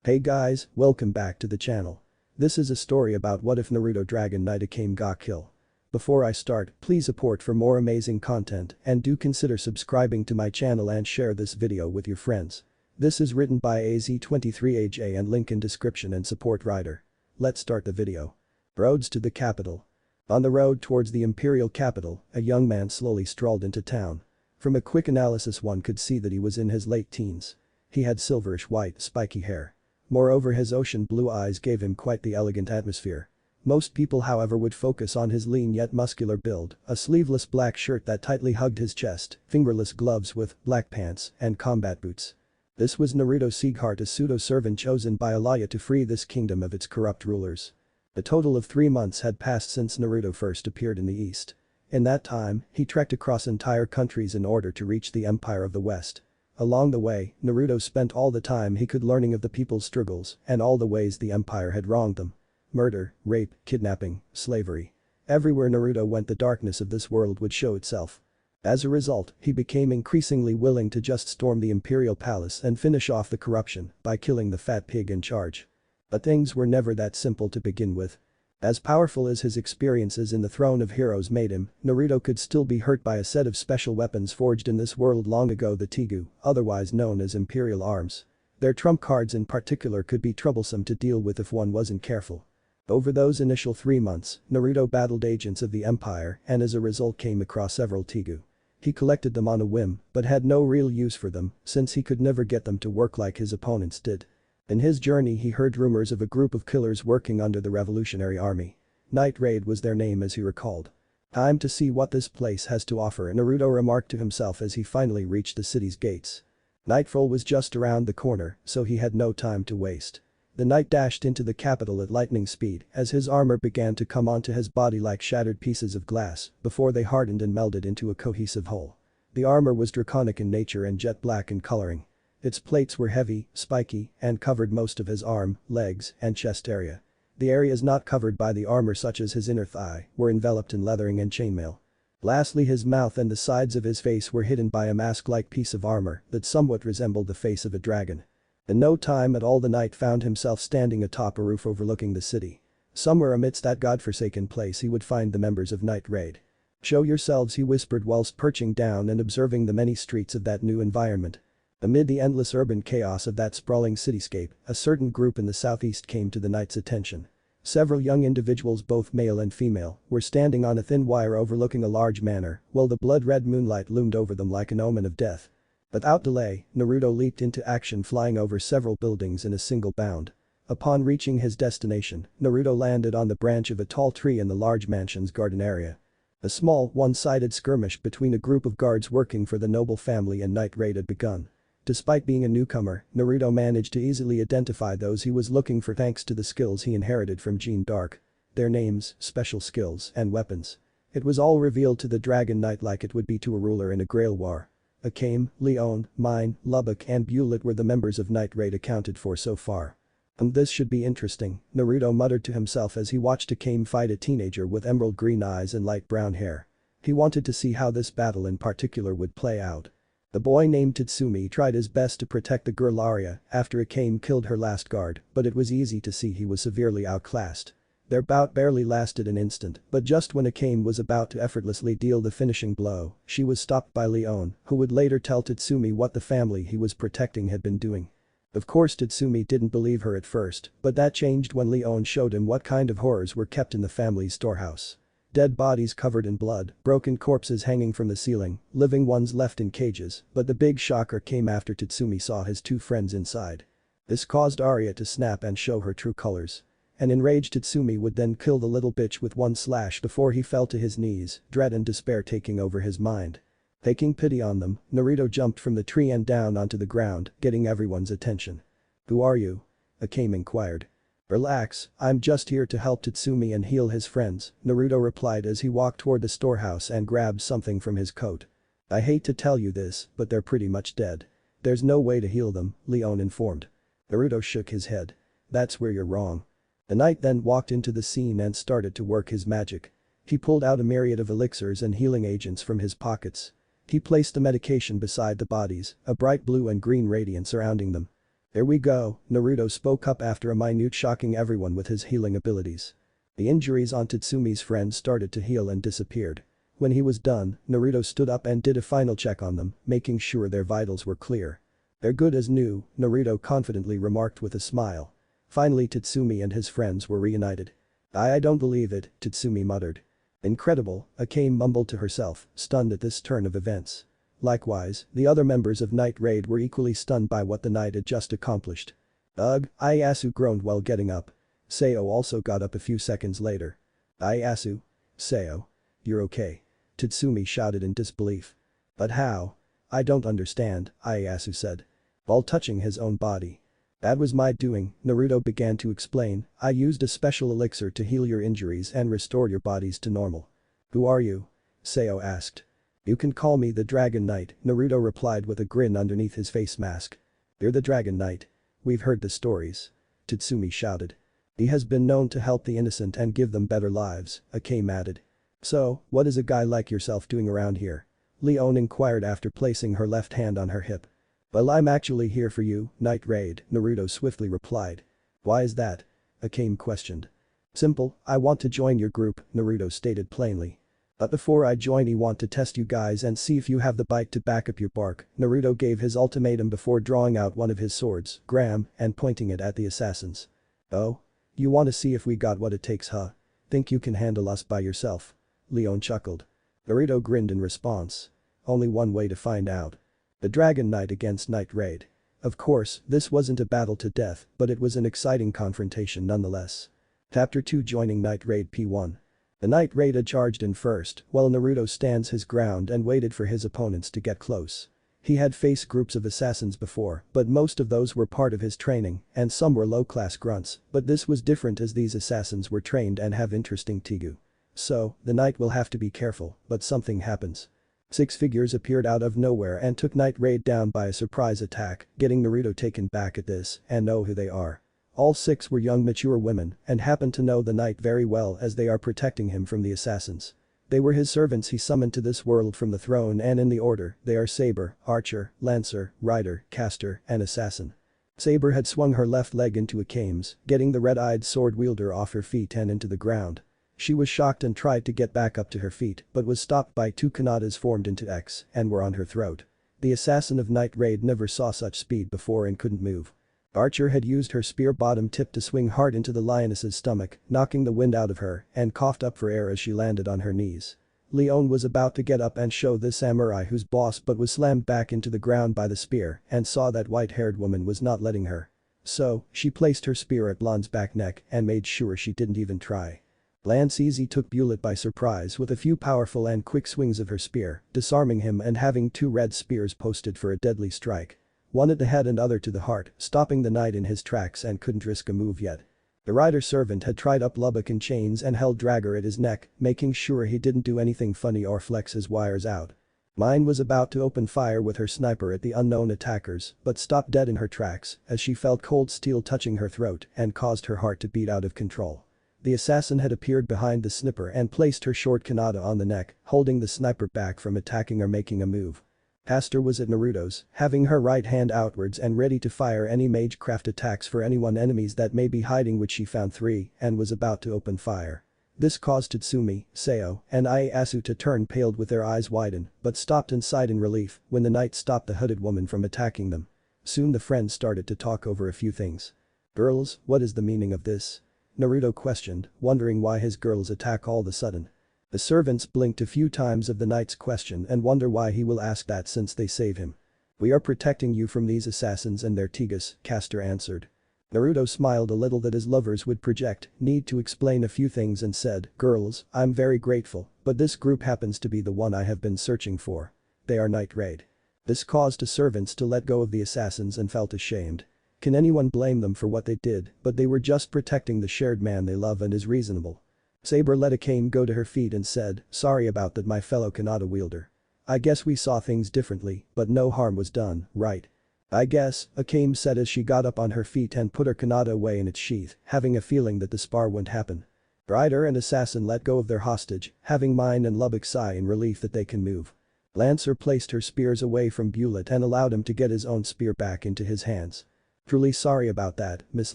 Hey guys, welcome back to the channel. This is a story about what if Naruto Dragon Knight Akame got kill. Before I start, please support for more amazing content and do consider subscribing to my channel and share this video with your friends. This is written by AZ23AJ and link in description and support writer. Let's start the video. Roads to the capital. On the road towards the imperial capital, a young man slowly strolled into town. From a quick analysis one could see that he was in his late teens. He had silverish white, spiky hair. Moreover, his ocean blue eyes gave him quite the elegant atmosphere. Most people however would focus on his lean yet muscular build, a sleeveless black shirt that tightly hugged his chest, fingerless gloves with black pants, and combat boots. This was Naruto Sieghart, a pseudo-servant chosen by Alaya to free this kingdom of its corrupt rulers. A total of 3 months had passed since Naruto first appeared in the East. In that time, he trekked across entire countries in order to reach the Empire of the West. Along the way, Naruto spent all the time he could learning of the people's struggles and all the ways the Empire had wronged them. Murder, rape, kidnapping, slavery. Everywhere Naruto went, the darkness of this world would show itself. As a result, he became increasingly willing to just storm the imperial palace and finish off the corruption by killing the fat pig in charge. But things were never that simple to begin with. As powerful as his experiences in the Throne of Heroes made him, Naruto could still be hurt by a set of special weapons forged in this world long ago, the Tigu, otherwise known as Imperial Arms. Their trump cards in particular could be troublesome to deal with if one wasn't careful. Over those initial 3 months, Naruto battled agents of the Empire and as a result came across several Tigu. He collected them on a whim but had no real use for them since he could never get them to work like his opponents did. In his journey he heard rumors of a group of killers working under the Revolutionary Army. Night Raid was their name as he recalled. Time to see what this place has to offer, Naruto remarked to himself as he finally reached the city's gates. Nightfall was just around the corner, so he had no time to waste. The knight dashed into the capital at lightning speed as his armor began to come onto his body like shattered pieces of glass before they hardened and melded into a cohesive whole. The armor was draconic in nature and jet black in coloring. Its plates were heavy, spiky, and covered most of his arm, legs, and chest area. The areas not covered by the armor such as his inner thigh were enveloped in leathering and chainmail. Lastly, his mouth and the sides of his face were hidden by a mask-like piece of armor that somewhat resembled the face of a dragon. In no time at all the knight found himself standing atop a roof overlooking the city. Somewhere amidst that godforsaken place he would find the members of Night Raid. "Show yourselves," he whispered whilst perching down and observing the many streets of that new environment. Amid the endless urban chaos of that sprawling cityscape, a certain group in the southeast came to the knight's attention. Several young individuals, both male and female, were standing on a thin wire overlooking a large manor, while the blood-red moonlight loomed over them like an omen of death. Without delay, Naruto leaped into action, flying over several buildings in a single bound. Upon reaching his destination, Naruto landed on the branch of a tall tree in the large mansion's garden area. A small, one-sided skirmish between a group of guards working for the noble family and Night Raid had begun. Despite being a newcomer, Naruto managed to easily identify those he was looking for thanks to the skills he inherited from Gene Dark. Their names, special skills, and weapons. It was all revealed to the Dragon Knight like it would be to a ruler in a Grail war. Akame, Leon, Mine, Lubbock and Bewlett were the members of Night Raid accounted for so far. And this should be interesting, Naruto muttered to himself as he watched Akame fight a teenager with emerald green eyes and light brown hair. He wanted to see how this battle in particular would play out. The boy named Tatsumi tried his best to protect the girl Arya after Akame killed her last guard, but it was easy to see he was severely outclassed. Their bout barely lasted an instant, but just when Akame was about to effortlessly deal the finishing blow, she was stopped by Leon, who would later tell Tatsumi what the family he was protecting had been doing. Of course Tatsumi didn't believe her at first, but that changed when Leon showed him what kind of horrors were kept in the family's storehouse. Dead bodies covered in blood, broken corpses hanging from the ceiling, living ones left in cages, but the big shocker came after Tatsumi saw his 2 friends inside. This caused Arya to snap and show her true colors. An enraged Tatsumi would then kill the little bitch with one slash before he fell to his knees, dread and despair taking over his mind. Taking pity on them, Naruto jumped from the tree and down onto the ground, getting everyone's attention. "Who are you?" Akame inquired. "Relax, I'm just here to help Tatsumi and heal his friends," Naruto replied as he walked toward the storehouse and grabbed something from his coat. "I hate to tell you this, but they're pretty much dead. There's no way to heal them," Leon informed. Naruto shook his head. "That's where you're wrong." The knight then walked into the scene and started to work his magic. He pulled out a myriad of elixirs and healing agents from his pockets. He placed the medication beside the bodies, a bright blue and green radiance surrounding them. "There we go," Naruto spoke up after a minute shocking everyone with his healing abilities. The injuries on Tatsumi's friend started to heal and disappeared. When he was done, Naruto stood up and did a final check on them, making sure their vitals were clear. "They're good as new," Naruto confidently remarked with a smile. Finally Tatsumi and his friends were reunited. I don't believe it," Tatsumi muttered. "Incredible," Akame mumbled to herself, stunned at this turn of events. Likewise, the other members of Night Raid were equally stunned by what the knight had just accomplished. "Ugh," Ieyasu groaned while getting up. Seo also got up a few seconds later. "Ieyasu? Seo? You're okay?" Tatsumi shouted in disbelief. "But how? I don't understand," Ieyasu said. While touching his own body. "That was my doing," Naruto began to explain. "I used a special elixir to heal your injuries and restore your bodies to normal." "Who are you?" Seo asked. "You can call me the Dragon Knight," Naruto replied with a grin underneath his face mask. "You're the Dragon Knight. We've heard the stories." Tatsumi shouted. "He has been known to help the innocent and give them better lives," Akame added. "So, what is a guy like yourself doing around here?" Leon inquired after placing her left hand on her hip. "Well, I'm actually here for you, Night Raid," Naruto swiftly replied. "Why is that?" Akame questioned. "Simple, I want to join your group," Naruto stated plainly. "But before I join I want to test you guys and see if you have the bite to back up your bark." Naruto gave his ultimatum before drawing out one of his swords, Gram, and pointing it at the assassins. "Oh? You want to see if we got what it takes, huh? Think you can handle us by yourself?" Leon chuckled. Naruto grinned in response. Only one way to find out. The Dragon Knight against Night Raid. Of course, this wasn't a battle to death, but it was an exciting confrontation nonetheless. Chapter 2 Joining Night Raid P1. The Night Raid had charged in first, while Naruto stands his ground and waited for his opponents to get close. He had faced groups of assassins before, but most of those were part of his training, and some were low-class grunts, but this was different as these assassins were trained and have interesting Tigu. So, the knight will have to be careful, but something happens. 6 figures appeared out of nowhere and took Night Raid down by a surprise attack, getting Naruto taken back at this and know who they are. All 6 were young mature women and happened to know the knight very well as they are protecting him from the assassins. They were his servants he summoned to this world from the throne, and in the order, they are Saber, Archer, Lancer, Rider, Caster, and Assassin. Saber had swung her left leg into Akame's, getting the red-eyed sword wielder off her feet and into the ground. She was shocked and tried to get back up to her feet but was stopped by 2 kanatas formed into X and were on her throat. The assassin of Night Raid never saw such speed before and couldn't move. Archer had used her spear bottom tip to swing hard into the lioness's stomach, knocking the wind out of her, and coughed up for air as she landed on her knees. Leon was about to get up and show this samurai who's boss but was slammed back into the ground by the spear and saw that white-haired woman was not letting her. So, she placed her spear at Lan's back neck and made sure she didn't even try. Lance easy took Bullet by surprise with a few powerful and quick swings of her spear, disarming him and having 2 red spears posted for a deadly strike. One at the head and other to the heart, stopping the knight in his tracks and couldn't risk a move yet. The rider servant had tried up Lubbock in chains and held Dragger at his neck, making sure he didn't do anything funny or flex his wires out. Mine was about to open fire with her sniper at the unknown attackers, but stopped dead in her tracks as she felt cold steel touching her throat and caused her heart to beat out of control. The assassin had appeared behind the sniper and placed her short kanata on the neck, holding the sniper back from attacking or making a move. Caster was at Naruto's, having her right hand outwards and ready to fire any magecraft attacks for anyone enemies that may be hiding, which she found 3 and was about to open fire. This caused Tatsumi, Seo, and Ieyasu to turn pale with their eyes widen, but stopped and sighed in relief when the knight stopped the hooded woman from attacking them. Soon the friends started to talk over a few things. "Girls, what is the meaning of this?" Naruto questioned, wondering why his girls attack all of a sudden. The servants blinked a few times of the knight's question and wonder why he will ask that since they save him. "We are protecting you from these assassins and their Tigas," Caster answered. Naruto smiled a little that his lovers would project need to explain a few things and said, "Girls, I'm very grateful, but this group happens to be the one I have been searching for. They are Night Raid." This caused the servants to let go of the assassins and felt ashamed. Can anyone blame them for what they did? But they were just protecting the shared man they love and is reasonable. Saber let Akame go to her feet and said, "Sorry about that, my fellow kanata wielder. I guess we saw things differently, but no harm was done, right?" "I guess," Akame said as she got up on her feet and put her kanata away in its sheath, having a feeling that the spar wouldn't happen. Rider and Assassin let go of their hostage, having Mine and Lubbock sigh in relief that they can move. Lancer placed her spears away from Bullet and allowed him to get his own spear back into his hands. Truly sorry about that, Miss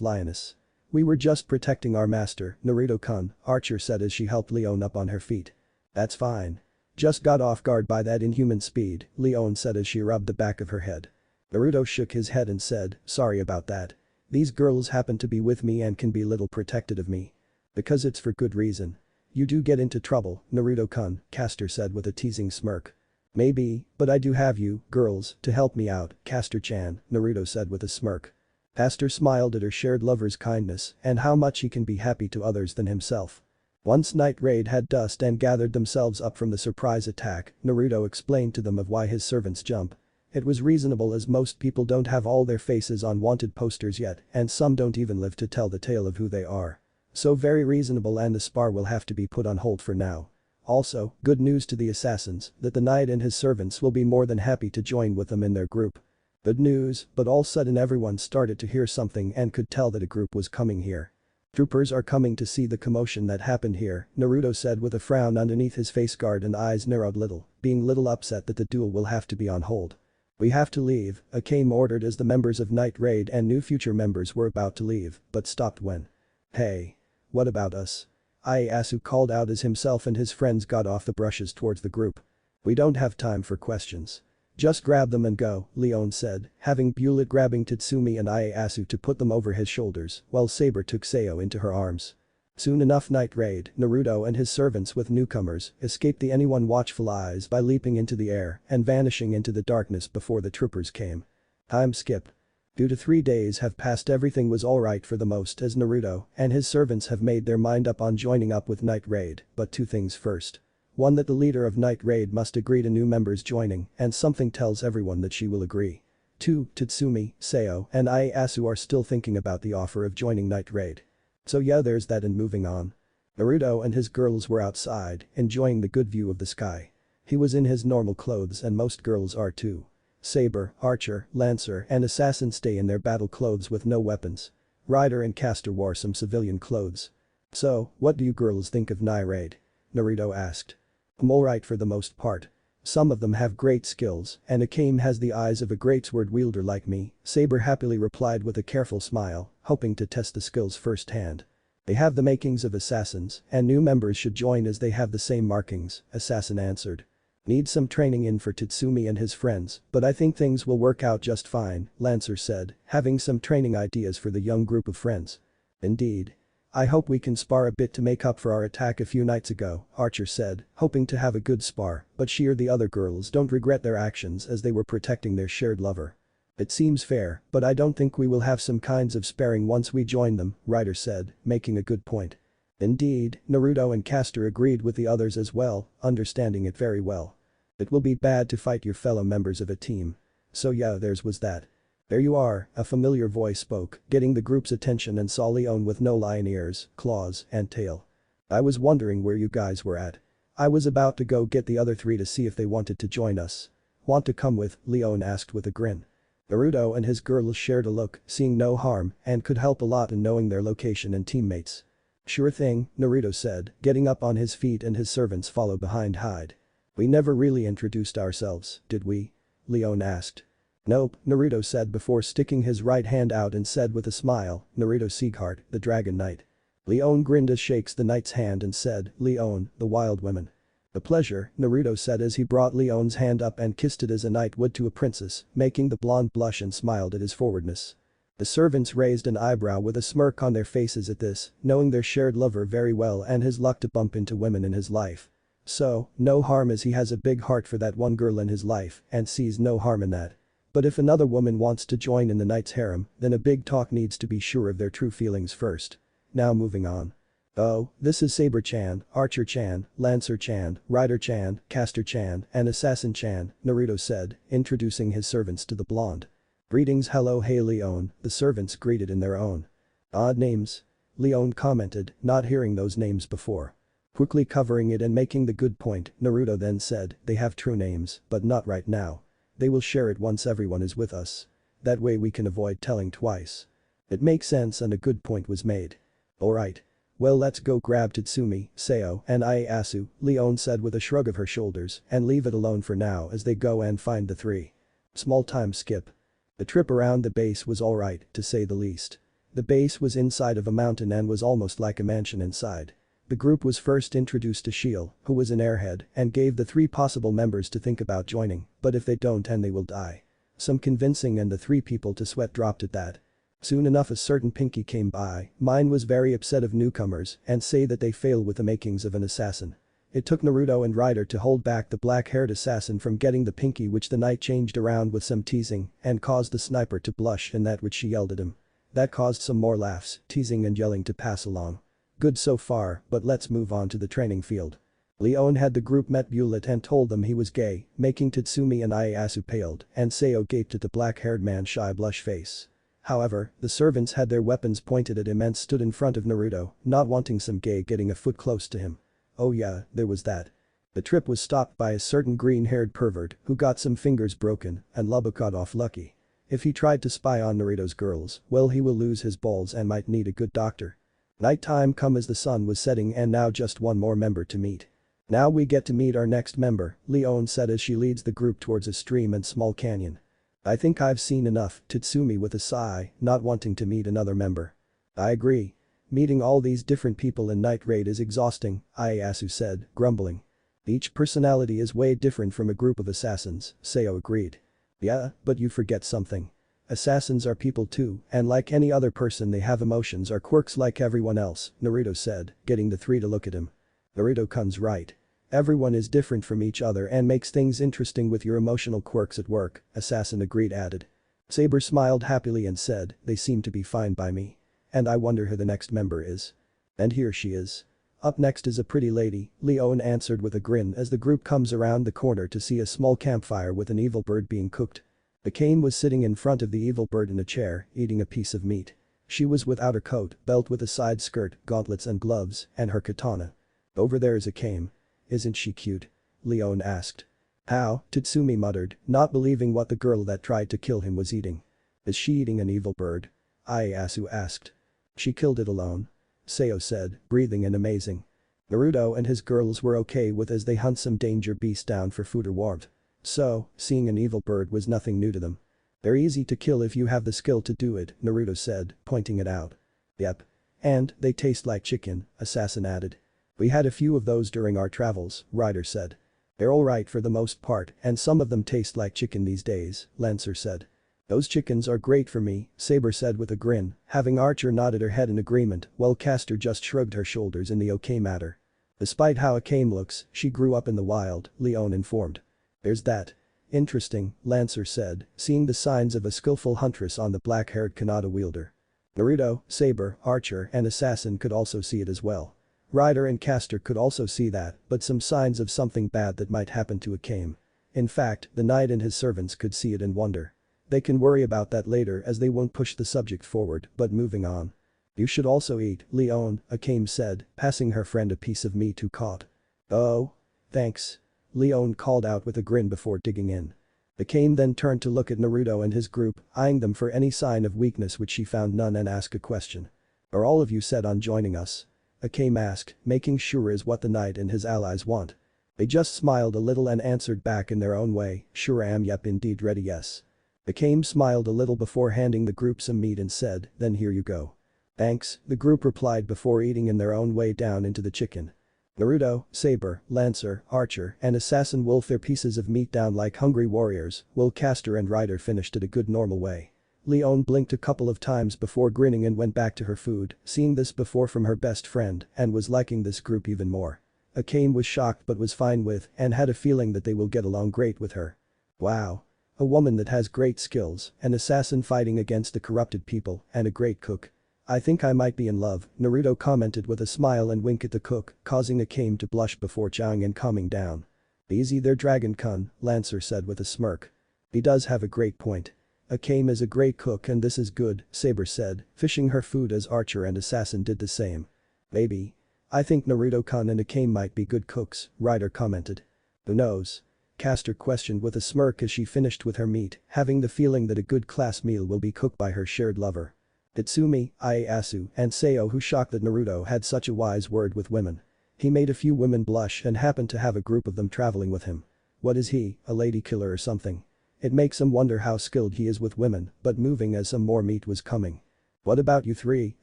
Lioness. We were just protecting our master, Naruto-kun, Archer said as she helped Leon up on her feet. That's fine. Just got off guard by that inhuman speed, Leon said as she rubbed the back of her head. Naruto shook his head and said, sorry about that. These girls happen to be with me and can be little protected of me. Because it's for good reason. You do get into trouble, Naruto-kun, Castor said with a teasing smirk. Maybe, but I do have you, girls, to help me out, Castor-chan, Naruto said with a smirk. Castor smiled at her shared lover's kindness and how much he can be happy to others than himself. Once Night Raid had dust and gathered themselves up from the surprise attack, Naruto explained to them of why his servants jump. It was reasonable as most people don't have all their faces on wanted posters yet and some don't even live to tell the tale of who they are. So very reasonable and the spar will have to be put on hold for now. Also, good news to the assassins that the knight and his servants will be more than happy to join with them in their group. Good news, but all sudden everyone started to hear something and could tell that a group was coming here. Troopers are coming to see the commotion that happened here, Naruto said with a frown underneath his face guard and eyes narrowed little, being little upset that the duel will have to be on hold. We have to leave, Akame ordered as the members of Night Raid and new future members were about to leave, but stopped when. Hey. What about us? Ieyasu called out as himself and his friends got off the brushes towards the group. We don't have time for questions. Just grab them and go, Leon said, having Bullet grabbing Tatsumi and Ieyasu to put them over his shoulders while Saber took Sayo into her arms. Soon enough Night Raid, Naruto and his servants with newcomers escaped the anyone watchful eyes by leaping into the air and vanishing into the darkness before the troopers came. Time skip. 2 to 3 days have passed. Everything was alright for the most as Naruto and his servants have made their mind up on joining up with Night Raid, but two things first. One, that the leader of Night Raid must agree to new members joining and something tells everyone that she will agree. 2, Tatsumi, Sayo and Ieyasu are still thinking about the offer of joining Night Raid. So yeah, there's that and moving on. Naruto and his girls were outside, enjoying the good view of the sky. He was in his normal clothes and most girls are too. Saber, Archer, Lancer and Assassin stay in their battle clothes with no weapons. Ryder and Castor wore some civilian clothes. So, what do you girls think of Night Raid? Naruto asked. I'm alright for the most part. Some of them have great skills and Akame has the eyes of a greatsword wielder like me, Saber happily replied with a careful smile, hoping to test the skills firsthand. They have the makings of assassins and new members should join as they have the same markings, Assassin answered. Need some training in for Tatsumi and his friends, but I think things will work out just fine, Lancer said, having some training ideas for the young group of friends. Indeed. I hope we can spar a bit to make up for our attack a few nights ago, Archer said, hoping to have a good spar, but she or the other girls don't regret their actions as they were protecting their shared lover. It seems fair, but I don't think we will have some kinds of sparring once we join them, Ryder said, making a good point. Indeed, Naruto and Castor agreed with the others as well, understanding it very well. It will be bad to fight your fellow members of a team. So yeah, theirs was that. There you are, a familiar voice spoke, getting the group's attention and saw Leon with no lion ears, claws, and tail. I was wondering where you guys were at. I was about to go get the other three to see if they wanted to join us. Want to come with? Leon asked with a grin. Naruto and his girls shared a look, seeing no harm, and could help a lot in knowing their location and teammates. Sure thing, Naruto said, getting up on his feet and his servants followed behind Hyde. We never really introduced ourselves, did we? Leon asked. Nope, Naruto said before sticking his right hand out and said with a smile, Naruto Sieghart, the Dragon Knight. Leon grinned as shakes the knight's hand and said, Leon, the Wild Women. A pleasure, Naruto said as he brought Leon's hand up and kissed it as a knight would to a princess, making the blonde blush and smiled at his forwardness. The servants raised an eyebrow with a smirk on their faces at this, knowing their shared lover very well and his luck to bump into women in his life. So, no harm as he has a big heart for that one girl in his life and sees no harm in that. But if another woman wants to join in the knight's harem, then a big talk needs to be sure of their true feelings first. Now moving on. Oh, this is Saber-chan, Archer-chan, Lancer-chan, Ryder-chan, Castor-chan, and Assassin-chan, Naruto said, introducing his servants to the blonde. Greetings, hello, hey Leon, the servants greeted in their own. Odd names. Leon commented, not hearing those names before. Quickly covering it and making the good point, Naruto then said, they have true names, but not right now. They will share it once everyone is with us. That way we can avoid telling twice. It makes sense and a good point was made. Alright. Well, let's go grab Tatsumi, Sayo, and Ieyasu, Leon said with a shrug of her shoulders, and leave it alone for now as they go and find the three. Small time skip. The trip around the base was alright, to say the least. The base was inside of a mountain and was almost like a mansion inside. The group was first introduced to Shiel, who was an airhead, and gave the 3 possible members to think about joining, but if they don't and they will die. Some convincing and the 3 people to sweat dropped at that. Soon enough a certain Pinky came by, mine was very upset of newcomers and say that they fail with the makings of an assassin. It took Naruto and Ryder to hold back the black-haired assassin from getting the Pinky, which the knight changed around with some teasing and caused the sniper to blush in that which she yelled at him. That caused some more laughs, teasing and yelling to pass along. Good so far, but let's move on to the training field. Leon had the group met Bullet and told them he was gay, making Tatsumi and Ieyasu paled, and Seo gaped at the black-haired man's shy blush face. However, the servants had their weapons pointed at him and stood in front of Naruto, not wanting some gay getting a foot close to him. Oh yeah, there was that. The trip was stopped by a certain green-haired pervert who got some fingers broken and Lubba got off lucky. If he tried to spy on Naruto's girls, well he will lose his balls and might need a good doctor. Nighttime come as the sun was setting and now just one more member to meet. Now we get to meet our next member, Leon said as she leads the group towards a stream and small canyon. I think I've seen enough, Tatsumi with a sigh, not wanting to meet another member. I agree. Meeting all these different people in Night Raid is exhausting, Ieyasu said, grumbling. Each personality is way different from a group of assassins, Seo agreed. Yeah, but you forget something. Assassins are people too, and like any other person they have emotions or quirks like everyone else, Naruto said, getting the 3 to look at him. Naruto-kun's right. Everyone is different from each other and makes things interesting with your emotional quirks at work, Assassin agreed added. Saber smiled happily and said, they seem to be fine by me. And I wonder who the next member is. And here she is. Up next is a pretty lady, Leon answered with a grin as the group comes around the corner to see a small campfire with an evil bird being cooked. Akame was sitting in front of the evil bird in a chair, eating a piece of meat. She was without a coat, belt with a side skirt, gauntlets and gloves, and her katana. Over there is Akame. Isn't she cute? Leon asked. How? Tatsumi muttered, not believing what the girl that tried to kill him was eating. Is she eating an evil bird? Ieyasu asked. She killed it alone. Seo said, breathing and amazing. Naruto and his girls were okay with as they hunt some danger beast down for food or warmth. So, seeing an evil bird was nothing new to them. They're easy to kill if you have the skill to do it, Naruto said, pointing it out. Yep. And, they taste like chicken, Assassin added. We had a few of those during our travels, Ryder said. They're alright for the most part and some of them taste like chicken these days, Lancer said. Those chickens are great for me, Saber said with a grin, having Archer nodded her head in agreement while Caster just shrugged her shoulders in the okay matter. Despite how Akame looks, she grew up in the wild, Leon informed. There's that. Interesting, Lancer said, seeing the signs of a skillful huntress on the black-haired Kanata wielder. Naruto, Saber, Archer and Assassin could also see it as well. Ryder and Caster could also see that, but some signs of something bad that might happen to Akame. In fact, the knight and his servants could see it and wonder. They can worry about that later as they won't push the subject forward, but moving on. You should also eat, Leon, Akame said, passing her friend a piece of meat who caught. Oh? Thanks. Leon called out with a grin before digging in. Akame then turned to look at Naruto and his group, eyeing them for any sign of weakness which she found none and asked a question. Are all of you set on joining us? Akame asked, making sure is what the knight and his allies want. They just smiled a little and answered back in their own way, sure am yep indeed ready yes. Akame smiled a little before handing the group some meat and said, then here you go. Thanks, the group replied before eating in their own way down into the chicken. Naruto, Saber, Lancer, Archer and Assassin wolfed their pieces of meat down like hungry warriors, while Caster and Ryder finished it a good normal way. Leon blinked a couple of times before grinning and went back to her food, seeing this before from her best friend and was liking this group even more. Akame was shocked but was fine with and had a feeling that they will get along great with her. Wow. A woman that has great skills, an assassin fighting against the corrupted people, and a great cook. I think I might be in love, Naruto commented with a smile and wink at the cook, causing Akame to blush before chowing and calming down. Easy there Dragon-kun, Lancer said with a smirk. He does have a great point. Akame is a great cook and this is good, Saber said, fishing her food as Archer and Assassin did the same. Maybe. I think Naruto-kun and Akame might be good cooks, Ryder commented. Who knows? Caster questioned with a smirk as she finished with her meat, having the feeling that a good class meal will be cooked by her shared lover. Tatsumi, Ieyasu and Seo who shocked that Naruto had such a wise word with women. He made a few women blush and happened to have a group of them traveling with him. What is he, a lady killer or something? It makes him wonder how skilled he is with women, but moving as some more meat was coming. What about you three?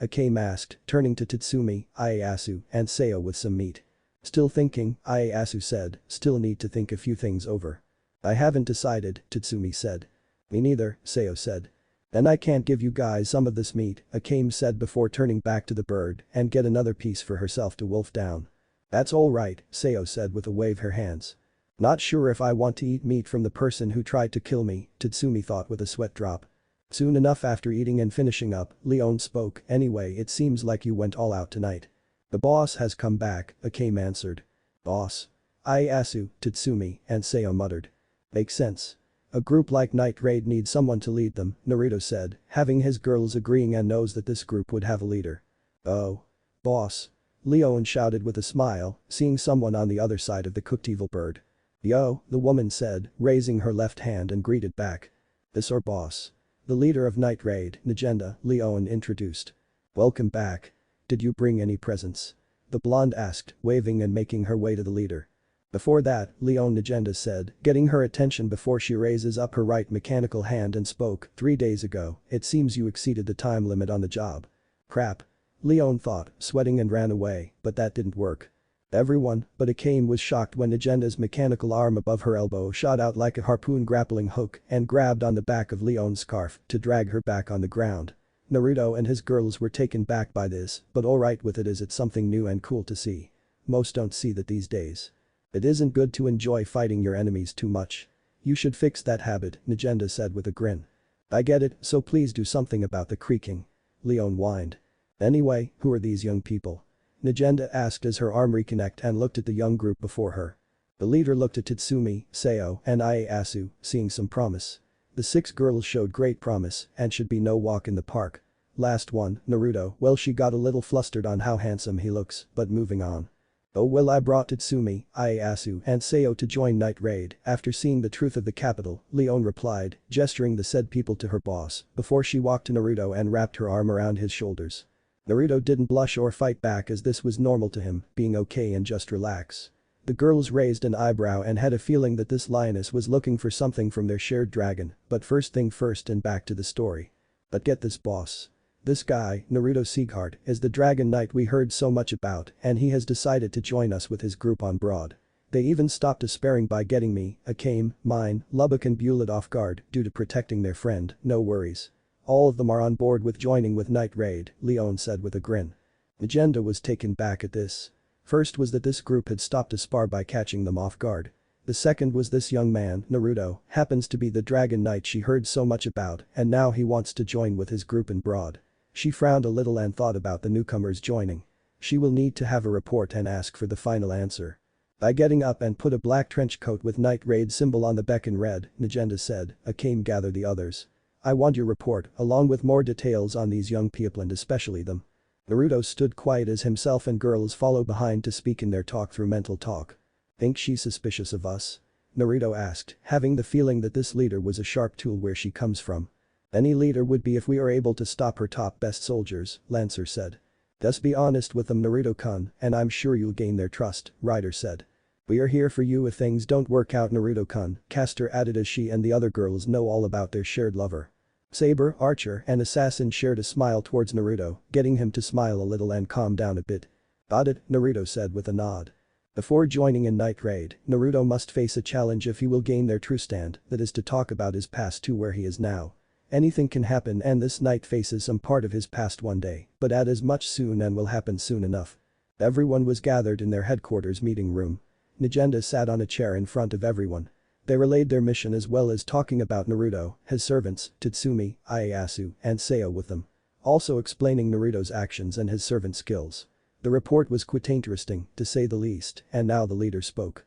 Akame asked, turning to Tatsumi, Ieyasu, and Seo with some meat. Still thinking, Ieyasu said, still need to think a few things over. I haven't decided, Tatsumi said. Me neither, Seo said. Then I can't give you guys some of this meat, Akame said before turning back to the bird and get another piece for herself to wolf down. That's alright, Seo said with a wave her hands. Not sure if I want to eat meat from the person who tried to kill me, Tatsumi thought with a sweat drop. Soon enough after eating and finishing up, Leon spoke, anyway it seems like you went all out tonight. The boss has come back, Akame answered. Boss? Ieyasu, Tatsumi, and Seo muttered. Makes sense. A group like Night Raid needs someone to lead them, Naruto said, having his girls agreeing and knows that this group would have a leader. Oh. Boss. Leon shouted with a smile, seeing someone on the other side of the cooked evil bird. Yo, the woman said, raising her left hand and greeted back. This our boss. The leader of Night Raid, Negenda, Leon introduced. Welcome back. Did you bring any presents? The blonde asked, waving and making her way to the leader. Before that, Leon Negenda said, getting her attention before she raises up her right mechanical hand and spoke, 3 days ago, it seems you exceeded the time limit on the job. Crap. Leon thought, sweating and ran away, but that didn't work. Everyone but Akame was shocked when Negenda's mechanical arm above her elbow shot out like a harpoon grappling hook and grabbed on the back of Leon's scarf to drag her back on the ground. Naruto and his girls were taken back by this, but alright with it as it's something new and cool to see. Most don't see that these days. It isn't good to enjoy fighting your enemies too much. You should fix that habit, Negenda said with a grin. I get it, so please do something about the creaking. Leon whined. Anyway, who are these young people? Negenda asked as her arm reconnected and looked at the young group before her. The leader looked at Tatsumi, Seo, and Ieyasu, seeing some promise. The 6 girls showed great promise and should be no walk in the park. Last one, Naruto, well she got a little flustered on how handsome he looks, but moving on. Oh well I brought Tatsumi, Ieyasu and Seo to join Night Raid after seeing the truth of the capital, Leon replied, gesturing the said people to her boss, before she walked to Naruto and wrapped her arm around his shoulders. Naruto didn't blush or fight back as this was normal to him, being okay and just relax. The girls raised an eyebrow and had a feeling that this lioness was looking for something from their shared dragon, but first thing first and back to the story. But get this boss. This guy, Naruto Sieghart, is the Dragon Knight we heard so much about and he has decided to join us with his group on Broad. They even stopped despairing by getting me, Akame, mine, Lubbock and Bewlett off guard due to protecting their friend, no worries. All of them are on board with joining with Night Raid, Leon said with a grin. Negenda was taken back at this. First was that this group had stopped to spar by catching them off guard. The second was this young man, Naruto, happens to be the Dragon Knight she heard so much about and now he wants to join with his group in Broad. She frowned a little and thought about the newcomers joining. She will need to have a report and ask for the final answer. By getting up and put a black trench coat with Night Raid symbol on the back in red, Negenda said, Akame gathered the others. I want your report, along with more details on these young people and especially them. Naruto stood quiet as himself and girls followed behind to speak in their talk through mental talk. Think she's suspicious of us? Naruto asked, having the feeling that this leader was a sharp tool where she comes from. Any leader would be if we are able to stop her top best soldiers, Lancer said. Just be honest with them Naruto-kun and I'm sure you'll gain their trust, Ryder said. We are here for you if things don't work out Naruto-kun, Castor added as she and the other girls know all about their shared lover. Saber, Archer and Assassin shared a smile towards Naruto, getting him to smile a little and calm down a bit. Got it, Naruto said with a nod. Before joining in Night Raid, Naruto must face a challenge if he will gain their true stand, that is to talk about his past to where he is now. Anything can happen and this knight faces some part of his past one day, but at as much soon and will happen soon enough. Everyone was gathered in their headquarters meeting room. Negenda sat on a chair in front of everyone. They relayed their mission as well as talking about Naruto, his servants, Tatsumi, Ieyasu, and Seo with them. Also explaining Naruto's actions and his servant skills. The report was quite interesting, to say the least, and now the leader spoke.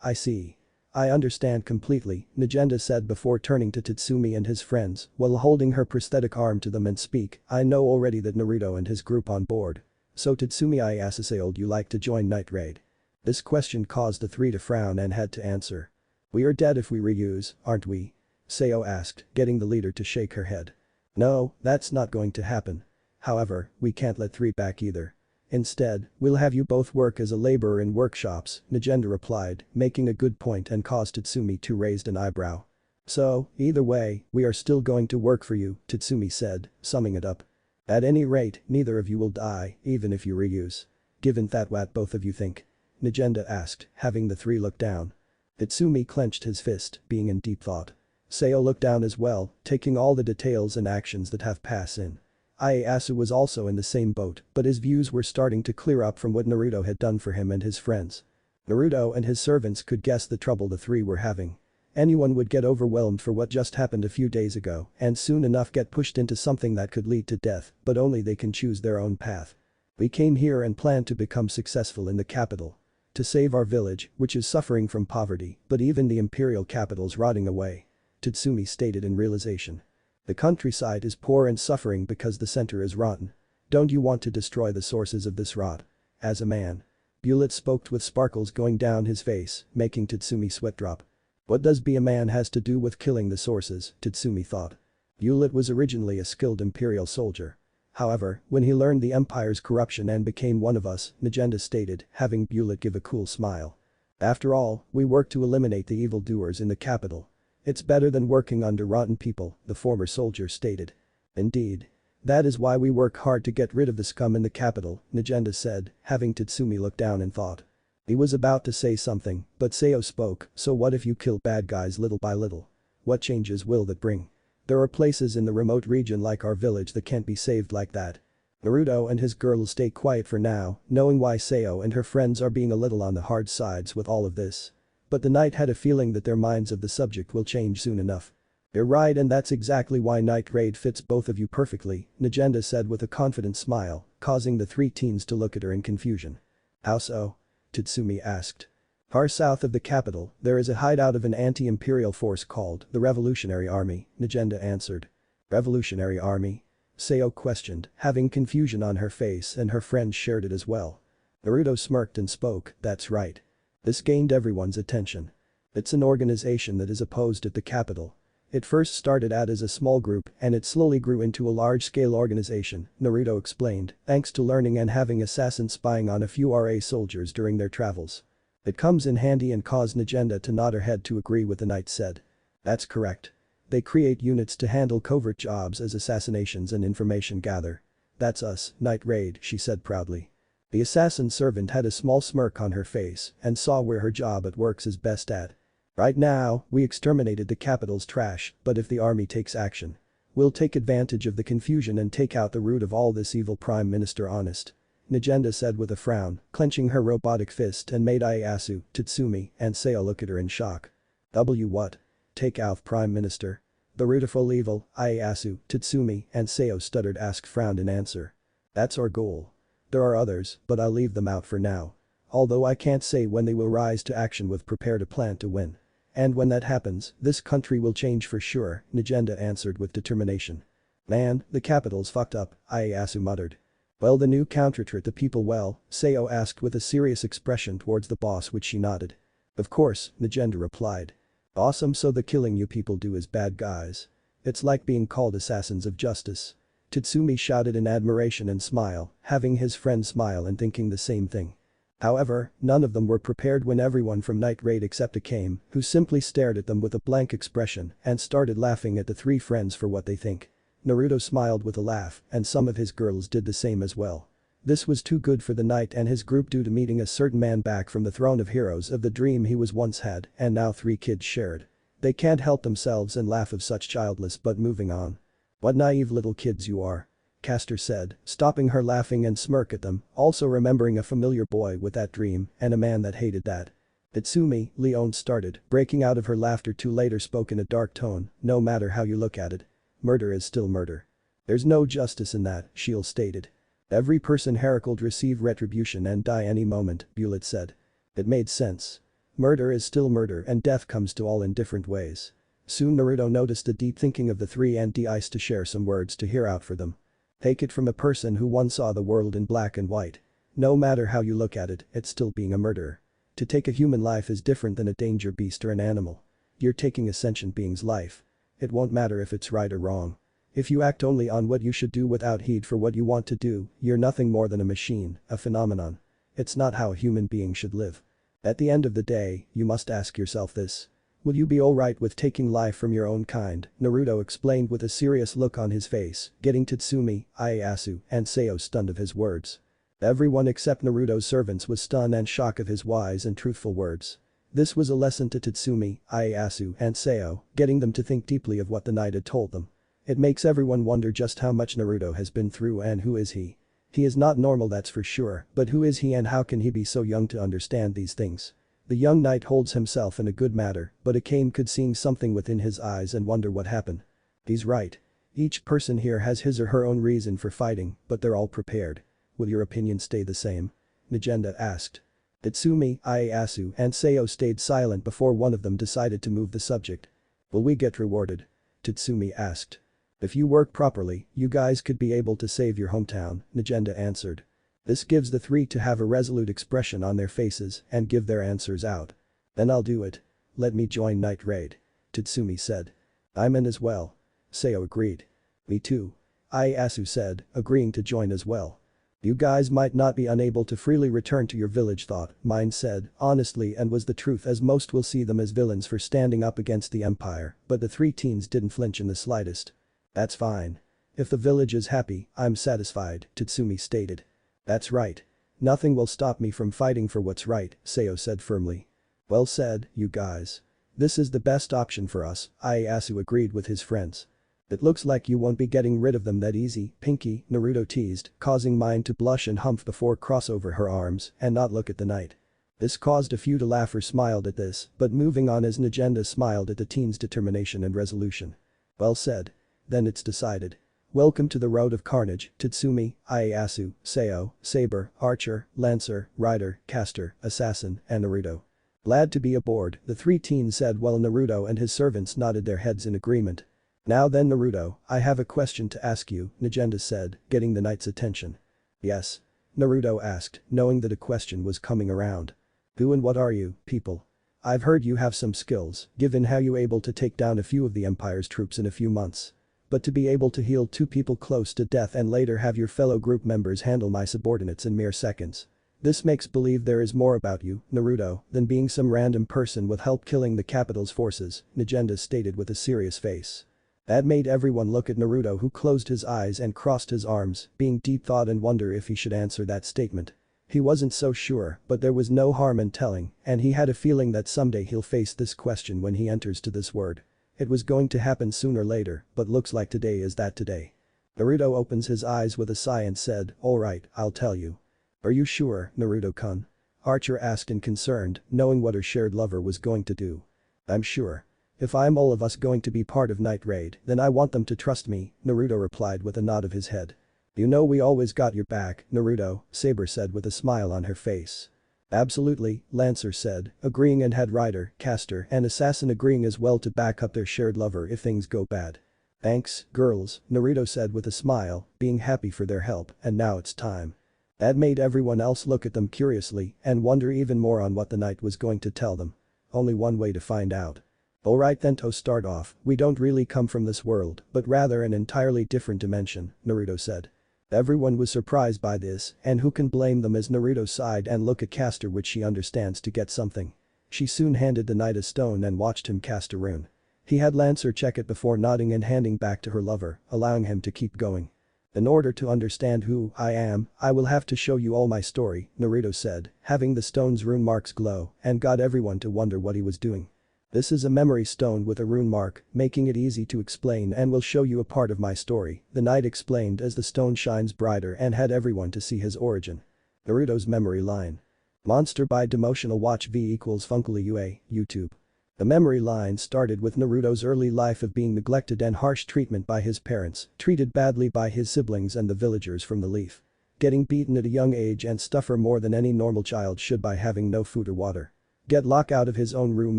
I see. I understand completely, Negenda said before turning to Tatsumi and his friends while holding her prosthetic arm to them and speak, I know already that Naruto and his group on board. So Tatsumi Ieyasu would you like to join Night Raid? This question caused the three to frown and had to answer. We are dead if we reuse, aren't we? Seo asked, getting the leader to shake her head. No, that's not going to happen. However, we can't let three back either. Instead, we'll have you both work as a laborer in workshops, Negenda replied, making a good point and caused Tatsumi to raise an eyebrow. So, either way, we are still going to work for you, Tatsumi said, summing it up. At any rate, neither of you will die, even if you reuse. Given that what both of you think? Nagenda asked, having the three look down. Tatsumi clenched his fist, being in deep thought. Seo looked down as well, taking all the details and actions that have passed in. Ieyasu was also in the same boat, but his views were starting to clear up from what Naruto had done for him and his friends. Naruto and his servants could guess the trouble the three were having. Anyone would get overwhelmed for what just happened a few days ago and soon enough get pushed into something that could lead to death, but only they can choose their own path. We came here and planned to become successful in the capital. To save our village, which is suffering from poverty, but even the imperial capital's rotting away. Tatsumi stated in realization. The countryside is poor and suffering because the center is rotten. Don't you want to destroy the sources of this rot? As a man. Bullet spoke with sparkles going down his face, making Tatsumi sweat drop. What does be a man has to do with killing the sources, Tatsumi thought. Bullet was originally a skilled imperial soldier. However, when he learned the empire's corruption and became one of us, Nagenda stated, having Bullet give a cool smile. After all, we work to eliminate the evildoers in the capital. It's better than working under rotten people, the former soldier stated. Indeed. That is why we work hard to get rid of the scum in the capital, Nagenda said, having Tatsumi look down in thought. He was about to say something, but Seo spoke, so what if you kill bad guys little by little? What changes will that bring? There are places in the remote region like our village that can't be saved like that. Naruto and his girl stay quiet for now, knowing why Seo and her friends are being a little on the hard sides with all of this. But the knight had a feeling that their minds of the subject will change soon enough. You're right, and that's exactly why Night Raid fits both of you perfectly, Nagenda said with a confident smile, causing the three teens to look at her in confusion. How so? Tatsumi asked. Far south of the capital, there is a hideout of an anti-imperial force called the Revolutionary Army, Nagenda answered. Revolutionary Army? Seo questioned, having confusion on her face, and her friends shared it as well. Naruto smirked and spoke, that's right. This gained everyone's attention. It's an organization that is opposed at the capital. It first started out as a small group and it slowly grew into a large-scale organization, Naruto explained, thanks to learning and having assassins spying on a few RA soldiers during their travels. It comes in handy and caused Nagenda to nod her head to agree with the knight said. That's correct. They create units to handle covert jobs as assassinations and information gather. That's us, Night Raid, she said proudly. The assassin servant had a small smirk on her face and saw where her job at works is best at. Right now, we exterminated the capital's trash, but if the army takes action, we'll take advantage of the confusion and take out the root of all this evil Prime Minister honest. Nagenda said with a frown, clenching her robotic fist and made Ieyasu, Tatsumi, and Seo look at her in shock. What? Take out Prime Minister? The root of all evil, Ieyasu, Tatsumi, and Seo stuttered frowned in answer. That's our goal. There are others, but I'll leave them out for now. Although I can't say when they will rise to action with prepared a plan to win. And when that happens, this country will change for sure, Nagenda answered with determination. Man, the capital's fucked up, Ieyasu muttered. Well, the new counter-treat the people well, Seo asked with a serious expression towards the boss, which she nodded. Of course, Nagenda replied. Awesome, so the killing you people do is bad guys. It's like being called assassins of justice. Tatsumi shouted in admiration and smile, having his friend smile and thinking the same thing. However, none of them were prepared when everyone from Night Raid except Akame, who simply stared at them with a blank expression and started laughing at the three friends for what they think. Naruto smiled with a laugh and some of his girls did the same as well. This was too good for the knight and his group due to meeting a certain man back from the throne of heroes of the dream he was once had and now three kids shared. They can't help themselves and laugh of such childless but moving on. What naive little kids you are. Castor said, stopping her laughing and smirk at them, also remembering a familiar boy with that dream and a man that hated that. Tatsumi, Leon started, breaking out of her laughter too later spoke in a dark tone, no matter how you look at it. Murder is still murder. There's no justice in that, Shield stated. Every person heralded receive retribution and die any moment, Bullet said. It made sense. Murder is still murder and death comes to all in different ways. Soon Naruto noticed the deep thinking of the three and de-iced to share some words to hear out for them. Take it from a person who once saw the world in black and white. No matter how you look at it, it's still being a murderer. To take a human life is different than a danger beast or an animal. You're taking a sentient being's life. It won't matter if it's right or wrong. If you act only on what you should do without heed for what you want to do, you're nothing more than a machine, a phenomenon. It's not how a human being should live. At the end of the day, you must ask yourself this. Will you be alright with taking life from your own kind? Naruto explained with a serious look on his face, getting Tatsumi, Ieyasu, and Seo stunned of his words. Everyone except Naruto's servants was stunned and shocked of his wise and truthful words. This was a lesson to Tatsumi, Ieyasu, and Seo, getting them to think deeply of what the knight had told them. It makes everyone wonder just how much Naruto has been through and who is he. He is not normal, that's for sure, but who is he and how can he be so young to understand these things? The young knight holds himself in a good matter, but Akame could see something within his eyes and wonder what happened. He's right. Each person here has his or her own reason for fighting, but they're all prepared. Will your opinion stay the same? Nagenda asked. Tatsumi, Ieyasu, and Seo stayed silent before one of them decided to move the subject. Will we get rewarded? Tatsumi asked. If you work properly, you guys could be able to save your hometown, Nagenda answered. This gives the three to have a resolute expression on their faces and give their answers out. Then I'll do it. Let me join Night Raid. Tatsumi said. I'm in as well. Seo agreed. Me too. Ieyasu said, agreeing to join as well. You guys might not be unable to freely return to your village, thought, Mine said, honestly, and was the truth, as most will see them as villains for standing up against the empire, but the three teens didn't flinch in the slightest. That's fine. If the village is happy, I'm satisfied, Tatsumi stated. That's right. Nothing will stop me from fighting for what's right, Seo said firmly. Well said, you guys. This is the best option for us, Ieyasu agreed with his friends. It looks like you won't be getting rid of them that easy, Pinky, Naruto teased, causing Mine to blush and humph before cross over her arms and not look at the knight. This caused a few to laugh or smiled at this, but moving on as Nagenda smiled at the teen's determination and resolution. Well said. Then it's decided. Welcome to the Road of Carnage, Tatsumi, Ieyasu, Seo, Saber, Archer, Lancer, Rider, Caster, Assassin, and Naruto. Glad to be aboard, the three teens said while Naruto and his servants nodded their heads in agreement. Now then Naruto, I have a question to ask you, Nagenda said, getting the knight's attention. Yes? Naruto asked, knowing that a question was coming around. Who and what are you, people? I've heard you have some skills, given how you were able to take down a few of the Empire's troops in a few months. But to be able to heal two people close to death and later have your fellow group members handle my subordinates in mere seconds. This makes believe there is more about you, Naruto, than being some random person with help killing the capital's forces, Nagenda stated with a serious face. That made everyone look at Naruto, who closed his eyes and crossed his arms, being deep thought and wonder if he should answer that statement. He wasn't so sure, but there was no harm in telling, and he had a feeling that someday he'll face this question when he enters to this world. It was going to happen sooner or later, but looks like today is that today. Naruto opens his eyes with a sigh and said, alright, I'll tell you. Are you sure, Naruto-kun? Archer asked in concerned, knowing what her shared lover was going to do. I'm sure. If I'm all of us going to be part of Night Raid, then I want them to trust me, Naruto replied with a nod of his head. You know we always got your back, Naruto, Saber said with a smile on her face. Absolutely, Lancer said, agreeing, and had Rider, Caster, and Assassin agreeing as well to back up their shared lover if things go bad. Thanks, girls, Naruto said with a smile, being happy for their help, and now it's time. That made everyone else look at them curiously and wonder even more on what the knight was going to tell them. Only one way to find out. Alright then, to start off, we don't really come from this world, but rather an entirely different dimension, Naruto said. Everyone was surprised by this, and who can blame them as Naruto sighed and looked at Caster, which she understands to get something. She soon handed the knight a stone and watched him cast a rune. He had Lancer check it before nodding and handing back to her lover, allowing him to keep going. In order to understand who I am, I will have to show you all my story, Naruto said, having the stone's rune marks glow, and got everyone to wonder what he was doing. This is a memory stone with a rune mark, making it easy to explain and will show you a part of my story, the knight explained as the stone shines brighter and had everyone to see his origin. Naruto's memory line. Monster by Demotional Watch V equals Funkily UA, YouTube. The memory line started with Naruto's early life of being neglected and harsh treatment by his parents, treated badly by his siblings and the villagers from the Leaf. Getting beaten at a young age and suffer more than any normal child should by having no food or water. Get locked out of his own room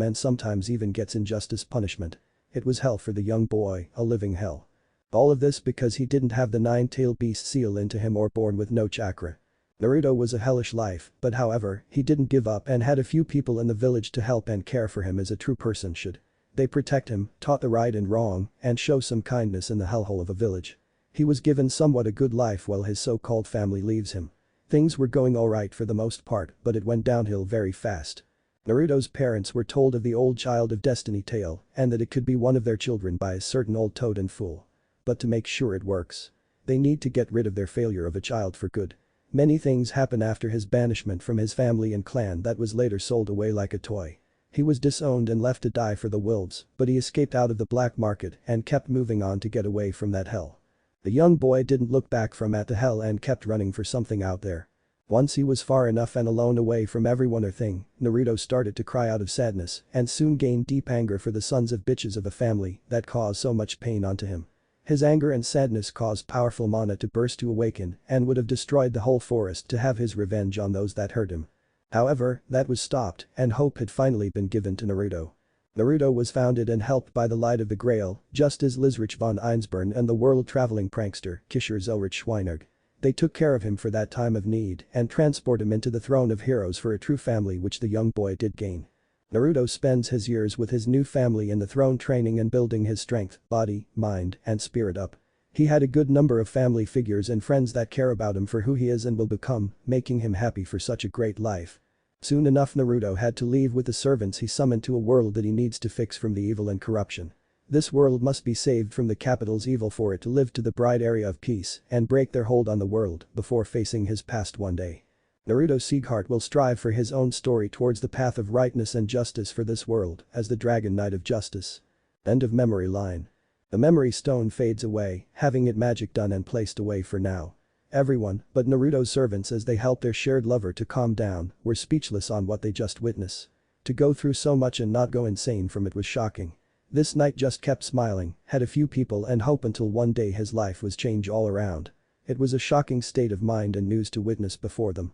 and sometimes even gets injustice punishment. It was hell for the young boy, a living hell. All of this because he didn't have the nine-tailed beast seal into him or born with no chakra. Naruto was a hellish life, but however, he didn't give up and had a few people in the village to help and care for him as a true person should. They protect him, taught the right and wrong, and show some kindness in the hellhole of a village. He was given somewhat a good life while his so-called family leaves him. Things were going alright for the most part, but it went downhill very fast. Naruto's parents were told of the old Child of Destiny tale and that it could be one of their children by a certain old toad and fool. But to make sure it works, they need to get rid of their failure of a child for good. Many things happen after his banishment from his family and clan that was later sold away like a toy. He was disowned and left to die for the wolves, but he escaped out of the black market and kept moving on to get away from that hell. The young boy didn't look back from at the hell and kept running for something out there. Once he was far enough and alone away from everyone or thing, Naruto started to cry out of sadness and soon gained deep anger for the sons of bitches of a family that caused so much pain onto him. His anger and sadness caused powerful mana to burst to awaken and would have destroyed the whole forest to have his revenge on those that hurt him. However, that was stopped and hope had finally been given to Naruto. Naruto was founded and helped by the Light of the Grail, just as Lizrich von Einsborn and the world-traveling prankster Kisher Zelrich Schweinerg. They took care of him for that time of need and transport him into the throne of heroes for a true family which the young boy did gain. Naruto spends his years with his new family in the throne training and building his strength, body, mind, and spirit up. He had a good number of family figures and friends that care about him for who he is and will become, making him happy for such a great life. Soon enough Naruto had to leave with the servants he summoned to a world that he needs to fix from the evil and corruption. This world must be saved from the capital's evil for it to live to the bright area of peace and break their hold on the world before facing his past one day. Naruto Sieghart will strive for his own story towards the path of rightness and justice for this world as the Dragon Knight of Justice. End of memory line. The memory stone fades away, having its magic done and placed away for now. Everyone, but Naruto's servants as they helped their shared lover to calm down, were speechless on what they just witnessed. To go through so much and not go insane from it was shocking. This knight just kept smiling, had a few people and hope until one day his life was changed all around. It was a shocking state of mind and news to witness before them.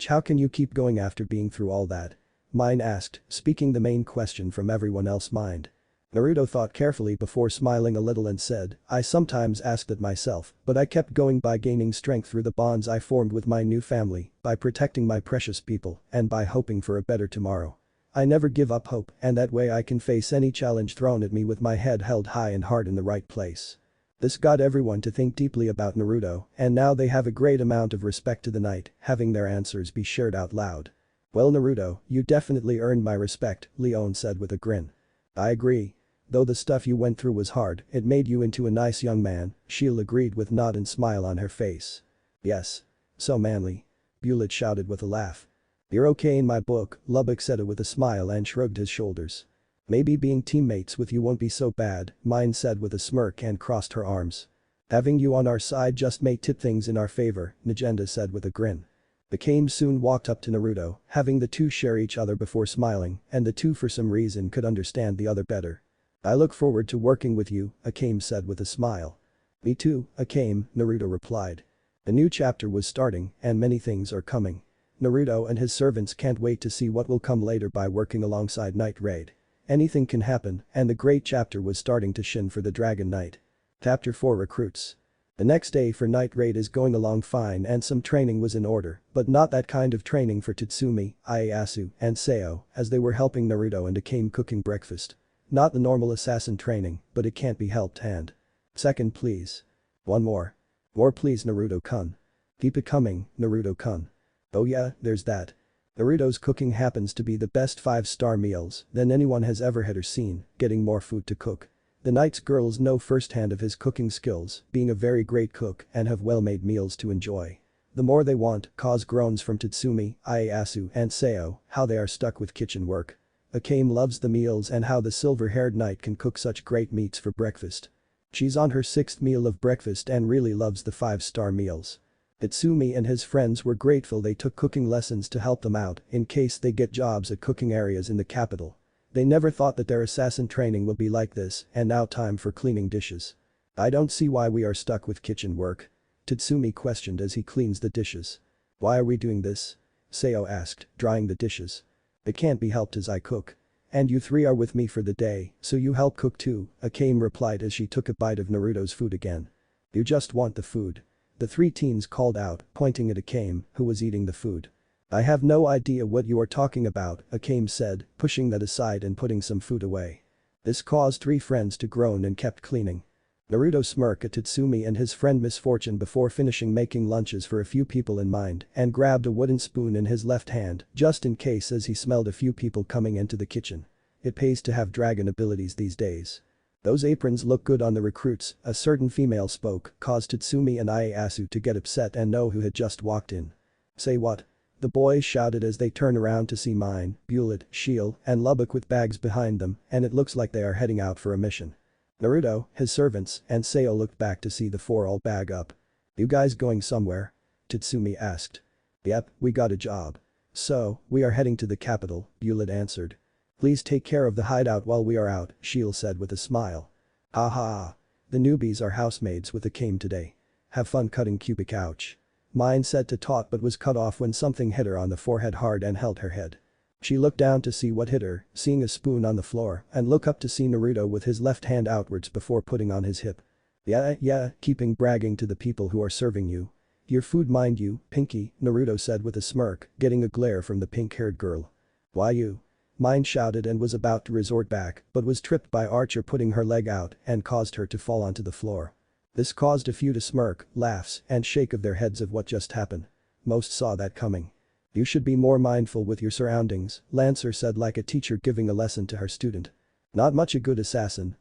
How can you keep going after being through all that? Mine asked, speaking the main question from everyone else's mind. Naruto thought carefully before smiling a little and said, I sometimes asked it myself, but I kept going by gaining strength through the bonds I formed with my new family, by protecting my precious people, and by hoping for a better tomorrow. I never give up hope and that way I can face any challenge thrown at me with my head held high and heart in the right place. This got everyone to think deeply about Naruto and now they have a great amount of respect to the knight, having their answers be shared out loud. Well Naruto, you definitely earned my respect, Leon said with a grin. I agree. Though the stuff you went through was hard, it made you into a nice young man, Sheila agreed with nod and smile on her face. Yes. So manly. Bullet shouted with a laugh. You're okay in my book, Lubbock said it with a smile and shrugged his shoulders. Maybe being teammates with you won't be so bad, Mine said with a smirk and crossed her arms. Having you on our side just may tip things in our favor, Najenda said with a grin. Akame soon walked up to Naruto, having the two share each other before smiling, and the two for some reason could understand the other better. I look forward to working with you, Akame said with a smile. Me too, Akame, Naruto replied. A new chapter was starting and many things are coming. Naruto and his servants can't wait to see what will come later by working alongside Night Raid. Anything can happen and the great chapter was starting to shin for the Dragon Knight. Chapter 4 Recruits. The next day for Night Raid is going along fine and some training was in order, but not that kind of training for Tatsumi, Ieyasu, and Seo as they were helping Naruto and Akame cooking breakfast. Not the normal assassin training, but it can't be helped and. Second please. One more. More please Naruto-kun. Keep it coming, Naruto-kun. Oh yeah, there's that. Naruto's cooking happens to be the best 5-star meals than anyone has ever had or seen, getting more food to cook. The knight's girls know firsthand of his cooking skills, being a very great cook and have well-made meals to enjoy. The more they want, cause groans from Tatsumi, Ieyasu and Seo, how they are stuck with kitchen work. Akame loves the meals and how the silver-haired knight can cook such great meats for breakfast. She's on her 6th meal of breakfast and really loves the 5-star meals. Tatsumi and his friends were grateful they took cooking lessons to help them out in case they get jobs at cooking areas in the capital. They never thought that their assassin training would be like this and now time for cleaning dishes. I don't see why we are stuck with kitchen work. Tatsumi questioned as he cleans the dishes. Why are we doing this? Seo asked, drying the dishes. It can't be helped as I cook. And you three are with me for the day, so you help cook too, Akame replied as she took a bite of Naruto's food again. You just want the food. The three teens called out, pointing at Akame, who was eating the food. I have no idea what you are talking about, Akame said, pushing that aside and putting some food away. This caused three friends to groan and kept cleaning. Naruto smirked at Tatsumi and his friend Misfortune before finishing making lunches for a few people in mind and grabbed a wooden spoon in his left hand just in case as he smelled a few people coming into the kitchen. It pays to have dragon abilities these days. Those aprons look good on the recruits, a certain female spoke, caused Tatsumi and Ieyasu to get upset and know who had just walked in. Say what? The boys shouted as they turn around to see Mine, Bullet, Shield, and Lubbock with bags behind them, and it looks like they are heading out for a mission. Naruto, his servants, and Sayo looked back to see the four all bag up. You guys going somewhere? Tatsumi asked. Yep, we got a job. So, we are heading to the capital, Bullet answered. Please take care of the hideout while we are out, Shield said with a smile. Ha ha. The newbies are housemaids with Akame today. Have fun cutting cubic ouch. Mine said to Tot but was cut off when something hit her on the forehead hard and held her head. She looked down to see what hit her, seeing a spoon on the floor, and look up to see Naruto with his left hand outwards before putting on his hip. Yeah, keeping bragging to the people who are serving you. Your food mind you, Pinky, Naruto said with a smirk, getting a glare from the pink-haired girl. Why you? Mine shouted and was about to resort back, but was tripped by Archer putting her leg out and caused her to fall onto the floor. This caused a few to smirk, laughs, and shake of their heads of what just happened. Most saw that coming. You should be more mindful with your surroundings, Lancer said like a teacher giving a lesson to her student. Not much a good assassin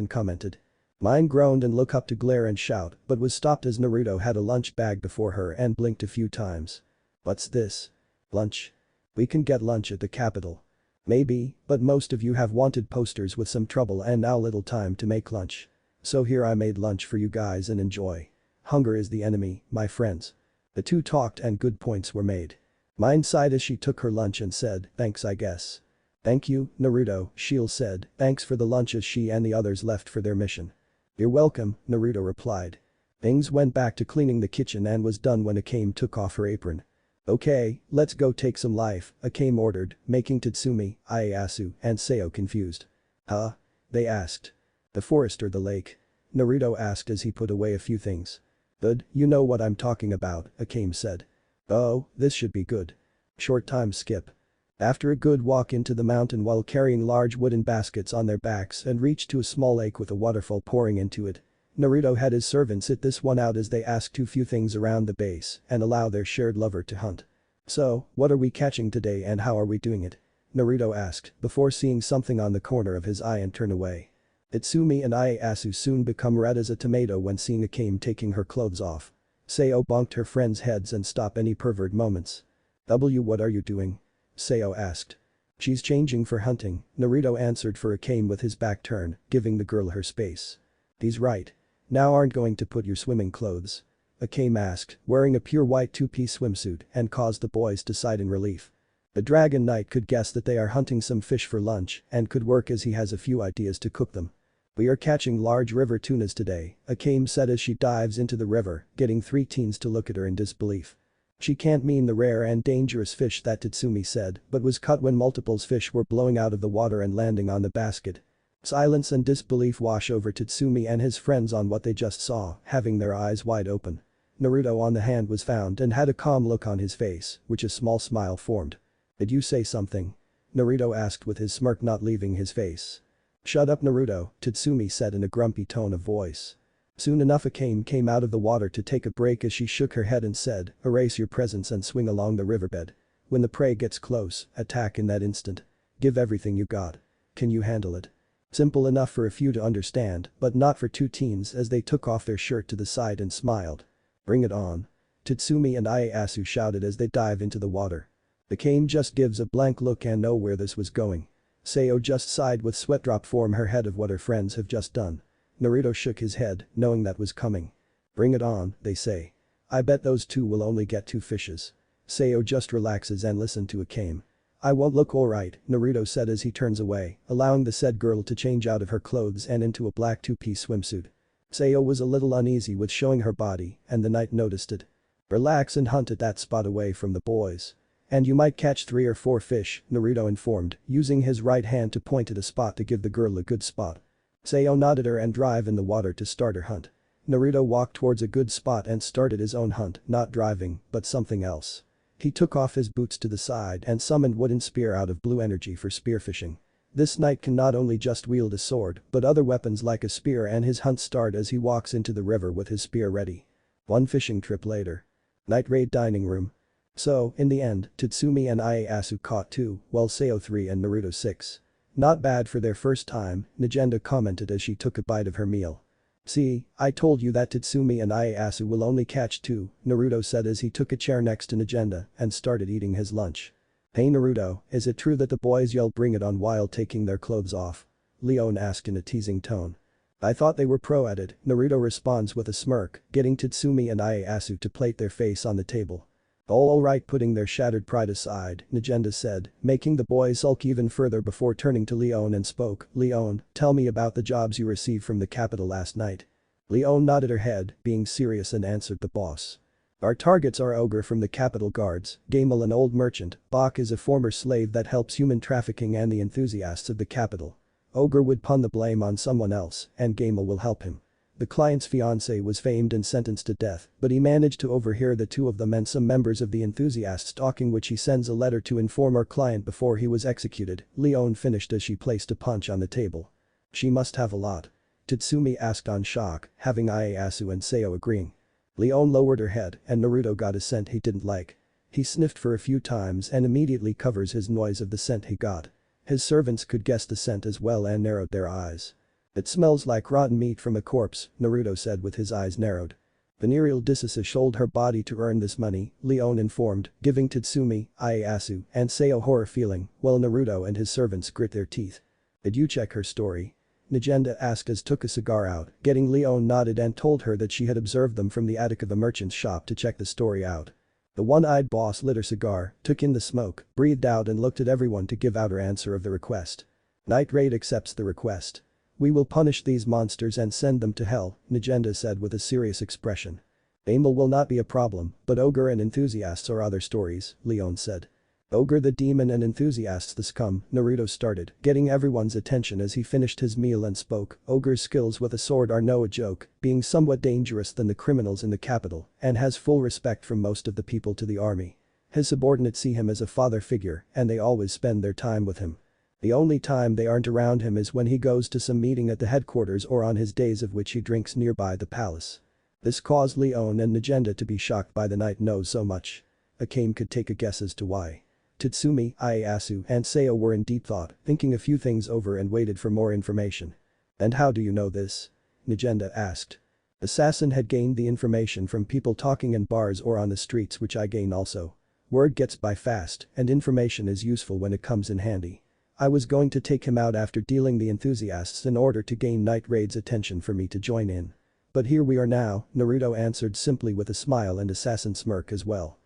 commented. Mine groaned and looked up to glare and shout but was stopped as Naruto had a lunch bag before her and blinked a few times. What's this? Lunch? We can get lunch at the capital. Maybe, but most of you have wanted posters with some trouble and now little time to make lunch. So here I made lunch for you guys and enjoy. Hunger is the enemy, my friends. The two talked and good points were made. Mine sighed as she took her lunch and said, thanks I guess. Thank you, Naruto, Shield said, thanks for the lunch as she and the others left for their mission. You're welcome, Naruto replied. Things went back to cleaning the kitchen and was done when Akame took off her apron. Okay, let's go take some life, Akame ordered, making Tatsumi, Ieyasu, and Sayo confused. Huh? They asked. The forest or the lake? Naruto asked as he put away a few things. Good, you know what I'm talking about, Akame said. Oh, this should be good. Short time skip. After a good walk into the mountain while carrying large wooden baskets on their backs and reached to a small lake with a waterfall pouring into it. Naruto had his servants sit this one out as they asked too few things around the base and allow their shared lover to hunt. So, what are we catching today and how are we doing it? Naruto asked before seeing something on the corner of his eye and turn away. Itsumi and Ieyasu soon become red as a tomato when seeing Akame taking her clothes off. Sayo bonked her friends' heads and stopped any pervert moments. What are you doing? Sayo asked. She's changing for hunting, Naruto answered for Akame with his back turned, giving the girl her space. He's right. Now aren't going to put your swimming clothes? Akame asked, wearing a pure white two-piece swimsuit and caused the boys to sigh in relief. The Dragon Knight could guess that they are hunting some fish for lunch and could work as he has a few ideas to cook them. We are catching large river tunas today, Akame said as she dives into the river, getting 3 teens to look at her in disbelief. She can't mean the rare and dangerous fish that Tatsumi said, but was cut when multiples fish were blowing out of the water and landing on the basket. Silence and disbelief wash over Tatsumi and his friends on what they just saw, having their eyes wide open. Naruto on the hand was found and had a calm look on his face, which a small smile formed. Did you say something? Naruto asked with his smirk not leaving his face. Shut up Naruto, Tatsumi said in a grumpy tone of voice. Soon enough Akame came out of the water to take a break as she shook her head and said, erase your presence and swing along the riverbed. When the prey gets close, attack in that instant. Give everything you got. Can you handle it? Simple enough for a few to understand, but not for 2 teens as they took off their shirt to the side and smiled. Bring it on. Tatsumi and Ieyasu shouted as they dive into the water. Akame just gives a blank look and know where this was going. Sayo just sighed with sweat drop from her head of what her friends have just done. Naruto shook his head, knowing that was coming. Bring it on, they say. I bet those 2 will only get 2 fishes. Sayo just relaxes and listen to Akame. I won't look alright, Naruto said as he turns away, allowing the said girl to change out of her clothes and into a black 2-piece swimsuit. Sayo was a little uneasy with showing her body, and the knight noticed it. Relax and hunt at that spot away from the boys. And you might catch 3 or 4 fish, Naruto informed, using his right hand to point at a spot to give the girl a good spot. Sayo nodded her and drive in the water to start her hunt. Naruto walked towards a good spot and started his own hunt, not driving, but something else. He took off his boots to the side and summoned wooden spear out of blue energy for spearfishing. This knight can not only just wield a sword, but other weapons like a spear, and his hunt start as he walks into the river with his spear ready. One fishing trip later. Night raid dining room. So, in the end, Tatsumi and Ieyasu caught 2, while Seo 3 and Naruto 6. Not bad for their first time, Najenda commented as she took a bite of her meal. See, I told you that Tatsumi and Ieyasu will only catch 2, Naruto said as he took a chair next to Najenda and started eating his lunch. Hey Naruto, is it true that the boys yell bring it on while taking their clothes off? Leon asked in a teasing tone. I thought they were pro at it, Naruto responds with a smirk, getting Tatsumi and Ieyasu to plate their face on the table. All right, putting their shattered pride aside, Najenda said, making the boys sulk even further before turning to Leon and spoke. Leon, tell me about the jobs you received from the capital last night. Leon nodded her head, being serious, and answered the boss. Our targets are Ogre from the capital guards, Gamel an old merchant, Bach is a former slave that helps human trafficking, and the enthusiasts of the capital. Ogre would pun the blame on someone else, and Gamel will help him. The client's fiancé was famed and sentenced to death, but he managed to overhear the 2 of them and some members of the enthusiasts talking, which he sends a letter to inform our client before he was executed. Leon finished as she placed a punch on the table. She must have a lot. Tatsumi asked on shock, having Ieyasu and Seo agreeing. Leon lowered her head and Naruto got a scent he didn't like. He sniffed for a few times and immediately covers his nose of the scent he got. His servants could guess the scent as well and narrowed their eyes. It smells like rotten meat from a corpse, Naruto said with his eyes narrowed. Venereal Disasa sold her body to earn this money, Leon informed, giving Tatsumi, Ieyasu, and Seo horror feeling, while Naruto and his servants grit their teeth. Did you check her story? Najenda asked as took a cigar out, getting Leon nodded and told her that she had observed them from the attic of a merchant's shop to check the story out. The one-eyed boss lit her cigar, took in the smoke, breathed out and looked at everyone to give out her answer of the request. Night Raid accepts the request. We will punish these monsters and send them to hell, Najenda said with a serious expression. Amel will not be a problem, but Ogre and enthusiasts are other stories, Leon said. Ogre the demon and enthusiasts the scum, Naruto started, getting everyone's attention as he finished his meal and spoke. Ogre's skills with a sword are no joke, being somewhat dangerous than the criminals in the capital, and has full respect from most of the people to the army. His subordinates see him as a father figure and they always spend their time with him. The only time they aren't around him is when he goes to some meeting at the headquarters or on his days of which he drinks nearby the palace. This caused Leon and Najenda to be shocked by the Night knows so much. Akame could take a guess as to why. Tatsumi, Ieyasu, and Seo were in deep thought, thinking a few things over and waited for more information. And how do you know this? Najenda asked. Assassin had gained the information from people talking in bars or on the streets, which I gain also. Word gets by fast, and information is useful when it comes in handy. I was going to take him out after dealing the enthusiasts in order to gain Night Raid's attention for me to join in. But here we are now, Naruto answered simply with a smile and assassin smirk as well.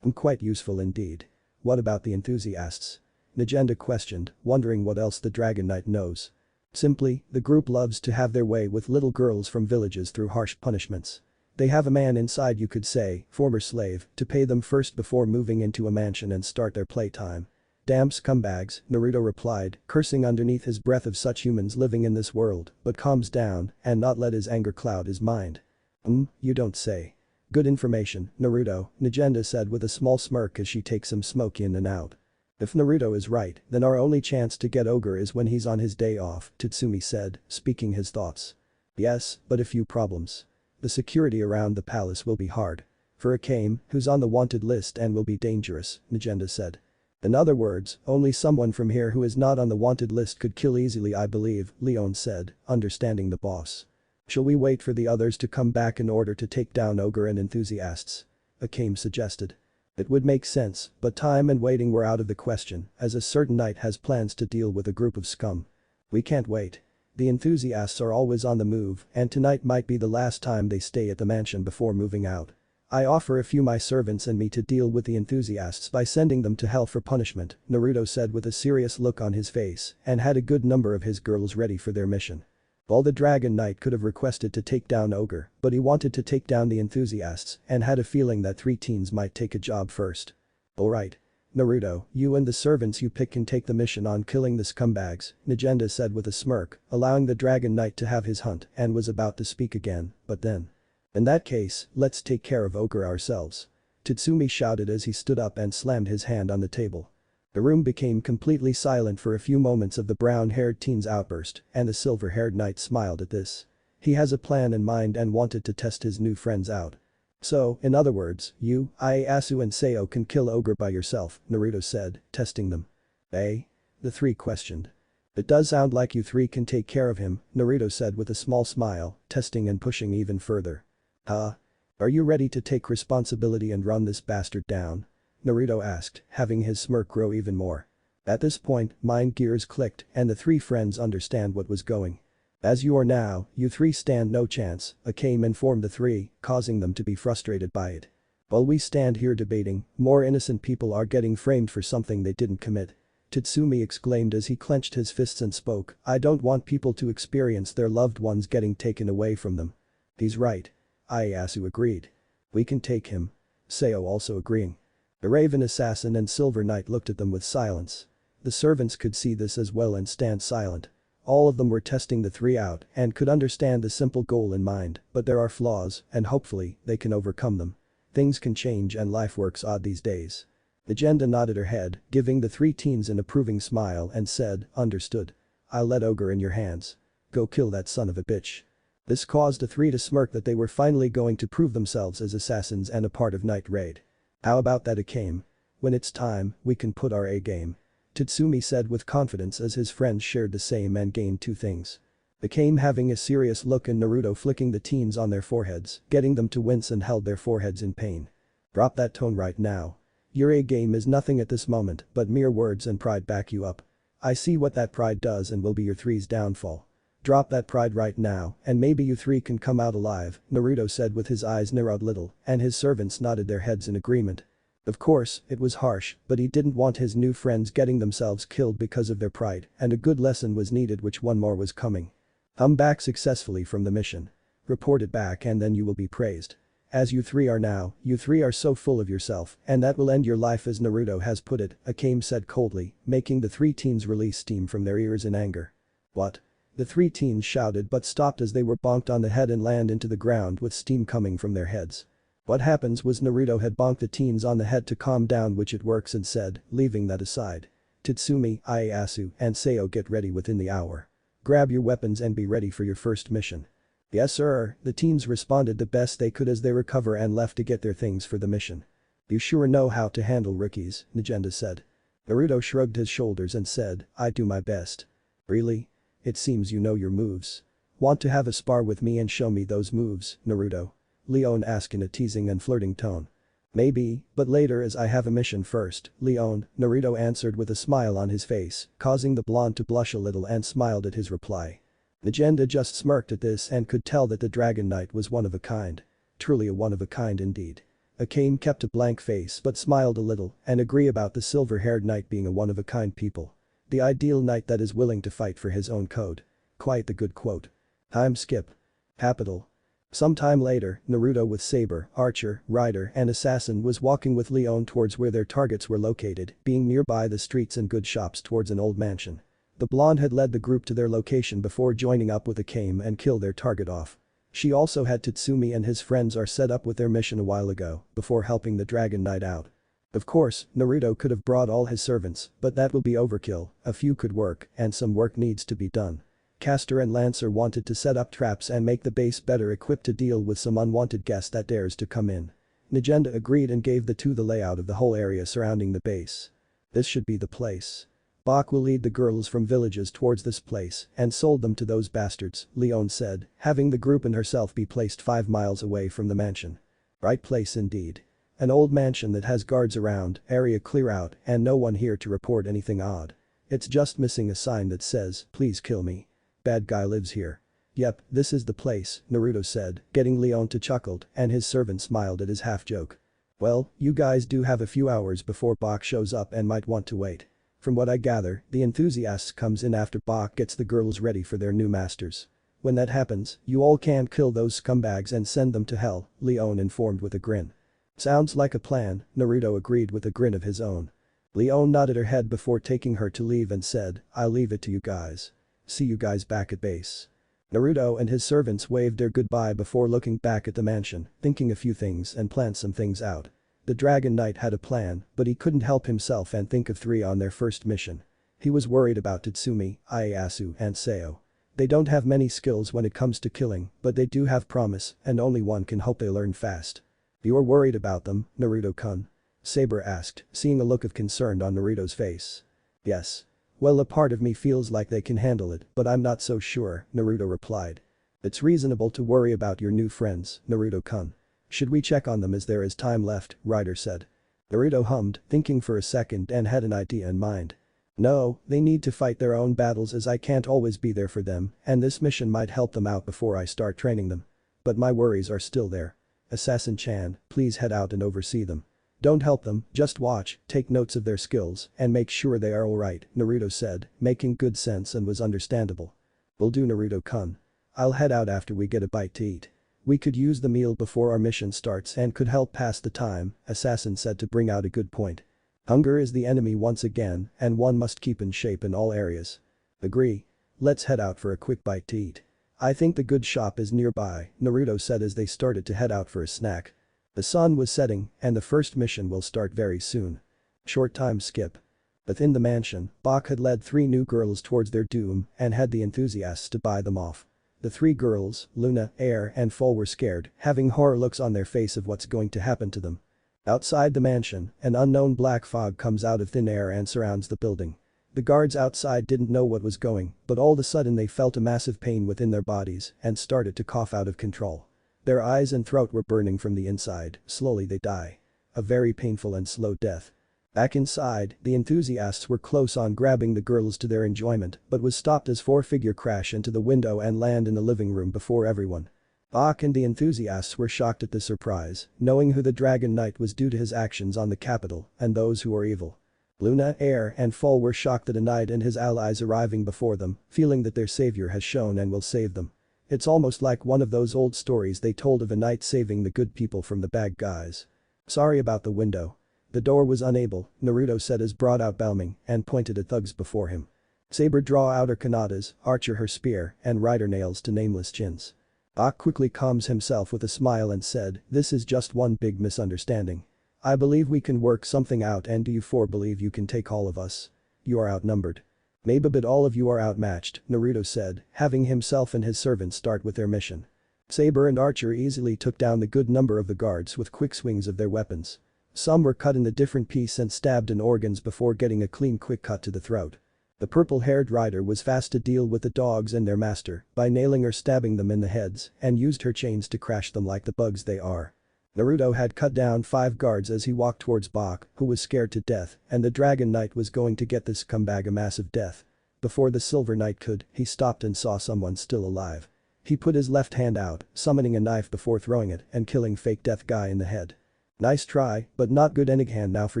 Quite useful indeed. What about the enthusiasts? Najenda questioned, wondering what else the Dragon Knight knows. Simply, the group loves to have their way with little girls from villages through harsh punishments. They have a man inside, you could say, former slave, to pay them first before moving into a mansion and start their playtime. Damn scumbags, Naruto replied, cursing underneath his breath of such humans living in this world, but calms down and not let his anger cloud his mind. You don't say. Good information, Naruto, Najenda said with a small smirk as she takes some smoke in and out. If Naruto is right, then our only chance to get Ogre is when he's on his day off, Tatsumi said, speaking his thoughts. Yes, but a few problems. The security around the palace will be hard. For Akame, who's on the wanted list and will be dangerous, Najenda said. In other words, only someone from here who is not on the wanted list could kill easily, I believe, Leon said, understanding the boss. Shall we wait for the others to come back in order to take down Ogre and enthusiasts? Akame suggested. It would make sense, but time and waiting were out of the question, as a certain knight has plans to deal with a group of scum. We can't wait. The enthusiasts are always on the move, and tonight might be the last time they stay at the mansion before moving out. I offer a few my servants and me to deal with the enthusiasts by sending them to hell for punishment, Naruto said with a serious look on his face, and had a good number of his girls ready for their mission. All the Dragon Knight could have requested to take down Ogre, but he wanted to take down the enthusiasts and had a feeling that 3 teens might take a job first. Alright. Naruto, you and the servants you pick can take the mission on killing the scumbags, Najenda said with a smirk, allowing the Dragon Knight to have his hunt and was about to speak again, but then. In that case, let's take care of Ogre ourselves. Tatsumi shouted as he stood up and slammed his hand on the table. The room became completely silent for a few moments of the brown-haired teen's outburst, and the silver-haired knight smiled at this. He has a plan in mind and wanted to test his new friends out. So, in other words, you, Ieyasu and Seo can kill ogre by yourself, Naruto said, testing them. Eh? The three questioned. It does sound like you three can take care of him, Naruto said with a small smile, testing and pushing even further. Huh? Are you ready to take responsibility and run this bastard down? Naruto asked, having his smirk grow even more. At this point, mind gears clicked and the three friends understand what was going. As you are now, you three stand no chance, Akame informed the three, causing them to be frustrated by it. While we stand here debating, more innocent people are getting framed for something they didn't commit. Tatsumi exclaimed as he clenched his fists and spoke, I don't want people to experience their loved ones getting taken away from them. He's right. Ieyasu agreed. We can take him. Seo also agreeing. The Raven Assassin and Silver Knight looked at them with silence. The servants could see this as well and stand silent. All of them were testing the three out and could understand the simple goal in mind, but there are flaws and hopefully they can overcome them. Things can change and life works odd these days. Legenda nodded her head, giving the three teens an approving smile and said, understood. I'll let ogre in your hands. Go kill that son of a bitch. This caused the three to smirk that they were finally going to prove themselves as assassins and a part of Night Raid. How about that Akame? When it's time, we can put our A game. Tatsumi said with confidence as his friends shared the same and gained two things. Akame having a serious look and Naruto flicking the teens on their foreheads, getting them to wince and held their foreheads in pain. Drop that tone right now. Your A game is nothing at this moment, but mere words and pride back you up. I see what that pride does and will be your three's downfall. Drop that pride right now and maybe you three can come out alive, Naruto said with his eyes narrowed little, and his servants nodded their heads in agreement. Of course, it was harsh, but he didn't want his new friends getting themselves killed because of their pride, and a good lesson was needed which one more was coming. Come back successfully from the mission. Report it back and then you will be praised. As you three are now, you three are so full of yourself, and that will end your life as Naruto has put it, Akame said coldly, making the three teens release steam from their ears in anger. What? The three teens shouted but stopped as they were bonked on the head and land into the ground with steam coming from their heads. What happens was Naruto had bonked the teens on the head to calm down which it works and said, leaving that aside. Tatsumi, Ieyasu, and Seo get ready within the hour. Grab your weapons and be ready for your first mission. Yes sir, the teens responded the best they could as they recover and left to get their things for the mission. You sure know how to handle rookies, Legenda said. Naruto shrugged his shoulders and said, I do my best. Really? It seems you know your moves. Want to have a spar with me and show me those moves, Naruto? Leon asked in a teasing and flirting tone. Maybe, but later as I have a mission first, Leon, Naruto answered with a smile on his face, causing the blonde to blush a little and smiled at his reply. Legenda just smirked at this and could tell that the Dragon Knight was one of a kind. Truly a one of a kind indeed. Akame kept a blank face but smiled a little and agree about the silver-haired knight being a one of a kind people. The ideal knight that is willing to fight for his own code. Quite the good quote. Time skip. Capital. Sometime later, Naruto with Saber, Archer, Rider and Assassin was walking with Leon towards where their targets were located, being nearby the streets and good shops towards an old mansion. The blonde had led the group to their location before joining up with Akame and killed their target off. She also had Tatsumi and his friends are set up with their mission a while ago, before helping the Dragon Knight out. Of course, Naruto could have brought all his servants, but that will be overkill, a few could work, and some work needs to be done. Caster and Lancer wanted to set up traps and make the base better equipped to deal with some unwanted guest that dares to come in. Legenda agreed and gave the two the layout of the whole area surrounding the base. This should be the place. Bach will lead the girls from villages towards this place and sold them to those bastards, Leon said, having the group and herself be placed 5 miles away from the mansion. Right place indeed. An old mansion that has guards around, area clear out, and no one here to report anything odd. It's just missing a sign that says, please kill me. Bad guy lives here. Yep, this is the place, Naruto said, getting Leon to chuckled and his servant smiled at his half-joke. Well, you guys do have a few hours before Bach shows up and might want to wait. From what I gather, the enthusiasts comes in after Bach gets the girls ready for their new masters. When that happens, you all can kill those scumbags and send them to hell, Leon informed with a grin. Sounds like a plan, Naruto agreed with a grin of his own. Leon nodded her head before taking her to leave and said, I'll leave it to you guys. See you guys back at base. Naruto and his servants waved their goodbye before looking back at the mansion, thinking a few things and planned some things out. The Dragon Knight had a plan, but he couldn't help himself and think of three on their first mission. He was worried about Tatsumi, Ieyasu and Seo. They don't have many skills when it comes to killing, but they do have promise, and only one can hope they learn fast. "You're worried about them, Naruto-kun?" Saber asked, seeing a look of concern on Naruto's face. "Yes. Well, a part of me feels like they can handle it, but I'm not so sure," Naruto replied. "It's reasonable to worry about your new friends, Naruto-kun. Should we check on them as there is time left?" Ryder said. Naruto hummed, thinking for a second and had an idea in mind. "No, they need to fight their own battles as I can't always be there for them, and this mission might help them out before I start training them. But my worries are still there. Assassin-chan, please head out and oversee them. Don't help them, just watch, take notes of their skills, and make sure they are alright," Naruto said, making good sense and was understandable. "Will do, Naruto-kun. I'll head out after we get a bite to eat. We could use the meal before our mission starts and could help pass the time," Assassin said to bring out a good point. "Hunger is the enemy once again, and one must keep in shape in all areas." "Agree. Let's head out for a quick bite to eat. I think the good shop is nearby," Naruto said as they started to head out for a snack. The sun was setting, and the first mission will start very soon. Short time skip. Within the mansion, Bach had led three new girls towards their doom and had the enthusiasts to buy them off. The three girls, Luna, Air and Fall, were scared, having horror looks on their face of what's going to happen to them. Outside the mansion, an unknown black fog comes out of thin air and surrounds the building. The guards outside didn't know what was going, but all of a sudden they felt a massive pain within their bodies and started to cough out of control. Their eyes and throat were burning from the inside, slowly they die. A very painful and slow death. Back inside, the enthusiasts were close on grabbing the girls to their enjoyment but was stopped as four-figure crash into the window and land in the living room before everyone. Bach and the enthusiasts were shocked at the surprise, knowing who the Dragon Knight was due to his actions on the capital and those who are evil. Luna, Air and Fall were shocked at a knight and his allies arriving before them, feeling that their savior has shown and will save them. It's almost like one of those old stories they told of a knight saving the good people from the bad guys. "Sorry about the window. The door was unable," Naruto said as brought out Balming and pointed at thugs before him. Saber draw out her kanatas, Archer her spear, and Rider nails to nameless chins. Bach quickly calms himself with a smile and said, "This is just one big misunderstanding. I believe we can work something out, and do you four believe you can take all of us? You are outnumbered." "Maybe, but all of you are outmatched," Naruto said, having himself and his servants start with their mission. Saber and Archer easily took down the good number of the guards with quick swings of their weapons. Some were cut in a different piece and stabbed in organs before getting a clean quick cut to the throat. The purple-haired rider was fast to deal with the dogs and their master by nailing or stabbing them in the heads and used her chains to crash them like the bugs they are. Naruto had cut down 5 guards as he walked towards Bach, who was scared to death, and the Dragon Knight was going to get this scumbag a massive death. Before the Silver Knight could, he stopped and saw someone still alive. He put his left hand out, summoning a knife before throwing it and killing fake death guy in the head. "Nice try, but not good ending hand now for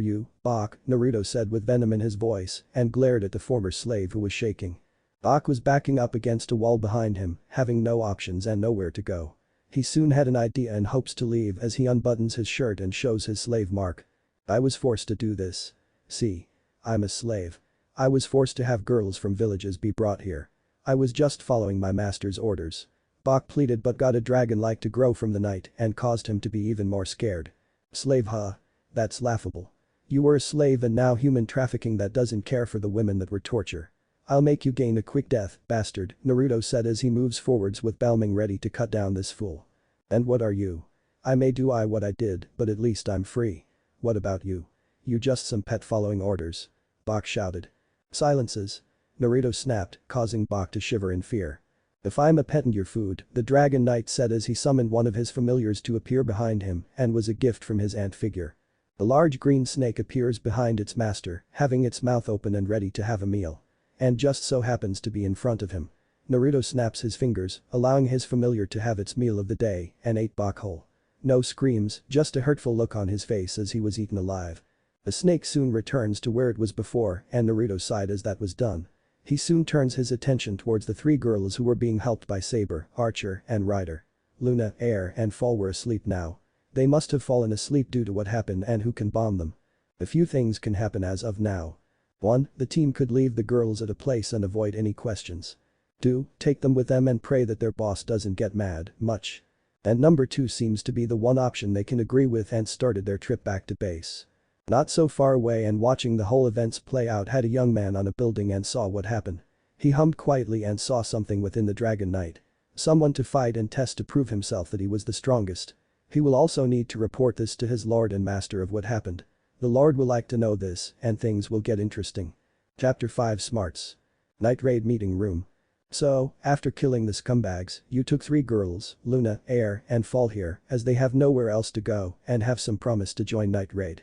you, Bach," Naruto said with venom in his voice and glared at the former slave who was shaking. Bach was backing up against a wall behind him, having no options and nowhere to go. He soon had an idea and hopes to leave as he unbuttons his shirt and shows his slave mark. "I was forced to do this. See. I'm a slave. I was forced to have girls from villages be brought here. I was just following my master's orders." Bach pleaded but got a dragon-like to grow from the knight and caused him to be even more scared. "Slave, huh? That's laughable. You were a slave and now human trafficking that doesn't care for the women that were torture. I'll make you gain a quick death, bastard," Naruto said as he moves forwards with Balming ready to cut down this fool. "And what are you? I may do what I did, but at least I'm free. What about you? You just some pet following orders," Bach shouted. "Silences." Naruto snapped, causing Bach to shiver in fear. "If I'm a pet and your food," the Dragon Knight said as he summoned one of his familiars to appear behind him and was a gift from his ant figure. A large green snake appears behind its master, having its mouth open and ready to have a meal. And just so happens to be in front of him. Naruto snaps his fingers, allowing his familiar to have its meal of the day and ate Bach whole. No screams, just a hurtful look on his face as he was eaten alive. The snake soon returns to where it was before and Naruto sighed as that was done. He soon turns his attention towards the 3 girls who were being helped by Saber, Archer, and Rider. Luna, Air, and Fall were asleep now. They must have fallen asleep due to what happened and who can bomb them. A few things can happen as of now. 1. The team could leave the girls at a place and avoid any questions. 2. Take them with them and pray that their boss doesn't get mad much. And number 2 seems to be the one option they can agree with and started their trip back to base. Not so far away and watching the whole events play out had a young man on a building and saw what happened. He hummed quietly and saw something within the Dragon Knight. Someone to fight and test to prove himself that he was the strongest. He will also need to report this to his lord and master of what happened. The lord will like to know this and things will get interesting. Chapter 5 Smarts. Night Raid Meeting Room. So, after killing the scumbags, you took 3 girls, Luna, Air, and Fall here, as they have nowhere else to go and have some promise to join Night Raid.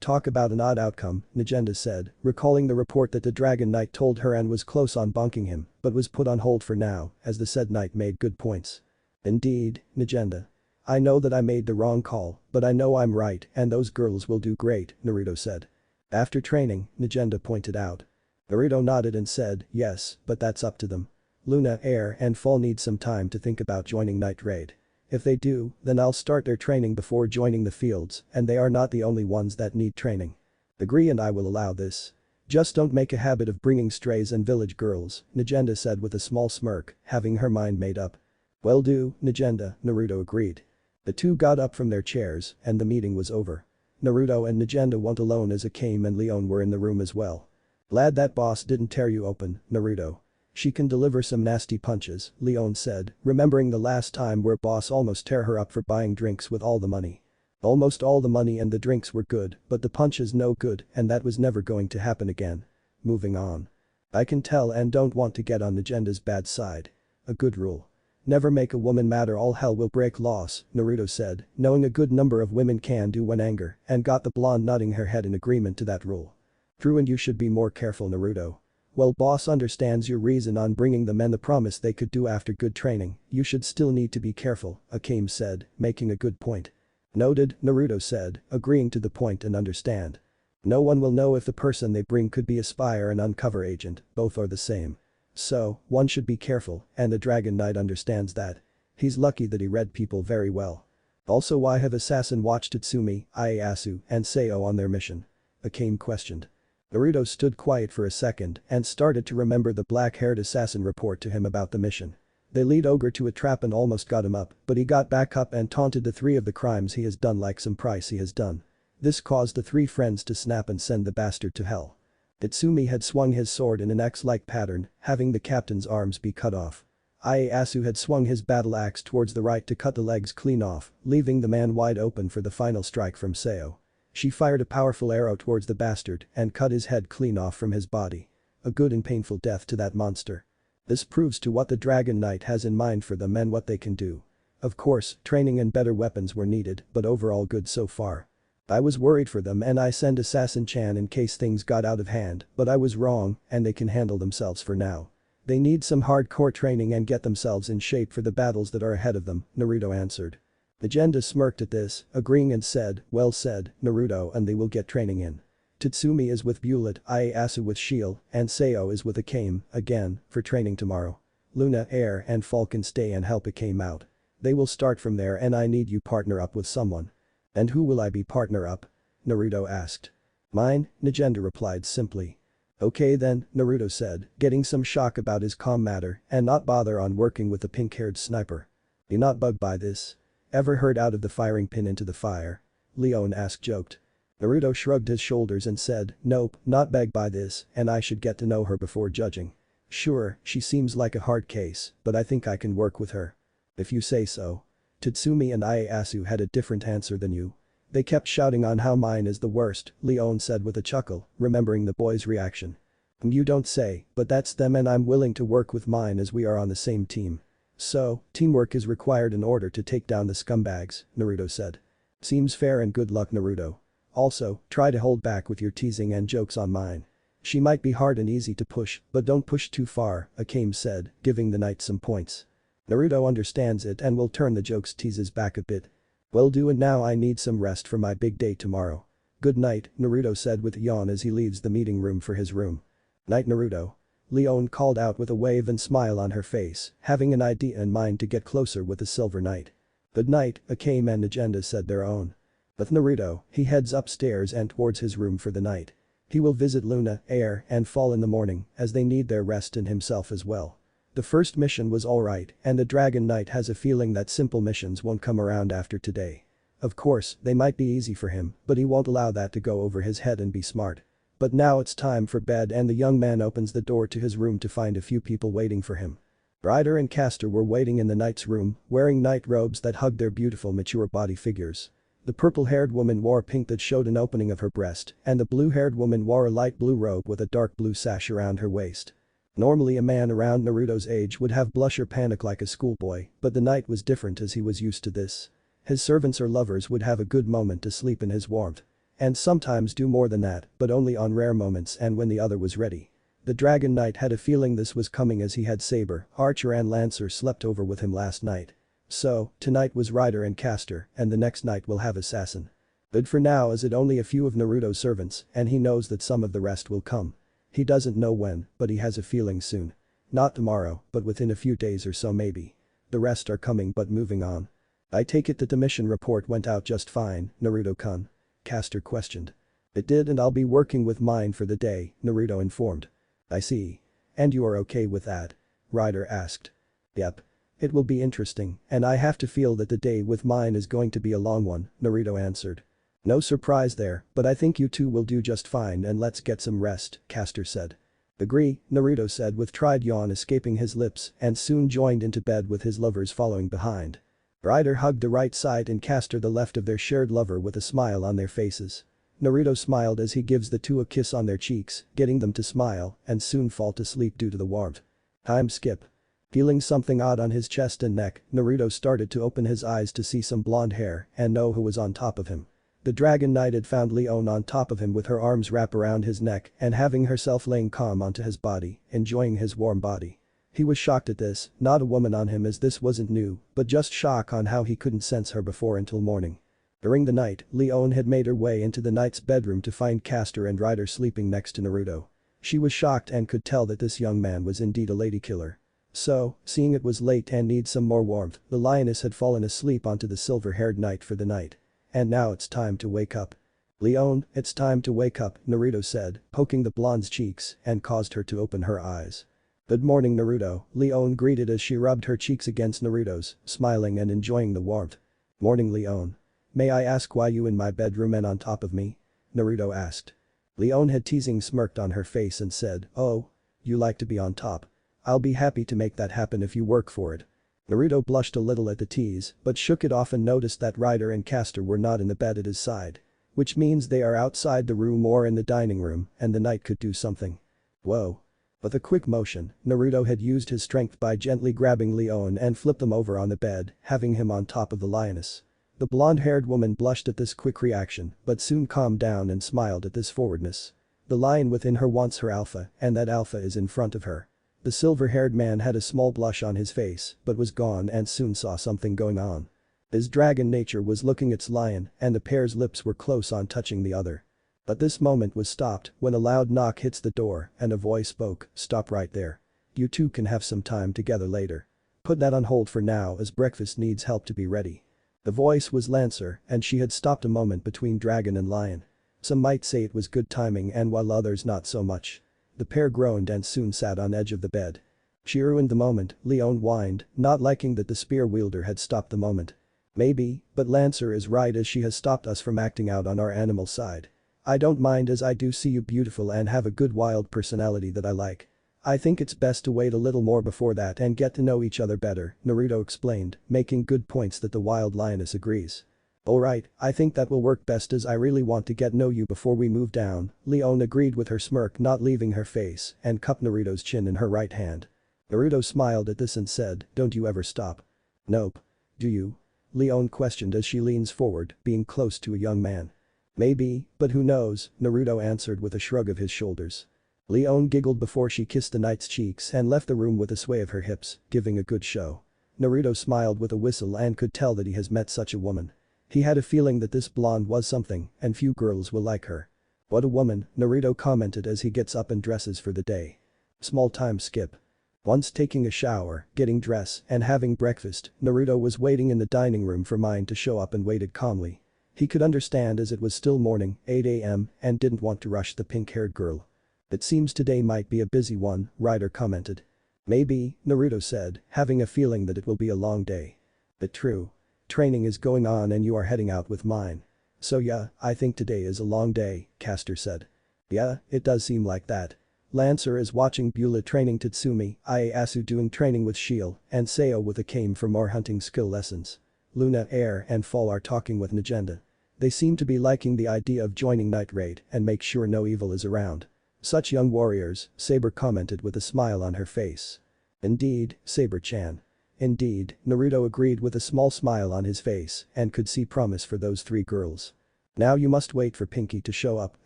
Talk about an odd outcome, Najenda said, recalling the report that the Dragon Knight told her and was close on bonking him, but was put on hold for now, as the said knight made good points. Indeed, Najenda. I know that I made the wrong call, but I know I'm right and those girls will do great, Naruto said. After training, Najenda pointed out. Naruto nodded and said, yes, but that's up to them. Luna, Air, and Fall need some time to think about joining Night Raid. If they do, then I'll start their training before joining the fields, and they are not the only ones that need training. Agree and I will allow this. Just don't make a habit of bringing strays and village girls, Najenda said with a small smirk, having her mind made up. Will do, Najenda, Naruto agreed. The two got up from their chairs, and the meeting was over. Naruto and Najenda went alone as Akame and Leon were in the room as well. Glad that boss didn't tear you open, Naruto. She can deliver some nasty punches, Leon said, remembering the last time where boss almost tear her up for buying drinks with all the money. Almost all the money and the drinks were good, but the punches no good and that was never going to happen again. Moving on. I can tell and don't want to get on Najenda's bad side. A good rule. Never make a woman mad or all hell will break loose, Naruto said, knowing a good number of women can do when anger, and got the blonde nodding her head in agreement to that rule. True and you should be more careful, Naruto. Well, boss understands your reason on bringing them and the promise they could do after good training, you should still need to be careful, Akame said, making a good point. Noted, Naruto said, agreeing to the point and understand. No one will know if the person they bring could be a spy or an uncover agent, both are the same. So, one should be careful, and the Dragon Knight understands that. He's lucky that he read people very well. Also, why have Assassin watched Tatsumi, Ieyasu, and Seo on their mission? Akame questioned. Naruto stood quiet for a second and started to remember the black-haired assassin report to him about the mission. They lead Ogre to a trap and almost got him up, but he got back up and taunted the 3 of the crimes he has done like some price he has done. This caused the 3 friends to snap and send the bastard to hell. Tatsumi had swung his sword in an X-like pattern, having the captain's arms be cut off. Ieyasu had swung his battle axe towards the right to cut the legs clean off, leaving the man wide open for the final strike from Seo. She fired a powerful arrow towards the bastard and cut his head clean off from his body. A good and painful death to that monster. This proves to what the Dragon Knight has in mind for them and what they can do. Of course, training and better weapons were needed, but overall good so far. I was worried for them and I sent Assassin Chan in case things got out of hand, but I was wrong and they can handle themselves for now. They need some hardcore training and get themselves in shape for the battles that are ahead of them, Naruto answered. Najenda smirked at this, agreeing and said, well said, Naruto, and they will get training in. Tatsumi is with Bulat, Ieyasu with Shield, and Seo is with Akame, again, for training tomorrow. Luna, Air, and Falcon stay and help Akame out. They will start from there and I need you partner up with someone. And who will I be partner up? Naruto asked. Mine, Najenda replied simply. Okay then, Naruto said, getting some shock about his calm matter and not bother on working with the pink-haired sniper. Be not bugged by this. Ever heard out of the firing pin into the fire? Leon asked joked. Naruto shrugged his shoulders and said, nope, not begged by this, and I should get to know her before judging. Sure, she seems like a hard case, but I think I can work with her. If you say so. Tatsumi and Ieyasu had a different answer than you. They kept shouting on how mine is the worst, Leon said with a chuckle, remembering the boy's reaction. You don't say, but that's them and I'm willing to work with mine as we are on the same team. So, teamwork is required in order to take down the scumbags, Naruto said. Seems fair and good luck, Naruto. Also, try to hold back with your teasing and jokes on mine. She might be hard and easy to push, but don't push too far, Akame said, giving the knight some points. Naruto understands it and will turn the jokes teases back a bit. Will do, and now I need some rest for my big day tomorrow. Good night, Naruto said with a yawn as he leaves the meeting room for his room. Night, Naruto. Leon called out with a wave and smile on her face, having an idea in mind to get closer with the Silver Knight. Good night, Akame and Najenda said their own. With Naruto, he heads upstairs and towards his room for the night. He will visit Luna, Air, and Fall in the morning as they need their rest and himself as well. The first mission was alright, and the Dragon Knight has a feeling that simple missions won't come around after today. Of course, they might be easy for him, but he won't allow that to go over his head and be smart. But now it's time for bed and the young man opens the door to his room to find a few people waiting for him. Ryder and Castor were waiting in the knight's room, wearing night robes that hugged their beautiful mature body figures. The purple-haired woman wore pink that showed an opening of her breast, and the blue-haired woman wore a light blue robe with a dark blue sash around her waist. Normally a man around Naruto's age would have blush or panic like a schoolboy, but the knight was different as he was used to this. His servants or lovers would have a good moment to sleep in his warmth. And sometimes do more than that, but only on rare moments and when the other was ready. The Dragon Knight had a feeling this was coming as he had Saber, Archer and Lancer slept over with him last night. So, tonight was Ryder and Castor, and the next night we'll have Assassin. But for now is it only a few of Naruto's servants, and he knows that some of the rest will come. He doesn't know when, but he has a feeling soon. Not tomorrow, but within a few days or so maybe. The rest are coming but moving on. I take it that the mission report went out just fine, Naruto-kun? Castor questioned. It did and I'll be working with mine for the day, Naruto informed. I see. And you are okay with that? Ryder asked. Yep. It will be interesting, and I have to feel that the day with mine is going to be a long one, Naruto answered. No surprise there, but I think you two will do just fine and let's get some rest, Castor said. Agree, Naruto said with tried yawn escaping his lips and soon joined into bed with his lovers following behind. Ryder hugged the right side and Castor the left of their shared lover with a smile on their faces. Naruto smiled as he gives the two a kiss on their cheeks, getting them to smile and soon fall to sleep due to the warmth. Time skip. Feeling something odd on his chest and neck, Naruto started to open his eyes to see some blonde hair and know who was on top of him. The Dragon Knight had found Leon on top of him with her arms wrapped around his neck and having herself laying calm onto his body, enjoying his warm body. He was shocked at this, not a woman on him as this wasn't new, but just shock on how he couldn't sense her before until morning. During the night, Leon had made her way into the knight's bedroom to find Castor and Ryder sleeping next to Naruto. She was shocked and could tell that this young man was indeed a lady killer. So, seeing it was late and needs some more warmth, the lioness had fallen asleep onto the silver-haired knight for the night. And now it's time to wake up. Leon, it's time to wake up, Naruto said, poking the blonde's cheeks and caused her to open her eyes. Good morning Naruto, Leon greeted as she rubbed her cheeks against Naruto's, smiling and enjoying the warmth. Morning Leon. May I ask why you in my bedroom and on top of me? Naruto asked. Leon had teasing smirked on her face and said, oh. You like to be on top. I'll be happy to make that happen if you work for it. Naruto blushed a little at the tease, but shook it off and noticed that Ryder and Castor were not in the bed at his side. Which means they are outside the room or in the dining room, and the knight could do something. Whoa. With a quick motion, Naruto had used his strength by gently grabbing Leon and flipped him over on the bed, having him on top of the lioness. The blonde-haired woman blushed at this quick reaction, but soon calmed down and smiled at this forwardness. The lion within her wants her alpha, and that alpha is in front of her. The silver-haired man had a small blush on his face, but was gone and soon saw something going on. His dragon nature was looking its lion, and the pair's lips were close on touching the other. But this moment was stopped when a loud knock hits the door and a voice spoke, stop right there. You two can have some time together later. Put that on hold for now as breakfast needs help to be ready. The voice was Lancer and she had stopped a moment between dragon and lion. Some might say it was good timing and while others not so much. The pair groaned and soon sat on edge of the bed. She ruined the moment, Leon whined, not liking that the spear wielder had stopped the moment. Maybe, but Lancer is right as she has stopped us from acting out on our animal side. I don't mind as I do see you beautiful and have a good wild personality that I like. I think it's best to wait a little more before that and get to know each other better, Naruto explained, making good points that the wild lioness agrees. Alright, I think that will work best as I really want to get know you before we move down, Leon agreed with her smirk not leaving her face and cupped Naruto's chin in her right hand. Naruto smiled at this and said, don't you ever stop. Nope. Do you? Leon questioned as she leans forward, being close to a young man. Maybe, but who knows, Naruto answered with a shrug of his shoulders. Leon giggled before she kissed the knight's cheeks and left the room with a sway of her hips, giving a good show. Naruto smiled with a whistle and could tell that he has met such a woman. He had a feeling that this blonde was something and few girls will like her. What a woman, Naruto commented as he gets up and dresses for the day. Small time skip. Once taking a shower, getting dressed and having breakfast, Naruto was waiting in the dining room for Mine to show up and waited calmly. He could understand as it was still morning, 8 a.m., and didn't want to rush the pink-haired girl. It seems today might be a busy one, Ryder commented. Maybe, Naruto said, having a feeling that it will be a long day. But true. Training is going on and you are heading out with mine. So yeah, I think today is a long day, Castor said. Yeah, it does seem like that. Lancer is watching Beulah training Tatsumi, Ieyasu doing training with Shield, and Seo with Akame for more hunting skill lessons. Luna, Air and Fall are talking with Najenda. They seem to be liking the idea of joining Night Raid and make sure no evil is around. Such young warriors, Saber commented with a smile on her face. Indeed, Saber-chan. Indeed, Naruto agreed with a small smile on his face and could see promise for those three girls. Now you must wait for Pinky to show up,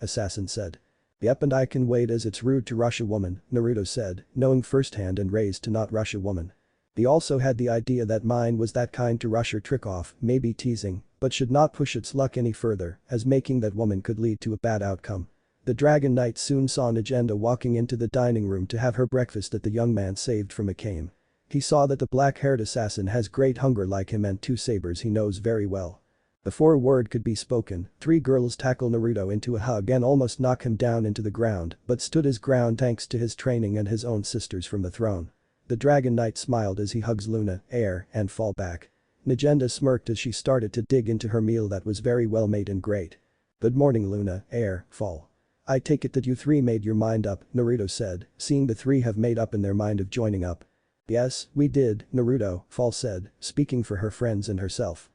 Assassin said. Yep, and I can wait as it's rude to rush a woman, Naruto said, knowing firsthand and raised to not rush a woman. He also had the idea that mine was that kind to rush her trick off, maybe teasing, but should not push its luck any further, as making that woman could lead to a bad outcome. The Dragon Knight soon saw Najenda walking into the dining room to have her breakfast that the young man saved from Akame. He saw that the black-haired assassin has great hunger like him and two sabers he knows very well. Before a word could be spoken, three girls tackle Naruto into a hug and almost knock him down into the ground but stood his ground thanks to his training and his own sisters from the throne. The Dragon Knight smiled as he hugs Luna, Air, and Fall back. Najenda smirked as she started to dig into her meal that was very well made and great. Good morning Luna, Air, Fall. I take it that you three made your mind up, Naruto said, seeing the three have made up in their mind of joining up. Yes, we did, Naruto, Fall said, speaking for her friends and herself.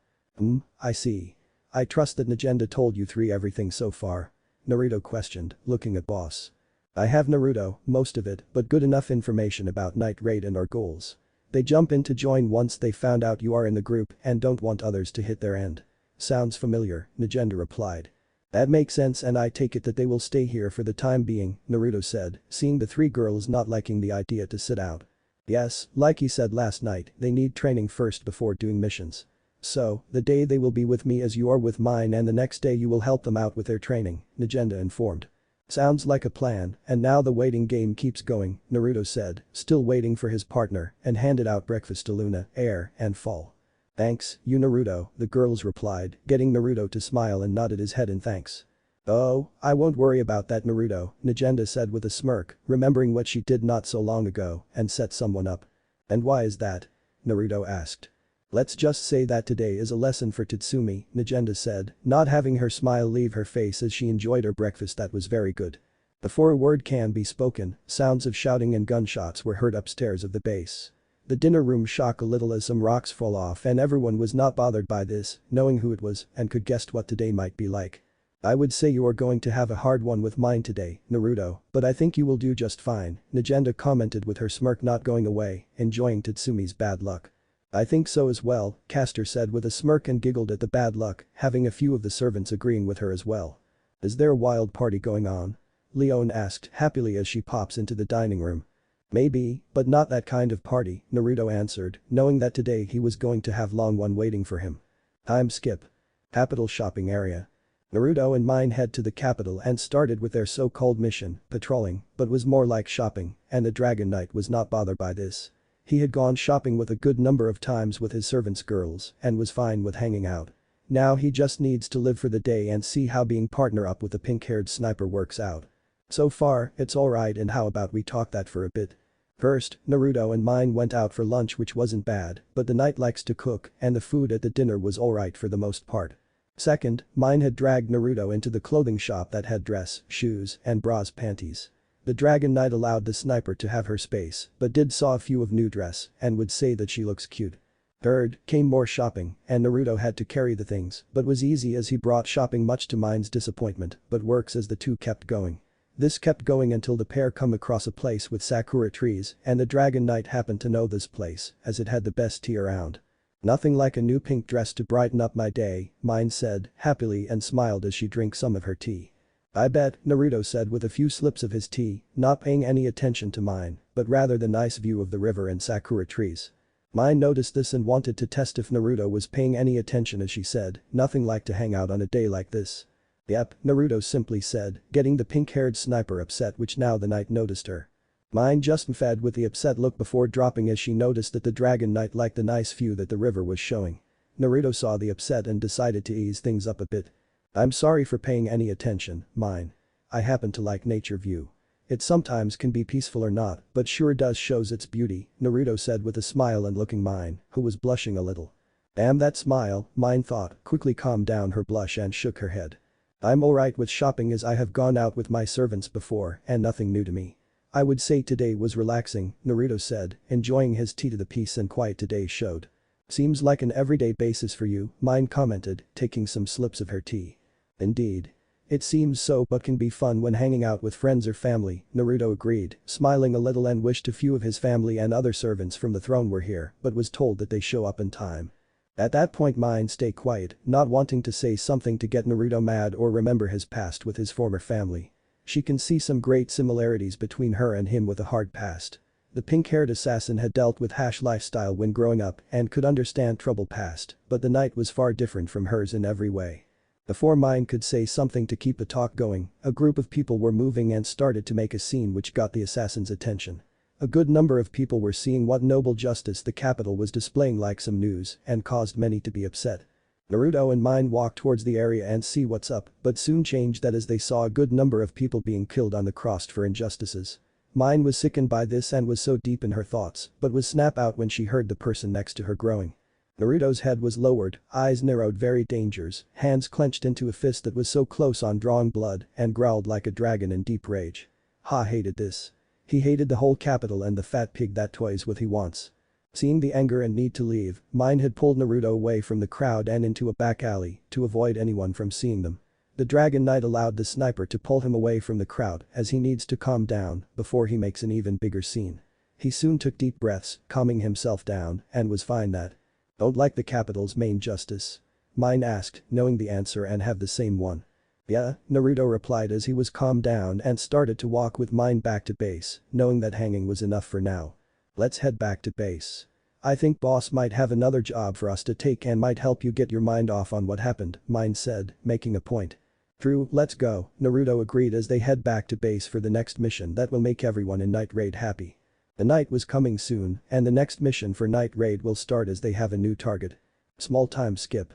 I see. I trust that Najenda told you three everything so far. Naruto questioned, looking at boss. I have Naruto, most of it, but good enough information about Night Raid and our goals. They jump in to join once they found out you are in the group and don't want others to hit their end. Sounds familiar, Najenda replied. That makes sense and I take it that they will stay here for the time being, Naruto said, seeing the three girls not liking the idea to sit out. Yes, like he said last night, they need training first before doing missions. So, the day they will be with me as you are with mine and the next day you will help them out with their training, Najenda informed. Sounds like a plan, and now the waiting game keeps going, Naruto said, still waiting for his partner, and handed out breakfast to Luna, Air, and Fall. Thanks, you Naruto, the girls replied, getting Naruto to smile and nodded his head in thanks. Oh, I won't worry about that Naruto, Najenda said with a smirk, remembering what she did not so long ago, and set someone up. And why is that? Naruto asked. Let's just say that today is a lesson for Tatsumi, Najenda said, not having her smile leave her face as she enjoyed her breakfast that was very good. Before a word can be spoken, sounds of shouting and gunshots were heard upstairs of the base. The dinner room shook a little as some rocks fell off and everyone was not bothered by this, knowing who it was and could guess what today might be like. I would say you are going to have a hard one with mine today, Naruto, but I think you will do just fine, Najenda commented with her smirk not going away, enjoying Tatsumi's bad luck. I think so as well, Castor said with a smirk and giggled at the bad luck, having a few of the servants agreeing with her as well. Is there a wild party going on? Leone asked happily as she pops into the dining room. Maybe, but not that kind of party, Naruto answered, knowing that today he was going to have long one waiting for him. Time skip. Capital shopping area. Naruto and mine head to the capital and started with their so-called mission, patrolling, but was more like shopping, and the Dragon Knight was not bothered by this. He had gone shopping with a good number of times with his servants' girls and was fine with hanging out. Now he just needs to live for the day and see how being partner up with the pink-haired sniper works out. So far, it's alright and how about we talk that for a bit. First, Naruto and mine went out for lunch which wasn't bad, but the knight likes to cook and the food at the dinner was alright for the most part. Second, mine had dragged Naruto into the clothing shop that had dress, shoes, and bras panties. The Dragon Knight allowed the sniper to have her space, but did saw a few of new dress and would say that she looks cute. Third, came more shopping and Naruto had to carry the things but was easy as he brought shopping much to mine's disappointment but works as the two kept going. This kept going until the pair come across a place with sakura trees and the Dragon Knight happened to know this place as it had the best tea around. Nothing like a new pink dress to brighten up my day, mine said, happily and smiled as she drank some of her tea. I bet, Naruto said with a few slips of his tea, not paying any attention to mine, but rather the nice view of the river and sakura trees. Mine noticed this and wanted to test if Naruto was paying any attention as she said, nothing like to hang out on a day like this. Yep, Naruto simply said, getting the pink-haired sniper upset which now the knight noticed her. Mine just fed with the upset look before dropping as she noticed that the Dragon Knight liked the nice view that the river was showing. Naruto saw the upset and decided to ease things up a bit. I'm sorry for paying any attention, mine. I happen to like nature view. It sometimes can be peaceful or not, but sure does shows its beauty, Naruto said with a smile and looking Mine, who was blushing a little. Damn that smile, Mine thought, quickly calmed down her blush and shook her head. I'm alright with shopping as I have gone out with my servants before and nothing new to me. I would say today was relaxing, Naruto said, enjoying his tea to the peace and quiet today showed. Seems like an everyday basis for you, Mine commented, taking some slips of her tea. Indeed. It seems so but can be fun when hanging out with friends or family, Naruto agreed, smiling a little and wished a few of his family and other servants from the throne were here but was told that they show up in time. At that point Mine stayed quiet, not wanting to say something to get Naruto mad or remember his past with his former family. She can see some great similarities between her and him with a hard past. The pink-haired assassin had dealt with hash lifestyle when growing up and could understand trouble past, but the night was far different from hers in every way. Before Mine could say something to keep the talk going, a group of people were moving and started to make a scene which got the assassin's attention. A good number of people were seeing what noble justice the capital was displaying like some news and caused many to be upset. Naruto and Mine walked towards the area and see what's up, but soon changed that as they saw a good number of people being killed on the cross for injustices. Mine was sickened by this and was so deep in her thoughts, but was snap out when she heard the person next to her growing. Naruto's head was lowered, eyes narrowed very dangers, hands clenched into a fist that was so close on drawing blood and growled like a dragon in deep rage. Ha hated this. He hated the whole capital and the fat pig that toys with he wants. Seeing the anger and need to leave, Mine had pulled Naruto away from the crowd and into a back alley to avoid anyone from seeing them. The Dragon Knight allowed the sniper to pull him away from the crowd as he needs to calm down before he makes an even bigger scene. He soon took deep breaths, calming himself down, and was fine that. Don't like the capital's main justice? Mine asked, knowing the answer and have the same one. Yeah, Naruto replied as he was calmed down and started to walk with Mine back to base, knowing that hanging was enough for now. Let's head back to base. I think boss might have another job for us to take and might help you get your mind off on what happened, Mine said, making a point. True, let's go, Naruto agreed as they head back to base for the next mission that will make everyone in Night Raid happy. The night was coming soon, and the next mission for Night Raid will start as they have a new target. Small time skip.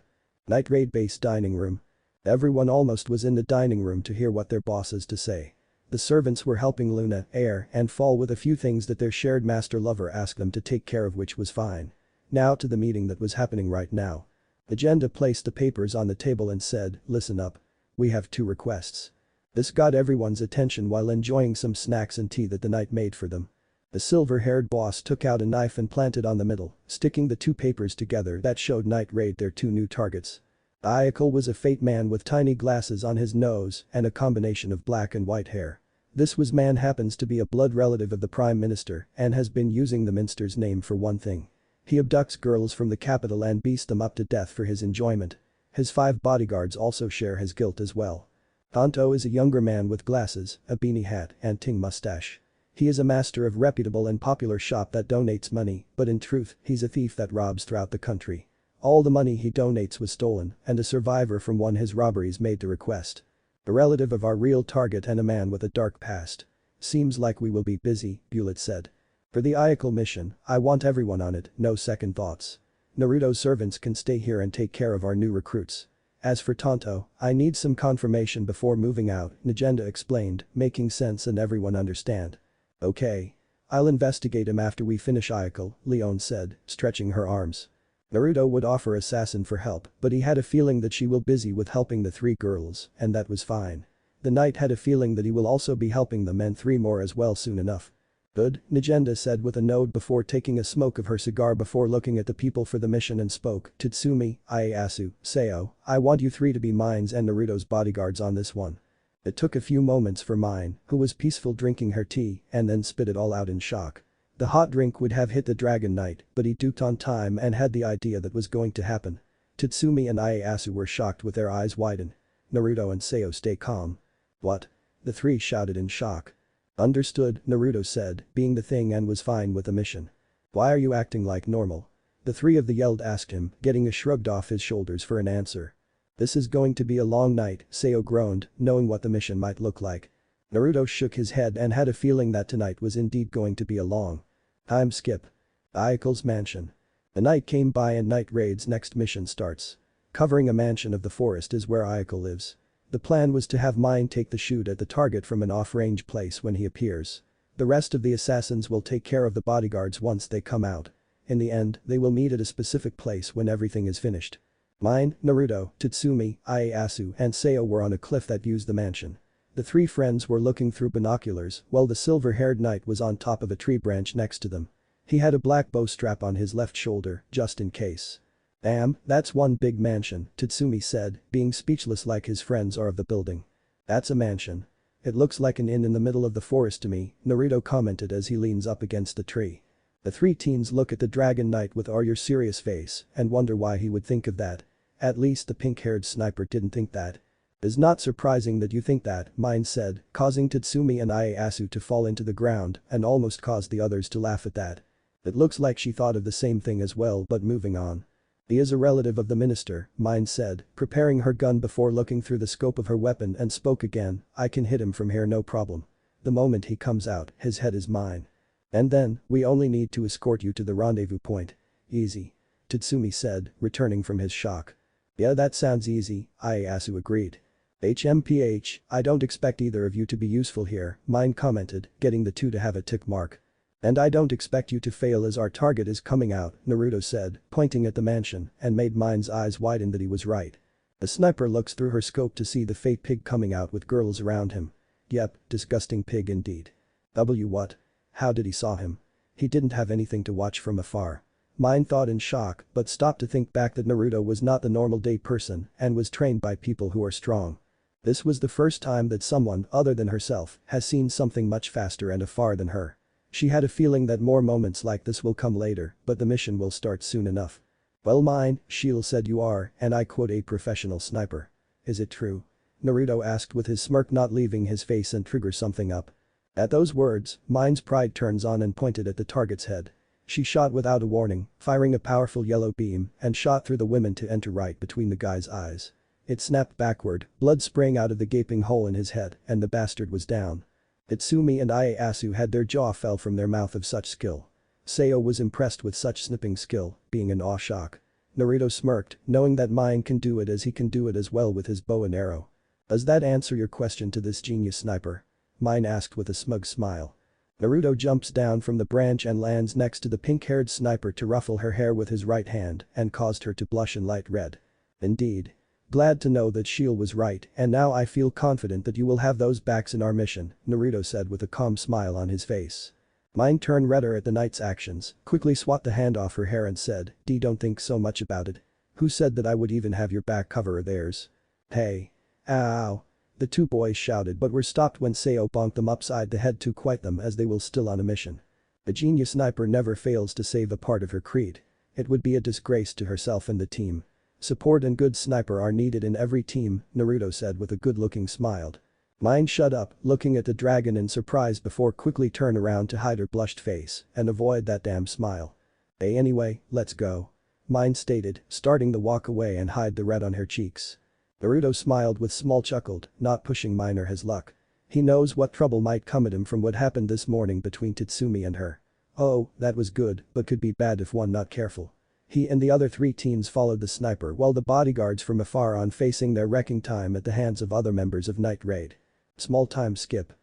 Night Raid base dining room. Everyone almost was in the dining room to hear what their boss has to say. The servants were helping Luna, Air, and Fall with a few things that their shared master lover asked them to take care of, which was fine. Now to the meeting that was happening right now. Agenda placed the papers on the table and said, listen up. We have 2 requests. This got everyone's attention while enjoying some snacks and tea that the knight made for them. The silver-haired boss took out a knife and planted on the middle, sticking the 2 papers together that showed Night Raid their 2 new targets. Ayako was a fate man with tiny glasses on his nose and a combination of black and white hair. This was man happens to be a blood relative of the Prime Minister and has been using the Minster's name for one thing. He abducts girls from the capital and beats them up to death for his enjoyment. His 5 bodyguards also share his guilt as well. Tonto is a younger man with glasses, a beanie hat and ting mustache. He is a master of reputable and popular shop that donates money, but in truth, he's a thief that robs throughout the country. All the money he donates was stolen and a survivor from one his robberies made the request. A relative of our real target and a man with a dark past. Seems like we will be busy, Bullet said. For the Ayako mission, I want everyone on it, no second thoughts. Naruto's servants can stay here and take care of our new recruits. As for Tonto, I need some confirmation before moving out, Nagenda explained, making sense and everyone understand. Okay. I'll investigate him after we finish Ayako, Leon said, stretching her arms. Naruto would offer Assassin for help, but he had a feeling that she will busy with helping the 3 girls, and that was fine. The knight had a feeling that he will also be helping them and 3 more as well soon enough. Good, Nagenda said with a nod before taking a smoke of her cigar before looking at the people for the mission and spoke, Tatsumi, Ieyasu, Seo, I want you 3 to be Mine's and Naruto's bodyguards on this one. It took a few moments for Mine, who was peaceful drinking her tea, and then spit it all out in shock. The hot drink would have hit the Dragon Knight, but he duked on time and had the idea that was going to happen. Tatsumi and Ieyasu were shocked with their eyes widen. Naruto and Seo stay calm. What? The 3 shouted in shock. Understood, Naruto said, being the thing and was fine with the mission. Why are you acting like normal? The 3 of the yelled asked him, getting a shrugged off his shoulders for an answer. This is going to be a long night, Seo groaned, knowing what the mission might look like. Naruto shook his head and had a feeling that tonight was indeed going to be a long time skip. Ayako's mansion. The night came by and Night Raid's next mission starts. Covering a mansion of the forest is where Ayako lives. The plan was to have mine take the shoot at the target from an off-range place when he appears. The rest of the assassins will take care of the bodyguards once they come out. In the end, they will meet at a specific place when everything is finished. Mine, Naruto, Tatsumi, Ieyasu and Seo were on a cliff that views the mansion. The three friends were looking through binoculars while the silver-haired knight was on top of a tree branch next to them. He had a black bow strap on his left shoulder, just in case. Damn, that's one big mansion, Tatsumi said, being speechless like his friends are of the building. That's a mansion. It looks like an inn in the middle of the forest to me, Naruto commented as he leans up against the tree. The three teens look at the dragon knight with "Are you serious" face and wonder why he would think of that. At least the pink-haired sniper didn't think that. It's not surprising that you think that, Mine said, causing Tatsumi and Ieyasu to fall into the ground and almost caused the others to laugh at that. It looks like she thought of the same thing as well, but moving on. He is a relative of the minister, Mine said, preparing her gun before looking through the scope of her weapon and spoke again. I can hit him from here no problem. The moment he comes out, his head is mine. And then, we only need to escort you to the rendezvous point. Easy. Tatsumi said, returning from his shock. Yeah, that sounds easy, Ieyasu agreed. HMPH, I don't expect either of you to be useful here, Mine commented, getting the two to have a tick mark. And I don't expect you to fail as our target is coming out, Naruto said, pointing at the mansion, and made Mine's eyes widen that he was right. The sniper looks through her scope to see the fake pig coming out with girls around him. Yep, disgusting pig indeed. What? How did he saw him? He didn't have anything to watch from afar. Mine thought in shock, but stopped to think back that Naruto was not the normal day person and was trained by people who are strong. This was the first time that someone other than herself has seen something much faster and afar than her. She had a feeling that more moments like this will come later, but the mission will start soon enough. Well, Mine, Shield said you are, and I quote, a professional sniper. Is it true? Naruto asked with his smirk not leaving his face and trigger something up. At those words, Mine's pride turns on and pointed at the target's head. She shot without a warning, firing a powerful yellow beam and shot through the women to enter right between the guy's eyes. It snapped backward, blood spraying out of the gaping hole in his head, and the bastard was down. Tatsumi and Ieyasu had their jaw fell from their mouth of such skill. Seo was impressed with such snipping skill, being in awe shock. Naruto smirked, knowing that Mine can do it as he can do it as well with his bow and arrow. Does that answer your question to this genius sniper? Mine asked with a smug smile. Naruto jumps down from the branch and lands next to the pink-haired sniper to ruffle her hair with his right hand and caused her to blush in light red. Indeed. Glad to know that Shield was right, and now I feel confident that you will have those backs in our mission, Naruto said with a calm smile on his face. Mine turned redder at the knight's actions, quickly swat the hand off her hair and said, Don't think so much about it. Who said that I would even have your back cover theirs? Hey. Ow. The two boys shouted but were stopped when Seo bonked them upside the head to quiet them as they were still on a mission. A genius sniper never fails to save a part of her creed. It would be a disgrace to herself and the team. Support and good sniper are needed in every team, Naruto said with a good-looking smile. Mine shut up, looking at the dragon in surprise before quickly turn around to hide her blushed face and avoid that damn smile. Hey, anyway, let's go. Mine stated, starting to walk away and hide the red on her cheeks. Naruto smiled with small chuckled, not pushing Mine or his luck. He knows what trouble might come at him from what happened this morning between Tatsumi and her. Oh, that was good, but could be bad if one not careful. He and the other three teens followed the sniper while the bodyguards from afar on facing their wrecking time at the hands of other members of Night Raid. Small time skip.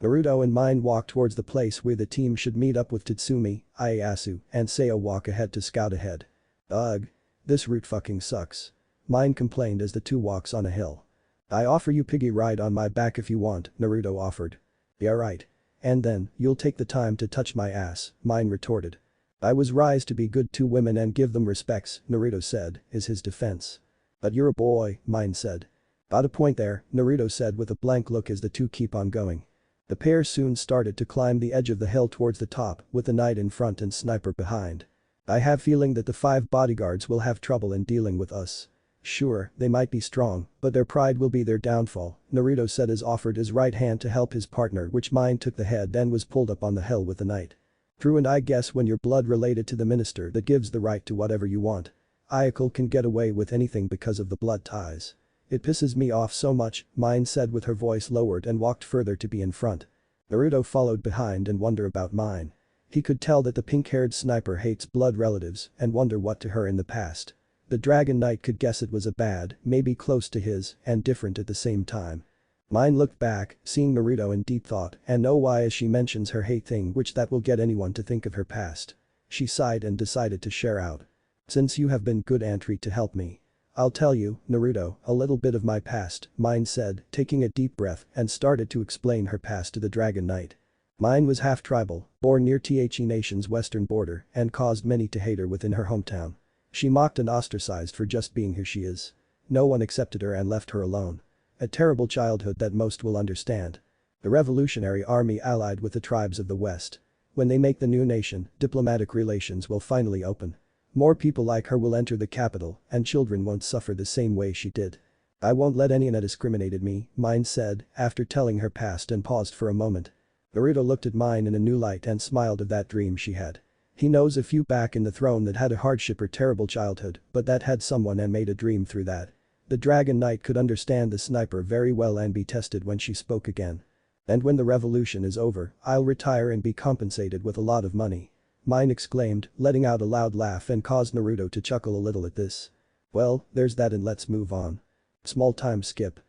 Naruto and Mine walk towards the place where the team should meet up with Tatsumi, Ieyasu, and Seo walk ahead to scout ahead. Ugh. This route fucking sucks. Mine complained as the two walks on a hill. I offer you piggy ride on my back if you want, Naruto offered. Yeah right. And then, you'll take the time to touch my ass, Mine retorted. I was raised to be good to women and give them respects, Naruto said, is his defense. But you're a boy, Mine said. Got a point there, Naruto said with a blank look as the two keep on going. The pair soon started to climb the edge of the hill towards the top with the knight in front and sniper behind. I have feeling that the 5 bodyguards will have trouble in dealing with us. Sure, they might be strong, but their pride will be their downfall, Naruto said as offered his right hand to help his partner which Mine took the head and was pulled up on the hill with the knight. True, and I guess when you're blood related to the minister that gives the right to whatever you want. Ayako can get away with anything because of the blood ties. It pisses me off so much, Mine said with her voice lowered and walked further to be in front. Naruto followed behind and wondered about Mine. He could tell that the pink-haired sniper hates blood relatives and wonder what to her in the past. The Dragon Knight could guess it was a bad, maybe close to his, and different at the same time. Mine looked back, seeing Naruto in deep thought, and oh why as she mentions her hate thing which that will get anyone to think of her past. She sighed and decided to share out. Since you have been good Antry to help me. I'll tell you, Naruto, a little bit of my past, Mine said, taking a deep breath and started to explain her past to the Dragon Knight. Mine was half tribal, born near The nation's western border and caused many to hate her within her hometown. She mocked and ostracized for just being who she is. No one accepted her and left her alone. A terrible childhood that most will understand. The Revolutionary Army allied with the tribes of the West. When they make the new nation, diplomatic relations will finally open. More people like her will enter the capital and children won't suffer the same way she did. I won't let anyone discriminate me, Mine said, after telling her past and paused for a moment. Naruto looked at Mine in a new light and smiled at that dream she had. He knows a few back in the throne that had a hardship or terrible childhood, but that had someone and made a dream through that. The Dragon Knight could understand the sniper very well and be tested when she spoke again. And when the revolution is over, I'll retire and be compensated with a lot of money. Mine exclaimed, letting out a loud laugh and caused Naruto to chuckle a little at this. Well, there's that and let's move on. Small time skip.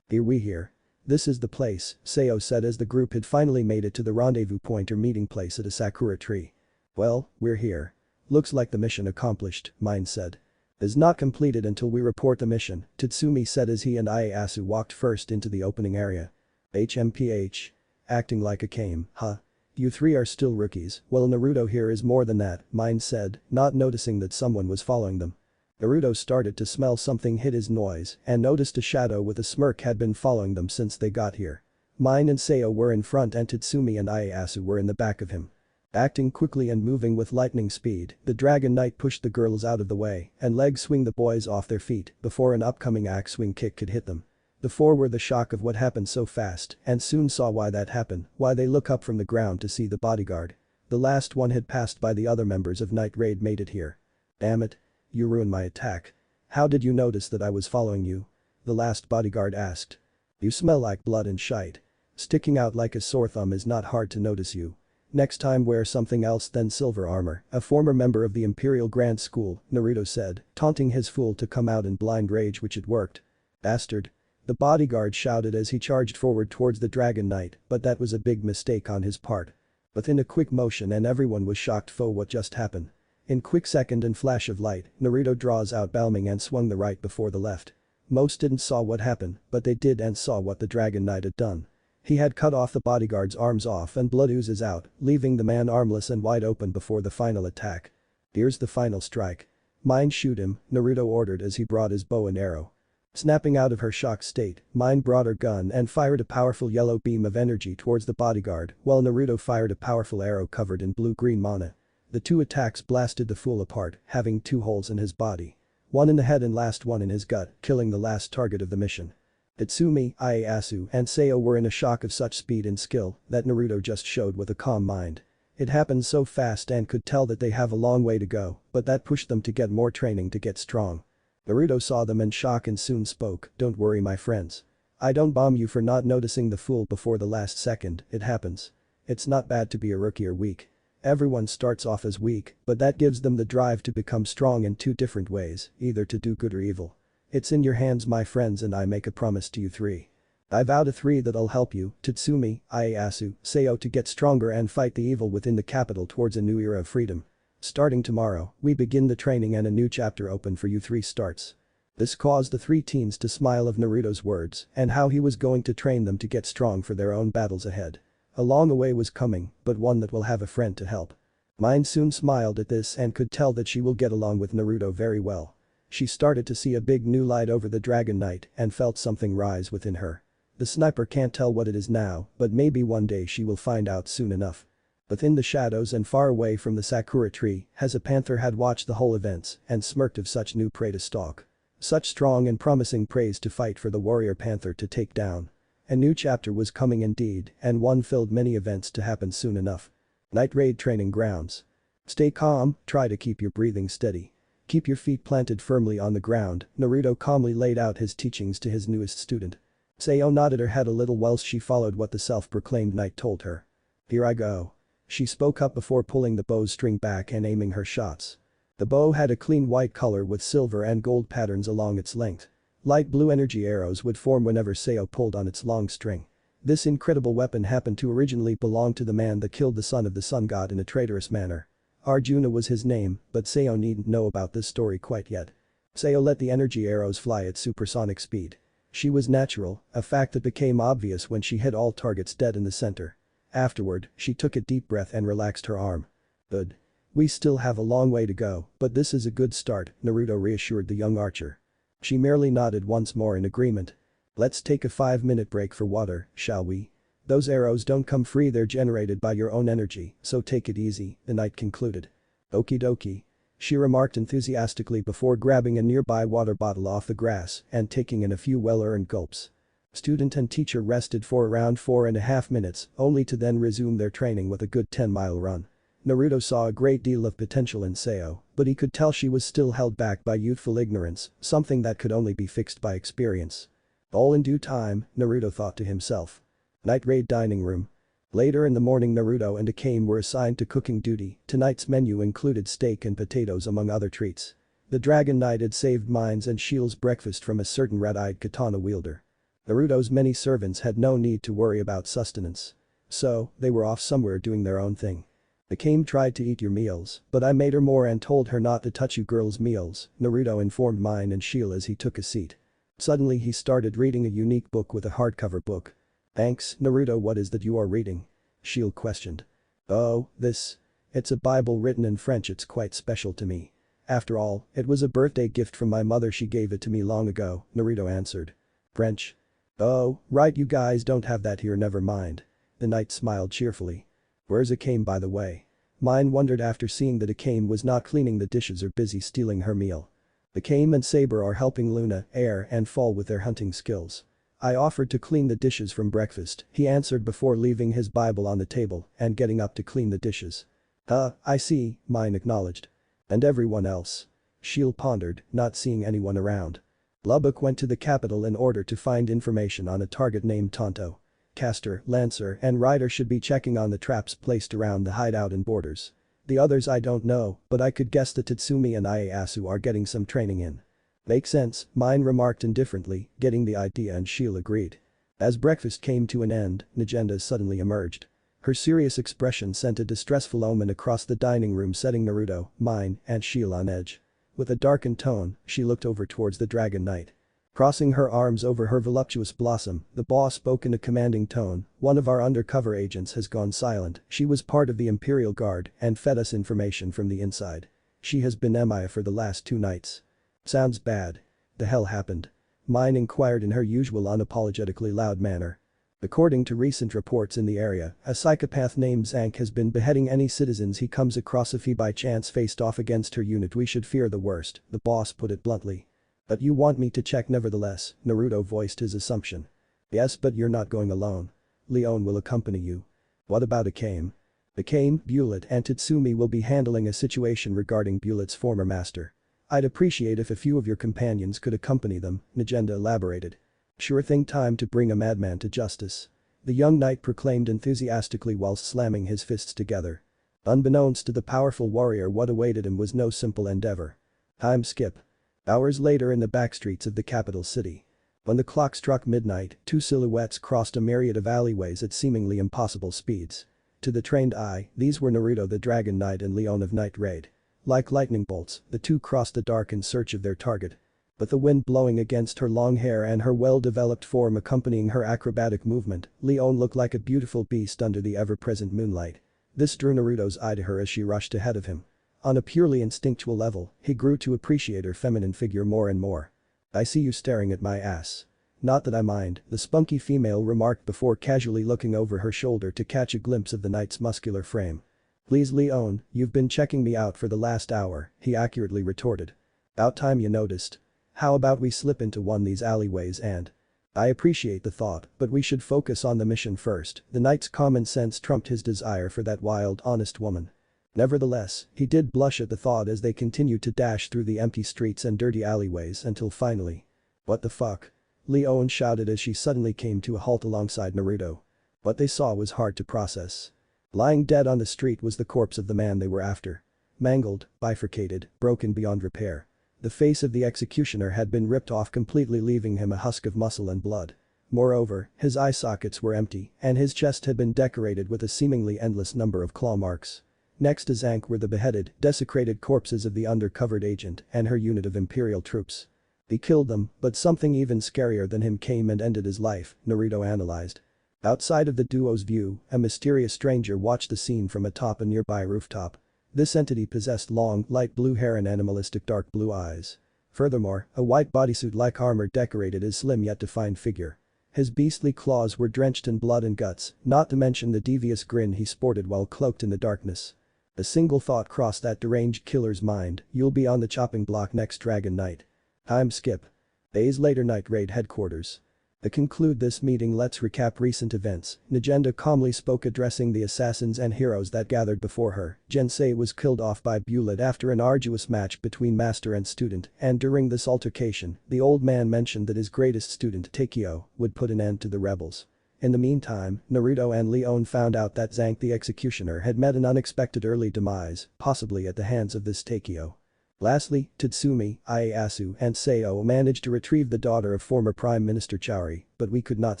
Here. This is the place, Seo said as the group had finally made it to the rendezvous point or meeting place at a sakura tree. Well, we're here. Looks like the mission accomplished, Mine said. Is not completed until we report the mission, Tatsumi said as he and Ieyasu walked first into the opening area. HMPH. Acting like Akame, huh? You three are still rookies, well Naruto here is more than that, Mine said, not noticing that someone was following them. Naruto started to smell something hit his nose and noticed a shadow with a smirk had been following them since they got here. Mine and Seo were in front and Tatsumi and Ieyasu were in the back of him. Acting quickly and moving with lightning speed, the Dragon Knight pushed the girls out of the way and leg swing the boys off their feet before an upcoming axe swing kick could hit them. The four were the shock of what happened so fast and soon saw why that happened, why they look up from the ground to see the bodyguard. The last one had passed by the other members of Night Raid made it here. Damn it. You ruined my attack. How did you notice that I was following you? The last bodyguard asked. You smell like blood and shite. Sticking out like a sore thumb is not hard to notice you. Next time wear something else than silver armor, a former member of the Imperial Grand School, Naruto said, taunting his fool to come out in blind rage which it worked. Bastard. The bodyguard shouted as he charged forward towards the Dragon Knight, but that was a big mistake on his part. Within a quick motion and everyone was shocked for what just happened. In quick second and flash of light, Naruto draws out Balming and swung the right before the left. Most didn't saw what happened, but they did and saw what the Dragon Knight had done. He had cut off the bodyguard's arms off and blood oozes out, leaving the man armless and wide open before the final attack. Here's the final strike. Mine shoot him, Naruto ordered as he brought his bow and arrow. Snapping out of her shocked state, Mine brought her gun and fired a powerful yellow beam of energy towards the bodyguard while Naruto fired a powerful arrow covered in blue-green mana. The two attacks blasted the fool apart, having 2 holes in his body. One in the head and last one in his gut, killing the last target of the mission. Tatsumi, Ieyasu and Seo were in a shock of such speed and skill that Naruto just showed with a calm mind. It happened so fast and could tell that they have a long way to go, but that pushed them to get more training to get strong. Naruto saw them in shock and soon spoke, don't worry my friends. I don't bomb you for not noticing the fool before the last second, it happens. It's not bad to be a rookie or weak. Everyone starts off as weak, but that gives them the drive to become strong in 2 different ways, either to do good or evil. It's in your hands my friends and I make a promise to you 3. I vow to 3 that I'll help you, Tatsumi, Ieyasu, Seo to get stronger and fight the evil within the capital towards a new era of freedom. Starting tomorrow, we begin the training and a new chapter open for you 3 starts. This caused the 3 teens to smile of Naruto's words and how he was going to train them to get strong for their own battles ahead. A long way was coming, but one that will have a friend to help. Mine soon smiled at this and could tell that she will get along with Naruto very well. She started to see a big new light over the Dragon Knight and felt something rise within her. The sniper can't tell what it is now, but maybe one day she will find out soon enough. Within the shadows and far away from the sakura tree, as a panther had watched the whole events and smirked of such new prey to stalk. Such strong and promising preys to fight for the warrior panther to take down. A new chapter was coming indeed and one filled many events to happen soon enough. Night Raid Training Grounds. Stay calm, try to keep your breathing steady. Keep your feet planted firmly on the ground, Naruto calmly laid out his teachings to his newest student. Seo nodded her head a little whilst she followed what the self-proclaimed knight told her. Here I go. She spoke up before pulling the bowstring back and aiming her shots. The bow had a clean white color with silver and gold patterns along its length. Light blue energy arrows would form whenever Seo pulled on its long string. This incredible weapon happened to originally belong to the man that killed the son of the sun god in a traitorous manner. Arjuna was his name, but Seo needn't know about this story quite yet. Seo let the energy arrows fly at supersonic speed. She was natural, a fact that became obvious when she hit all targets dead in the center. Afterward, she took a deep breath and relaxed her arm. Good. We still have a long way to go, but this is a good start, Naruto reassured the young archer. She merely nodded once more in agreement. Let's take a 5-minute break for water, shall we? Those arrows don't come free, they're generated by your own energy, so take it easy, the knight concluded. Okie dokie. She remarked enthusiastically before grabbing a nearby water bottle off the grass and taking in a few well-earned gulps. Student and teacher rested for around 4.5 minutes, only to then resume their training with a good 10-mile run. Naruto saw a great deal of potential in Seo, but he could tell she was still held back by youthful ignorance, something that could only be fixed by experience. All in due time, Naruto thought to himself. Night raid dining room. Later in the morning Naruto and Akame were assigned to cooking duty. Tonight's menu included steak and potatoes among other treats. The Dragon Knight had saved Mines and Shield's breakfast from a certain red-eyed katana wielder. Naruto's many servants had no need to worry about sustenance. So, they were off somewhere doing their own thing. Akame tried to eat your meals, but I made her more and told her not to touch you girls' meals, Naruto informed Mine and Shield as he took a seat. Suddenly he started reading a unique book with a hardcover book. Thanks, Naruto, what is that you are reading? Shield questioned. Oh, this. It's a Bible written in French, it's quite special to me. After all, it was a birthday gift from my mother, she gave it to me long ago, Naruto answered. French? Oh, right, you guys don't have that here, never mind. The knight smiled cheerfully. Where's Akame by the way? Mine wondered after seeing that Akame was not cleaning the dishes or busy stealing her meal. Akame and Saber are helping Luna, Air and Fall with their hunting skills. I offered to clean the dishes from breakfast, he answered before leaving his Bible on the table and getting up to clean the dishes. I see, Mine acknowledged. And everyone else? Shield pondered, not seeing anyone around. Lubbock went to the capital in order to find information on a target named Tonto. Caster, Lancer and Ryder should be checking on the traps placed around the hideout and borders. The others I don't know, but I could guess that Tatsumi and Ieyasu are getting some training in. Makes sense, Mine remarked indifferently, getting the idea, and Shield agreed. As breakfast came to an end, Najenda suddenly emerged. Her serious expression sent a distressful omen across the dining room, setting Naruto, Mine and Shield on edge. With a darkened tone, she looked over towards the Dragon Knight. Crossing her arms over her voluptuous blossom, the boss spoke in a commanding tone, one of our undercover agents has gone silent, she was part of the Imperial Guard and fed us information from the inside. She has been MIA for the last 2 nights. Sounds bad. The hell happened? Mine inquired in her usual unapologetically loud manner. According to recent reports in the area, a psychopath named Zank has been beheading any citizens he comes across. If he by chance faced off against her unit, we should fear the worst, the boss put it bluntly. But you want me to check nevertheless, Naruto voiced his assumption. Yes, but you're not going alone. Leon will accompany you. What about Akame? Akame, Bullet and Tatsumi will be handling a situation regarding Bullet's former master. I'd appreciate if a few of your companions could accompany them, Najenda elaborated. Sure thing, time to bring a madman to justice. The young knight proclaimed enthusiastically whilst slamming his fists together. Unbeknownst to the powerful warrior, what awaited him was no simple endeavor. Time skip. Hours later in the backstreets of the capital city. When the clock struck midnight, 2 silhouettes crossed a myriad of alleyways at seemingly impossible speeds. To the trained eye, these were Naruto the Dragon Knight and Leon of Night Raid. Like lightning bolts, the two crossed the dark in search of their target. But the wind blowing against her long hair and her well-developed form accompanying her acrobatic movement, Leon looked like a beautiful beast under the ever-present moonlight. This drew Naruto's eye to her as she rushed ahead of him. On a purely instinctual level, he grew to appreciate her feminine figure more and more. I see you staring at my ass. Not that I mind, the spunky female remarked before casually looking over her shoulder to catch a glimpse of the knight's muscular frame. Please Leon, you've been checking me out for the last hour, he accurately retorted. About time you noticed. How about we slip into one of these alleyways and… I appreciate the thought, but we should focus on the mission first. The knight's common sense trumped his desire for that wild, honest woman. Nevertheless, he did blush at the thought as they continued to dash through the empty streets and dirty alleyways until finally… What the fuck? Leon shouted as she suddenly came to a halt alongside Naruto. What they saw was hard to process. Lying dead on the street was the corpse of the man they were after. mangled, bifurcated, broken beyond repair. The face of the executioner had been ripped off completely, leaving him a husk of muscle and blood. Moreover, his eye sockets were empty and his chest had been decorated with a seemingly endless number of claw marks. Next to Zank were the beheaded, desecrated corpses of the undercover agent and her unit of Imperial troops. He killed them, but something even scarier than him came and ended his life, Naruto analyzed. Outside of the duo's view, a mysterious stranger watched the scene from atop a nearby rooftop. This entity possessed long, light blue hair and animalistic dark blue eyes. Furthermore, a white bodysuit-like armor decorated his slim yet defined figure. His beastly claws were drenched in blood and guts, not to mention the devious grin he sported while cloaked in the darkness. A single thought crossed that deranged killer's mind: you'll be on the chopping block next Dragon Night. Time skip. Days later, Night Raid headquarters. To conclude this meeting, let's recap recent events. Negenda calmly spoke, addressing the assassins and heroes that gathered before her. Jensei was killed off by Bullet after an arduous match between master and student, and during this altercation, the old man mentioned that his greatest student, Takeo, would put an end to the rebels. In the meantime, Naruto and Leon found out that Zank the executioner had met an unexpected early demise, possibly at the hands of this Takeo. Lastly, Tatsumi, Ieyasu and Seo managed to retrieve the daughter of former Prime Minister Chari, but we could not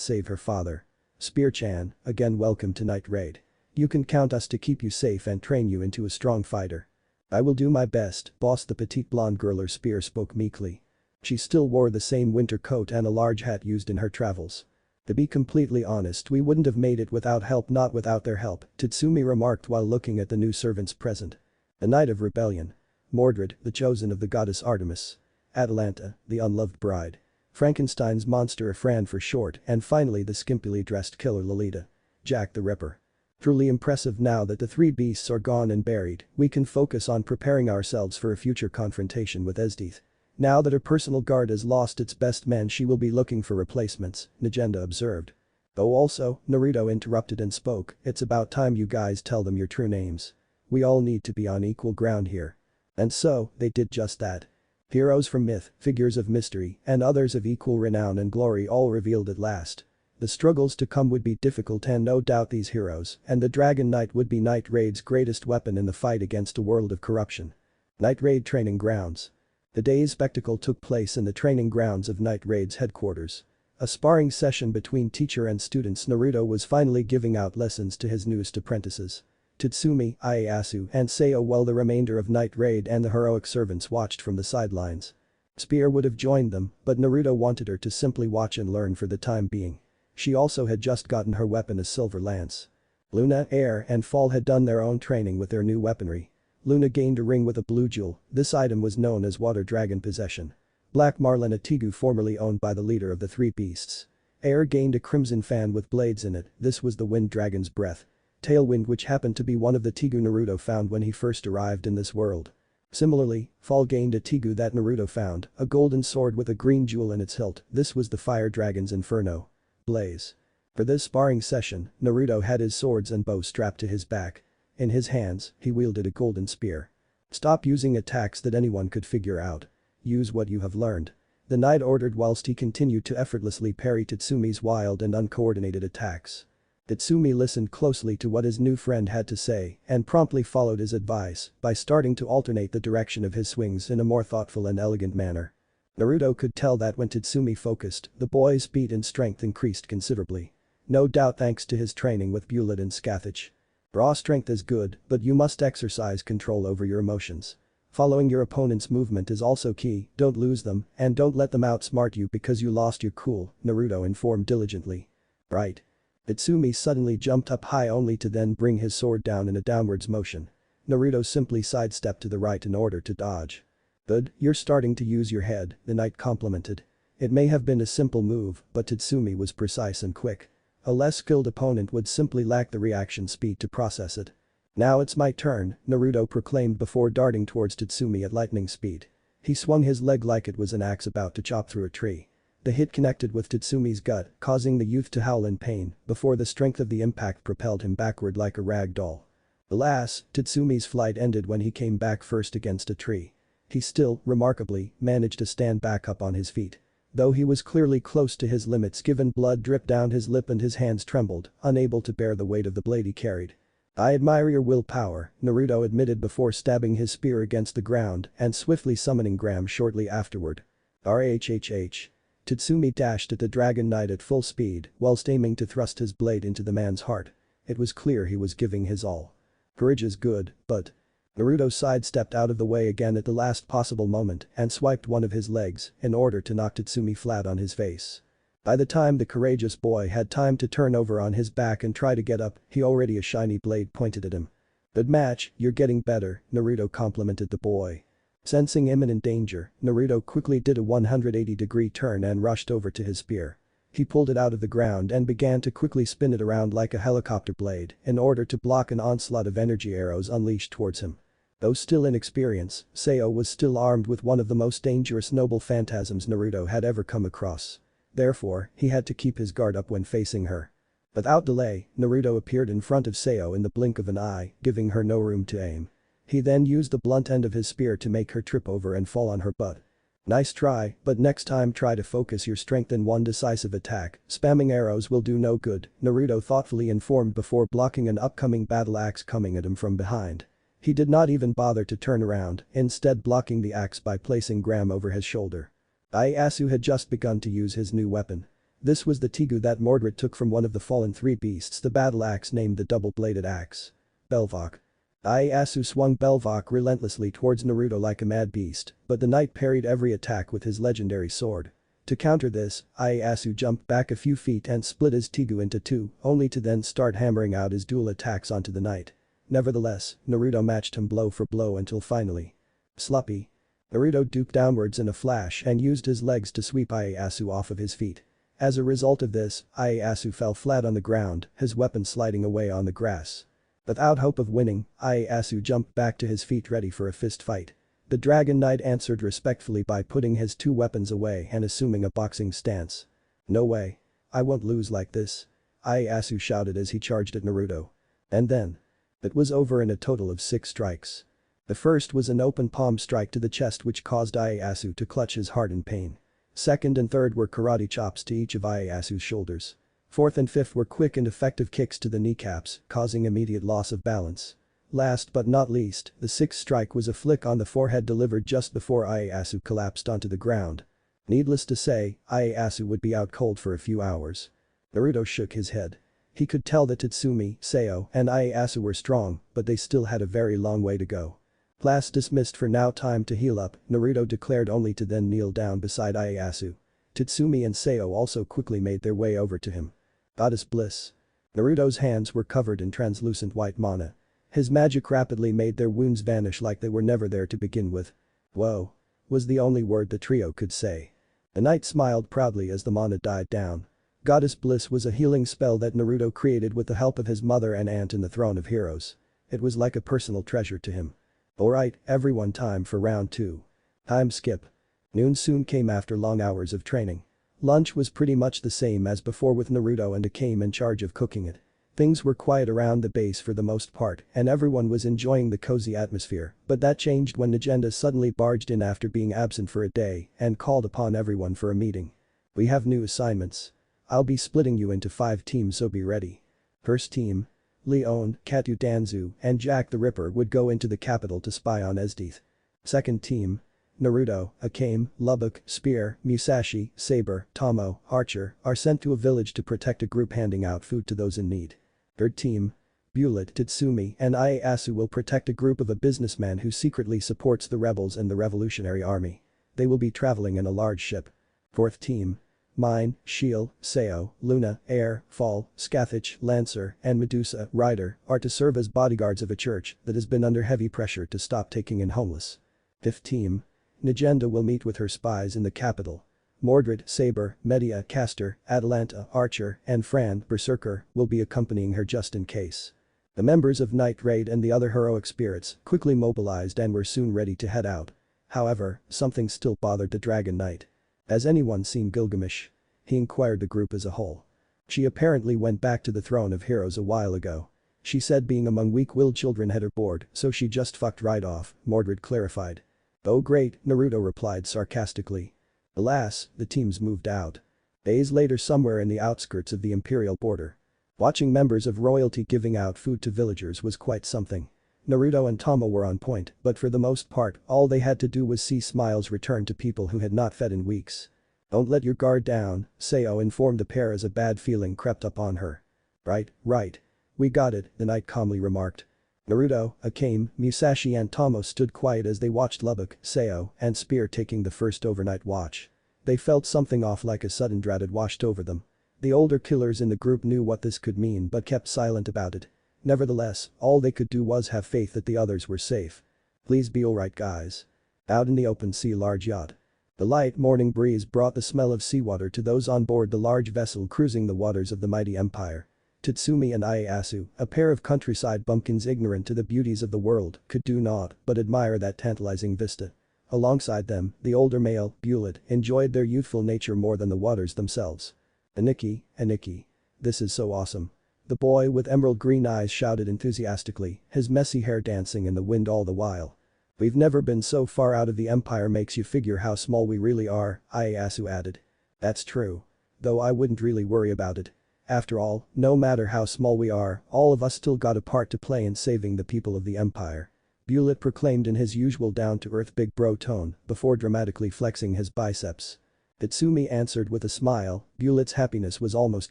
save her father. Spear-chan, again welcome to Night Raid. You can count us to keep you safe and train you into a strong fighter. I will do my best, boss. The petite blonde girler Spear spoke meekly. She still wore the same winter coat and a large hat used in her travels. To be completely honest, we wouldn't have made it without help. Not without their help, Tatsumi remarked while looking at the new servants present. A night of rebellion. Mordred, the chosen of the goddess Artemis. Atalanta, the unloved bride. Frankenstein's monster Fran for short, and finally the skimpily dressed killer Lolita. Jack the Ripper. Truly impressive. Now that the three beasts are gone and buried, we can focus on preparing ourselves for a future confrontation with Esdeath. Now that her personal guard has lost its best man, she will be looking for replacements, Negenda observed. Oh, also, Naruto interrupted and spoke, it's about time you guys tell them your true names. We all need to be on equal ground here. And so, they did just that. Heroes from myth, figures of mystery, and others of equal renown and glory all revealed at last. The struggles to come would be difficult, and no doubt these heroes and the Dragon Knight would be Night Raid's greatest weapon in the fight against a world of corruption. Night Raid training grounds. The day's spectacle took place in the training grounds of Night Raid's headquarters. A sparring session between teacher and students. Naruto was finally giving out lessons to his newest apprentices. Tatsumi, Ieyasu and Seo, while the remainder of Night Raid and the heroic servants watched from the sidelines. Spear would have joined them, but Naruto wanted her to simply watch and learn for the time being. She also had just gotten her weapon, a silver lance. Luna, Air and Fall had done their own training with their new weaponry. Luna gained a ring with a blue jewel. This item was known as Water Dragon Possession. Black Marlin, a Tegu formerly owned by the leader of the three beasts. Air gained a crimson fan with blades in it. This was the Wind Dragon's breath. Tailwind, which happened to be one of the Tegu Naruto found when he first arrived in this world. Similarly, Fall gained a Tegu that Naruto found, a golden sword with a green jewel in its hilt. This was the Fire Dragon's Inferno. Blaze. For this sparring session, Naruto had his swords and bow strapped to his back. In his hands, he wielded a golden spear. Stop using attacks that anyone could figure out. Use what you have learned. The knight ordered whilst he continued to effortlessly parry Tatsumi's wild and uncoordinated attacks. Tatsumi listened closely to what his new friend had to say and promptly followed his advice by starting to alternate the direction of his swings in a more thoughtful and elegant manner. Naruto could tell that when Tatsumi focused, the boy's speed and strength increased considerably. No doubt thanks to his training with Bullet and Scathach. Raw strength is good, but you must exercise control over your emotions. Following your opponent's movement is also key. Don't lose them and don't let them outsmart you because you lost your cool, Naruto informed diligently. Right. Tatsumi suddenly jumped up high only to then bring his sword down in a downwards motion. Naruto simply sidestepped to the right in order to dodge. Good, you're starting to use your head, the knight complimented. It may have been a simple move, but Tatsumi was precise and quick. A less skilled opponent would simply lack the reaction speed to process it. Now it's my turn, Naruto proclaimed before darting towards Tatsumi at lightning speed. He swung his leg like it was an axe about to chop through a tree. The hit connected with Tatsumi's gut, causing the youth to howl in pain before the strength of the impact propelled him backward like a rag doll. Alas, Tatsumi's flight ended when he came back first against a tree. He still, remarkably, managed to stand back up on his feet. Though he was clearly close to his limits given blood dripped down his lip and his hands trembled, unable to bear the weight of the blade he carried. I admire your willpower, Naruto admitted before stabbing his spear against the ground and swiftly summoning Gram shortly afterward. RHHH. Tatsumi dashed at the Dragon Knight at full speed whilst aiming to thrust his blade into the man's heart. It was clear he was giving his all. Courage is good, but… Naruto sidestepped out of the way again at the last possible moment and swiped one of his legs in order to knock Tatsumi flat on his face. By the time the courageous boy had time to turn over on his back and try to get up, he already a shiny blade pointed at him. Good match, you're getting better, Naruto complimented the boy. Sensing imminent danger, Naruto quickly did a 180-degree turn and rushed over to his spear. He pulled it out of the ground and began to quickly spin it around like a helicopter blade in order to block an onslaught of energy arrows unleashed towards him. Though still inexperienced, Seo was still armed with one of the most dangerous noble phantasms Naruto had ever come across. Therefore, he had to keep his guard up when facing her. Without delay, Naruto appeared in front of Seo in the blink of an eye, giving her no room to aim. He then used the blunt end of his spear to make her trip over and fall on her butt. Nice try, but next time try to focus your strength in one decisive attack, spamming arrows will do no good, Naruto thoughtfully informed before blocking an upcoming battle axe coming at him from behind. He did not even bother to turn around, instead blocking the axe by placing Gram over his shoulder. Ieyasu had just begun to use his new weapon. This was the Tigu that Mordred took from one of the fallen three beasts, the battle axe named the double-bladed axe. Belvok. Ieyasu swung Belvok relentlessly towards Naruto like a mad beast, but the knight parried every attack with his legendary sword. To counter this, Ieyasu jumped back a few feet and split his Tigu into two, only to then start hammering out his dual attacks onto the knight. Nevertheless, Naruto matched him blow for blow until finally. Sloppy. Naruto duped downwards in a flash and used his legs to sweep Ieyasu off of his feet. As a result of this, Ieyasu fell flat on the ground, his weapon sliding away on the grass. Without hope of winning, Ieyasu jumped back to his feet ready for a fist fight. The Dragon Knight answered respectfully by putting his two weapons away and assuming a boxing stance. No way. I won't lose like this. Ieyasu shouted as he charged at Naruto. And then. It was over in a total of 6 strikes. The first was an open palm strike to the chest which caused Ieyasu to clutch his heart in pain. Second and third were karate chops to each of Ieyasu's shoulders. Fourth and fifth were quick and effective kicks to the kneecaps, causing immediate loss of balance. Last but not least, the sixth strike was a flick on the forehead delivered just before Ieyasu collapsed onto the ground. Needless to say, Ieyasu would be out cold for a few hours. Naruto shook his head. He could tell that Tatsumi, Seo, and Ieyasu were strong, but they still had a very long way to go. Class dismissed for now, time to heal up, Naruto declared only to then kneel down beside Ieyasu. Tatsumi and Seo also quickly made their way over to him. Goddess bliss. Naruto's hands were covered in translucent white mana. His magic rapidly made their wounds vanish like they were never there to begin with. Whoa. Was the only word the trio could say. The knight smiled proudly as the mana died down. Goddess Bliss was a healing spell that Naruto created with the help of his mother and aunt in the Throne of Heroes. It was like a personal treasure to him. Alright, everyone, time for round 2. Time skip. Noon soon came after long hours of training. Lunch was pretty much the same as before with Naruto and Akame in charge of cooking it. Things were quiet around the base for the most part and everyone was enjoying the cozy atmosphere, but that changed when Najenda suddenly barged in after being absent for a day and called upon everyone for a meeting. We have new assignments. I'll be splitting you into 5 teams, so be ready. First team. Leon, Katu Danzu, and Jack the Ripper would go into the capital to spy on Esdeath. Second team. Naruto, Akame, Lubbock, Spear, Musashi, Saber, Tomo, Archer are sent to a village to protect a group handing out food to those in need. Third team. Bullet, Tatsumi, and Ieyasu will protect a group of a businessman who secretly supports the rebels and the Revolutionary Army. They will be traveling in a large ship. Fourth team. Mine, Shield, Seo, Luna, Air, Fall, Scathach, Lancer, and Medusa, Rider, are to serve as bodyguards of a church that has been under heavy pressure to stop taking in homeless. Fifth team. Najenda will meet with her spies in the capital. Mordred, Saber, Medea, Castor, Atalanta, Archer, and Fran, Berserker, will be accompanying her just in case. The members of Night Raid and the other heroic spirits quickly mobilized and were soon ready to head out. However, something still bothered the Dragon Knight. Has anyone seen Gilgamesh? He inquired the group as a whole. She apparently went back to the Throne of Heroes a while ago. She said being among weak-willed children had her bored, so she just fucked right off, Mordred clarified. Oh great, Naruto replied sarcastically. Alas, the teams moved out. Days later, somewhere in the outskirts of the Imperial border. Watching members of royalty giving out food to villagers was quite something. Naruto and Tama were on point, but for the most part, all they had to do was see smiles return to people who had not fed in weeks. "Don't let your guard down," Sayo informed the pair as a bad feeling crept up on her. Right. We got it," the knight calmly remarked. Naruto, Akame, Musashi and Tomo stood quiet as they watched Lubbock, Sayo, and Spear taking the first overnight watch. They felt something off, like a sudden dread had washed over them. The older killers in the group knew what this could mean but kept silent about it. Nevertheless, all they could do was have faith that the others were safe. "Please be alright, guys." Out in the open sea, large yacht. The light morning breeze brought the smell of seawater to those on board the large vessel cruising the waters of the mighty empire. Tatsumi and Ieyasu, a pair of countryside bumpkins ignorant to the beauties of the world, could do naught but admire that tantalizing vista. Alongside them, the older male, Bullet, enjoyed their youthful nature more than the waters themselves. Aniki. This is so awesome." The boy with emerald green eyes shouted enthusiastically, his messy hair dancing in the wind all the while. "We've never been so far out of the empire, makes you figure how small we really are," Ieyasu added. "That's true. Though I wouldn't really worry about it. After all, no matter how small we are, all of us still got a part to play in saving the people of the empire," Bullet proclaimed in his usual down-to-earth big bro tone before dramatically flexing his biceps. Tatsumi answered with a smile. Bullet's happiness was almost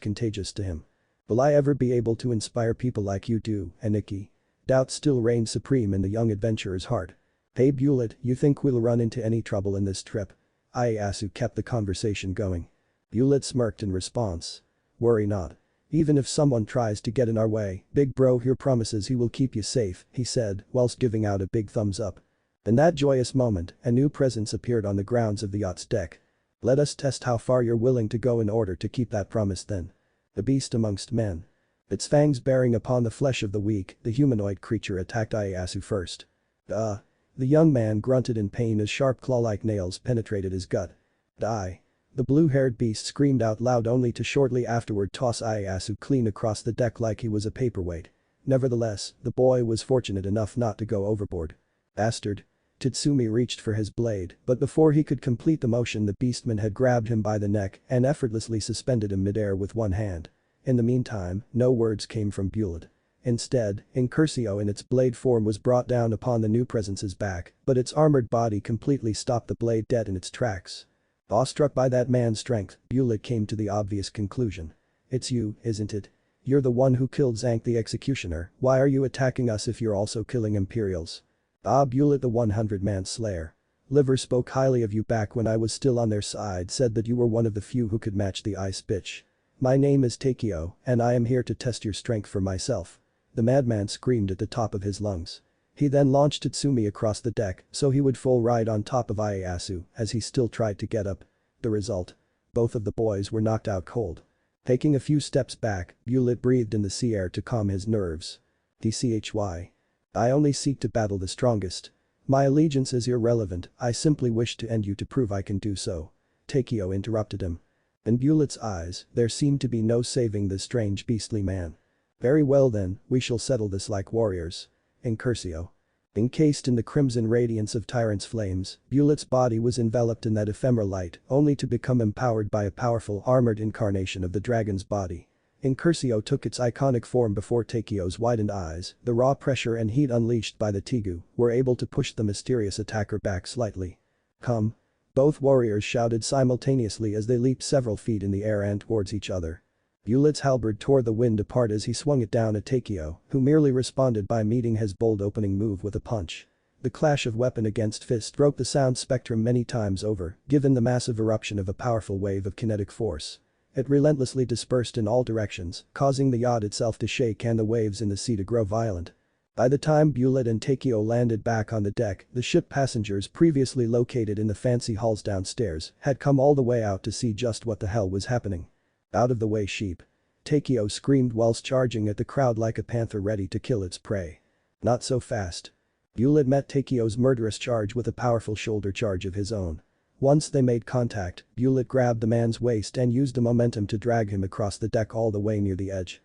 contagious to him. "Will I ever be able to inspire people like you do, Aniki?" Doubt still reigned supreme in the young adventurer's heart. "Hey Bullet, you think we'll run into any trouble in this trip?" Ieyasu kept the conversation going. Bullet smirked in response. "Worry not. Even if someone tries to get in our way, big bro here promises he will keep you safe," he said whilst giving out a big thumbs up. In that joyous moment, a new presence appeared on the grounds of the yacht's deck. "Let us test how far you're willing to go in order to keep that promise then." The beast amongst men. Its fangs bearing upon the flesh of the weak, the humanoid creature attacked Ieyasu first. The young man grunted in pain as sharp claw-like nails penetrated his gut. "Die." The blue-haired beast screamed out loud only to shortly afterward toss Ieyasu clean across the deck like he was a paperweight. Nevertheless, the boy was fortunate enough not to go overboard. "Bastard." Tatsumi reached for his blade, but before he could complete the motion, the beastman had grabbed him by the neck and effortlessly suspended him midair with one hand. In the meantime, no words came from Bullet. Instead, Incursio in its blade form was brought down upon the new presence's back, but its armored body completely stopped the blade dead in its tracks. Awestruck by that man's strength, Bullet came to the obvious conclusion. "It's you, isn't it? You're the one who killed Zank the Executioner. Why are you attacking us if you're also killing Imperials?" Bullet, the 100-man slayer. "Liver spoke highly of you back when I was still on their side, said that you were one of the few who could match the ice bitch. My name is Takeo, and I am here to test your strength for myself." The madman screamed at the top of his lungs. He then launched Tatsumi across the deck so he would fall right on top of Ieyasu as he still tried to get up. The result? Both of the boys were knocked out cold. Taking a few steps back, Bullet breathed in the sea air to calm his nerves. "Tchy. I only seek to battle the strongest. My allegiance is irrelevant, I simply wish to end you to prove I can do so." Takeo interrupted him. In Bullet's eyes, there seemed to be no saving this strange beastly man. "Very well then, we shall settle this like warriors." Incursio. Encased in the crimson radiance of Tyrant's flames, Bullet's body was enveloped in that ephemeral light only to become empowered by a powerful armored incarnation of the dragon's body. Incursio took its iconic form before Takeo's widened eyes. The raw pressure and heat unleashed by the Tegu were able to push the mysterious attacker back slightly. "Come." Both warriors shouted simultaneously as they leaped several feet in the air and towards each other. Bullet's halberd tore the wind apart as he swung it down at Takeo, who merely responded by meeting his bold opening move with a punch. The clash of weapon against fist broke the sound spectrum many times over, given the massive eruption of a powerful wave of kinetic force. It relentlessly dispersed in all directions, causing the yacht itself to shake and the waves in the sea to grow violent. By the time Bullet and Takeo landed back on the deck, the ship passengers previously located in the fancy halls downstairs had come all the way out to see just what the hell was happening. "Out of the way, sheep." Takeo screamed whilst charging at the crowd like a panther ready to kill its prey. "Not so fast." Bullet met Takeo's murderous charge with a powerful shoulder charge of his own. Once they made contact, Bullet grabbed the man's waist and used the momentum to drag him across the deck all the way near the edge.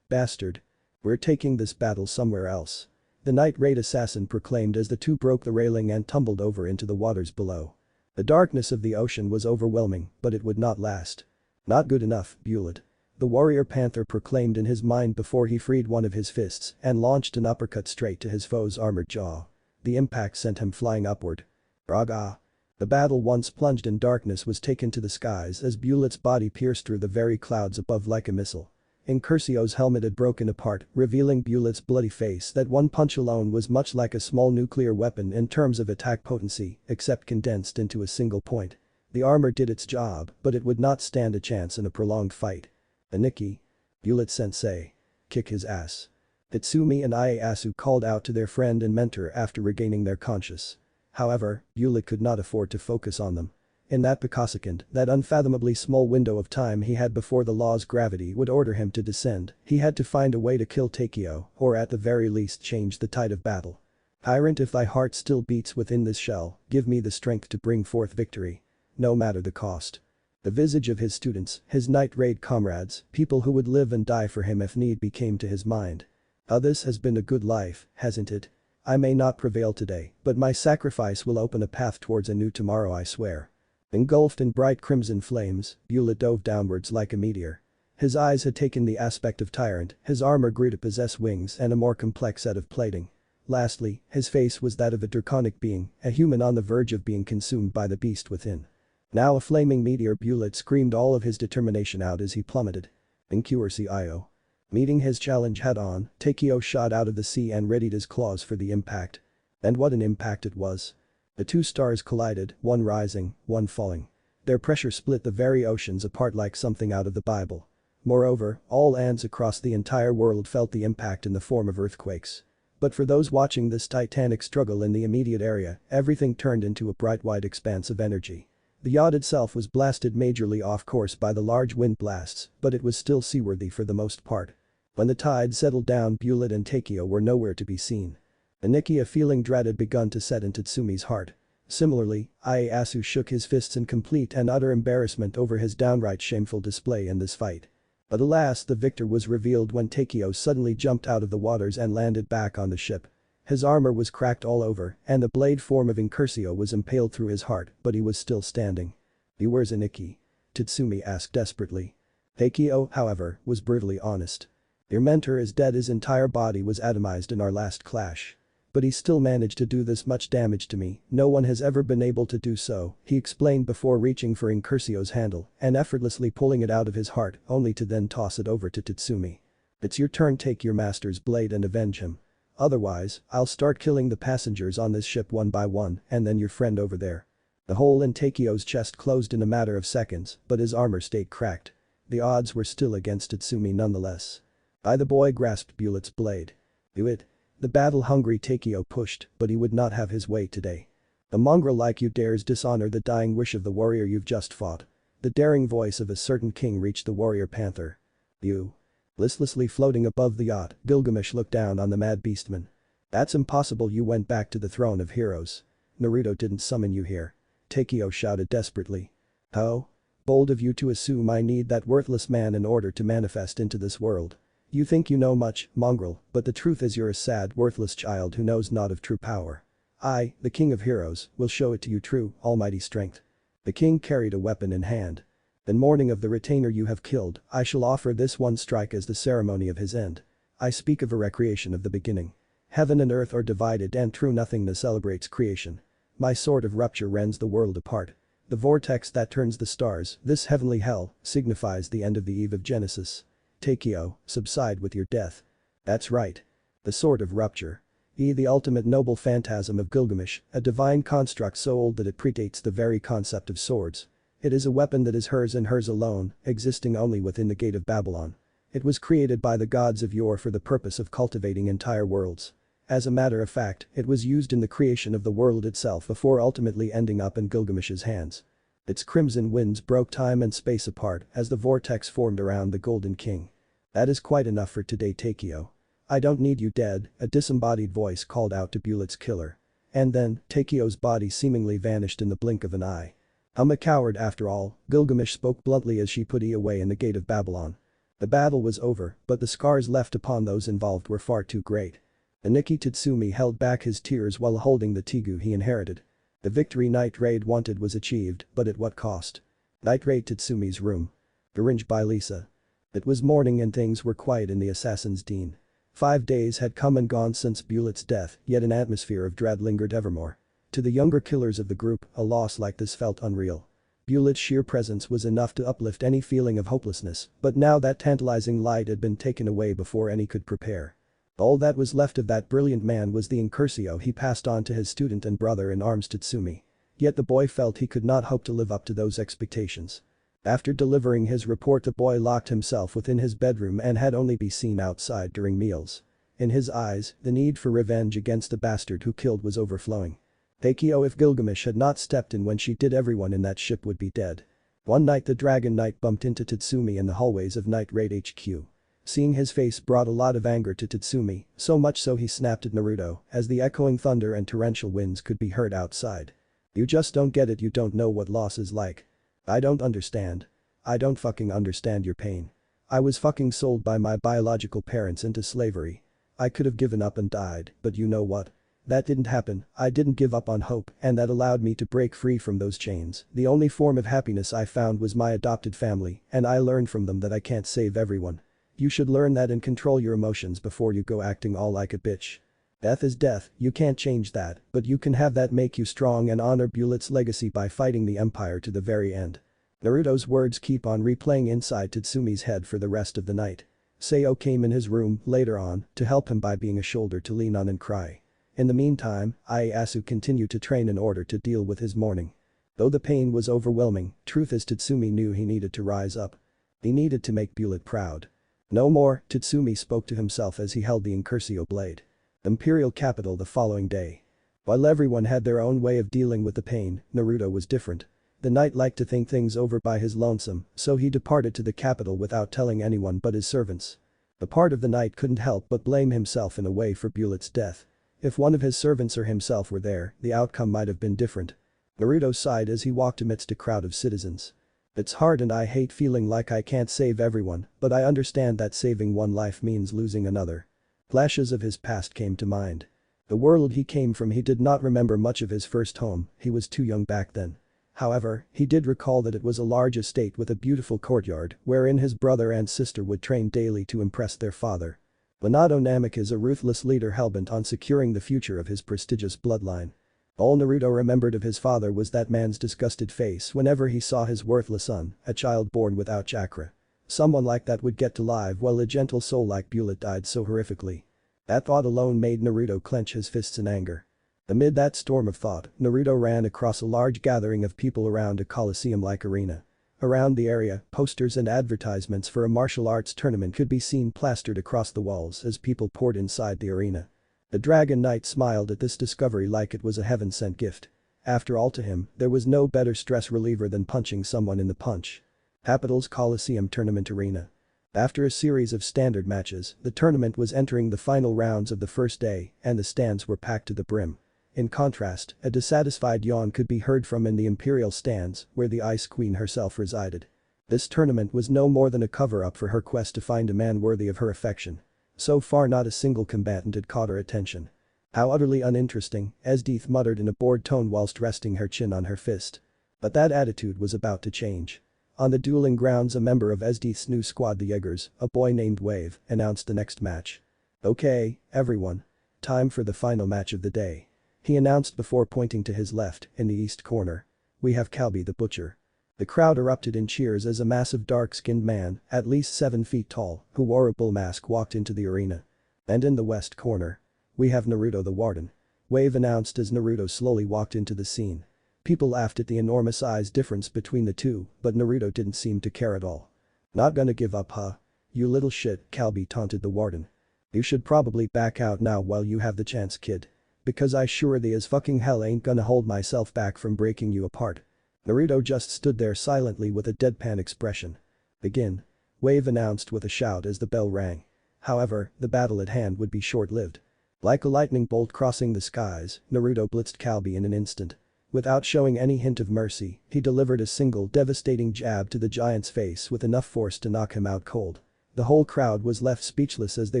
Bastard. We're taking this battle somewhere else." The night raid assassin proclaimed as the two broke the railing and tumbled over into the waters below. The darkness of the ocean was overwhelming, but it would not last. "Not good enough, Bullet." The warrior panther proclaimed in his mind before he freed one of his fists and launched an uppercut straight to his foe's armored jaw. The impact sent him flying upward. Raga. The battle once plunged in darkness was taken to the skies as Bulet's body pierced through the very clouds above like a missile. Incursio's helmet had broken apart, revealing Bulet's bloody face that one punch alone was much like a small nuclear weapon in terms of attack potency, except condensed into a single point. The armor did its job, but it would not stand a chance in a prolonged fight. Aniki. Bulet-sensei. Kick his ass. Itsumi and Ieyasu called out to their friend and mentor after regaining their conscience. However, Bulet could not afford to focus on them. In that picosecond, that unfathomably small window of time he had before the law's gravity would order him to descend, he had to find a way to kill Takeo, or at the very least change the tide of battle. Tyrant, if thy heart still beats within this shell, give me the strength to bring forth victory. No matter the cost. The visage of his students, his night raid comrades, people who would live and die for him if need be came to his mind. This has been a good life, hasn't it? I may not prevail today, but my sacrifice will open a path towards a new tomorrow, I swear. Engulfed in bright crimson flames, Bulet dove downwards like a meteor. His eyes had taken the aspect of tyrant, his armor grew to possess wings and a more complex set of plating. Lastly, his face was that of a draconic being, a human on the verge of being consumed by the beast within. Now a flaming meteor, Bulet screamed all of his determination out as he plummeted. Incurcio. Meeting his challenge head-on, Takeo shot out of the sea and readied his claws for the impact. And what an impact it was. The two stars collided, one rising, one falling. Their pressure split the very oceans apart like something out of the Bible. Moreover, all ants across the entire world felt the impact in the form of earthquakes. But for those watching this titanic struggle in the immediate area, everything turned into a bright white expanse of energy. The yacht itself was blasted majorly off course by the large wind blasts, but it was still seaworthy for the most part. When the tide settled down, Bulet and Takeo were nowhere to be seen. Aniki, a feeling dread had begun to set into Tsumi's heart. Similarly, Ieyasu shook his fists in complete and utter embarrassment over his downright shameful display in this fight. But alas, the victor was revealed when Takeo suddenly jumped out of the waters and landed back on the ship. His armor was cracked all over, and the blade form of Incurcio was impaled through his heart, but he was still standing. "Where's Aniki?" Tatsumi asked desperately. Takeo, however, was brutally honest. "Your mentor is dead, his entire body was atomized in our last clash. But he still managed to do this much damage to me, no one has ever been able to do so," he explained before reaching for Incurcio's handle and effortlessly pulling it out of his heart only to then toss it over to Tatsumi. "It's your turn, take your master's blade and avenge him. Otherwise, I'll start killing the passengers on this ship one by one and then your friend over there." The hole in Takeo's chest closed in a matter of seconds, but his armor stayed cracked. The odds were still against Tatsumi nonetheless. The boy grasped Bulet's blade. "Do it." The battle-hungry Takeo pushed, but he would not have his way today. "A mongrel like you dares dishonor the dying wish of the warrior you've just fought." The daring voice of a certain king reached the warrior panther. "You." Listlessly floating above the yacht, Gilgamesh looked down on the mad beastman. "That's impossible, you went back to the throne of heroes. Naruto didn't summon you here." Takeo shouted desperately. "Oh? Bold of you to assume I need that worthless man in order to manifest into this world. You think you know much, mongrel, but the truth is you're a sad, worthless child who knows not of true power. I, the king of heroes, will show it to you true, almighty strength." The king carried a weapon in hand. "In mourning of the retainer you have killed, I shall offer this one strike as the ceremony of his end. I speak of a recreation of the beginning. Heaven and earth are divided and true nothingness celebrates creation. My sword of rupture rends the world apart. The vortex that turns the stars, this heavenly hell, signifies the end of the eve of Genesis. Takeo, subside with your death." That's right. The sword of rupture. The ultimate noble phantasm of Gilgamesh, a divine construct so old that it predates the very concept of swords. It is a weapon that is hers and hers alone, existing only within the gate of Babylon. It was created by the gods of yore for the purpose of cultivating entire worlds. As a matter of fact, it was used in the creation of the world itself before ultimately ending up in Gilgamesh's hands. Its crimson winds broke time and space apart as the vortex formed around the Golden King. "That is quite enough for today, Takeo. I don't need you dead," a disembodied voice called out to Bulet's killer. And then, Takeo's body seemingly vanished in the blink of an eye. "I'm a coward after all," Gilgamesh spoke bluntly as she put away in the gate of Babylon. The battle was over, but the scars left upon those involved were far too great. Aniki Tatsumi held back his tears while holding the tegu he inherited. The victory Night Raid wanted was achieved, but at what cost? Night Raid Tatsumi's room. Arranged by Lisa. It was morning and things were quiet in the Assassin's Den. 5 days had come and gone since Bulet's death, yet an atmosphere of dread lingered evermore. To the younger killers of the group, a loss like this felt unreal. Bulet's sheer presence was enough to uplift any feeling of hopelessness, but now that tantalizing light had been taken away before any could prepare. All that was left of that brilliant man was the incursio he passed on to his student and brother-in-arms Tatsumi. Yet the boy felt he could not hope to live up to those expectations. After delivering his report, the boy locked himself within his bedroom and had only be seen outside during meals. In his eyes, the need for revenge against the bastard who killed was overflowing. Takeo, if Gilgamesh had not stepped in when she did, everyone in that ship would be dead. One night the Dragon Knight bumped into Tatsumi in the hallways of Night Raid HQ. Seeing his face brought a lot of anger to Tatsumi, so much so he snapped at Naruto as the echoing thunder and torrential winds could be heard outside. "You just don't get it, you don't know what loss is like. I don't understand. I don't fucking understand your pain. I was fucking sold by my biological parents into slavery. I could have given up and died, but you know what? That didn't happen. I didn't give up on hope, and that allowed me to break free from those chains. The only form of happiness I found was my adopted family, and I learned from them that I can't save everyone. You should learn that and control your emotions before you go acting all like a bitch. Death is death, you can't change that, but you can have that make you strong and honor Bulet's legacy by fighting the Empire to the very end." Naruto's words keep on replaying inside Tatsumi's head for the rest of the night. Seo came in his room later on to help him by being a shoulder to lean on and cry. In the meantime, Ieyasu continued to train in order to deal with his mourning. Though the pain was overwhelming, truth is Tatsumi knew he needed to rise up. He needed to make Bulet proud. "No more," Tatsumi spoke to himself as he held the incursio blade. Imperial capital the following day. While everyone had their own way of dealing with the pain, Naruto was different. The knight liked to think things over by his lonesome, so he departed to the capital without telling anyone but his servants. The part of the knight couldn't help but blame himself in a way for Bulet's death. If one of his servants or himself were there, the outcome might have been different. Naruto sighed as he walked amidst a crowd of citizens. "It's hard and I hate feeling like I can't save everyone, but I understand that saving one life means losing another." Flashes of his past came to mind. The world he came from, he did not remember much of his first home, he was too young back then. However, he did recall that it was a large estate with a beautiful courtyard wherein his brother and sister would train daily to impress their father. Minato Namek is a ruthless leader hellbent on securing the future of his prestigious bloodline. All Naruto remembered of his father was that man's disgusted face whenever he saw his worthless son, a child born without chakra. Someone like that would get to live while a gentle soul like Bulet died so horrifically. That thought alone made Naruto clench his fists in anger. Amid that storm of thought, Naruto ran across a large gathering of people around a coliseum-like arena. Around the area, posters and advertisements for a martial arts tournament could be seen plastered across the walls as people poured inside the arena. The Dragon Knight smiled at this discovery like it was a heaven-sent gift. After all, to him, there was no better stress reliever than punching someone in the punch. Capital's Coliseum Tournament Arena. After a series of standard matches, the tournament was entering the final rounds of the first day, and the stands were packed to the brim. In contrast, a dissatisfied yawn could be heard from in the Imperial stands, where the Ice Queen herself resided. This tournament was no more than a cover-up for her quest to find a man worthy of her affection. So far not a single combatant had caught her attention. "How utterly uninteresting," Esdeath muttered in a bored tone whilst resting her chin on her fist. But that attitude was about to change. On the dueling grounds, a member of Esdeath's new squad, the Jaegers, a boy named Wave, announced the next match. "Okay, everyone. Time for the final match of the day," he announced before pointing to his left, in the east corner. "We have Calbi the Butcher." The crowd erupted in cheers as a massive dark-skinned man, at least 7 feet tall, who wore a bull mask walked into the arena. "And in the west corner, we have Naruto the Warden," Wave announced as Naruto slowly walked into the scene. People laughed at the enormous size difference between the two, but Naruto didn't seem to care at all. "Not gonna give up, huh? You little shit," Calbi taunted the Warden. "You should probably back out now while you have the chance, kid. Because I surely as fucking hell ain't gonna hold myself back from breaking you apart." Naruto just stood there silently with a deadpan expression. "Begin," Wave announced with a shout as the bell rang. However, the battle at hand would be short-lived. Like a lightning bolt crossing the skies, Naruto blitzed Calbi in an instant. Without showing any hint of mercy, he delivered a single devastating jab to the giant's face with enough force to knock him out cold. The whole crowd was left speechless as they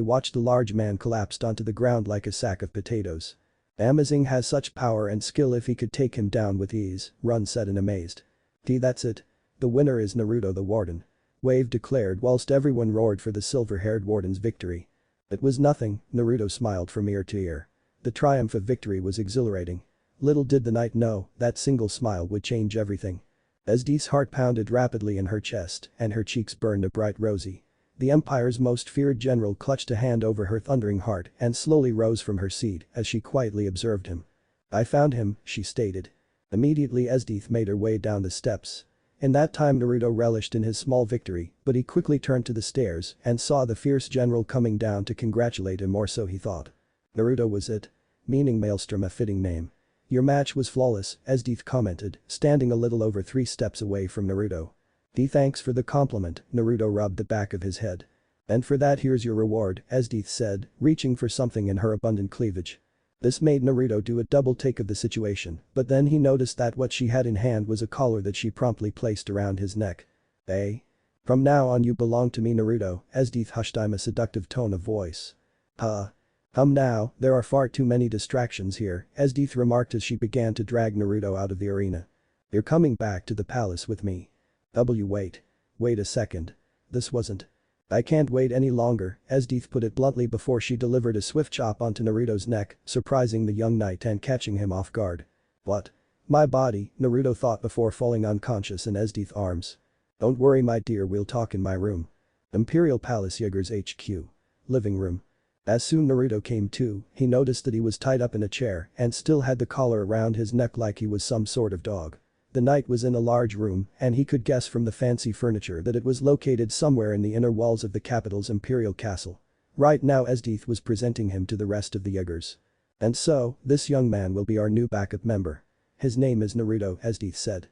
watched the large man collapse onto the ground like a sack of potatoes. "Amazing has such power and skill, if he could take him down with ease," Run said in amazed. "That's it. The winner is Naruto the Warden." Wave declared whilst everyone roared for the silver-haired warden's victory. It was nothing, Naruto smiled from ear to ear. The triumph of victory was exhilarating. Little did the knight know that single smile would change everything. Esdeith's heart pounded rapidly in her chest and her cheeks burned a bright rosy. The Empire's most feared general clutched a hand over her thundering heart and slowly rose from her seat as she quietly observed him. "I found him," she stated. Immediately Esdeith made her way down the steps. In that time Naruto relished in his small victory, but he quickly turned to the stairs and saw the fierce general coming down to congratulate him, or so he thought. Naruto was it? Meaning Maelstrom, a fitting name. "Your match was flawless," Esdeith commented, standing a little over 3 steps away from Naruto. Thanks for the compliment," Naruto rubbed the back of his head. "And for that here's your reward," Esdeith said, reaching for something in her abundant cleavage. This made Naruto do a double take of the situation, but then he noticed that what she had in hand was a collar that she promptly placed around his neck. "Eh? From now on you belong to me, Naruto," Esdeith hushed in a seductive tone of voice. Now, there are far too many distractions here," Esdeith remarked as she began to drag Naruto out of the arena. "You're coming back to the palace with me." Wait a second. This wasn't. "I can't wait any longer," Esdeith put it bluntly before she delivered a swift chop onto Naruto's neck, surprising the young knight and catching him off guard. "What? My body," Naruto thought before falling unconscious in Esdeith's arms. "Don't worry my dear, we'll talk in my room." Imperial Palace Jaeger's HQ. Living room. As soon Naruto came to, he noticed that he was tied up in a chair and still had the collar around his neck like he was some sort of dog. The knight was in a large room and he could guess from the fancy furniture that it was located somewhere in the inner walls of the capital's imperial castle. Right now Esdeith was presenting him to the rest of the Jaegers. "And so, this young man will be our new backup member. His name is Naruto," Esdeith said.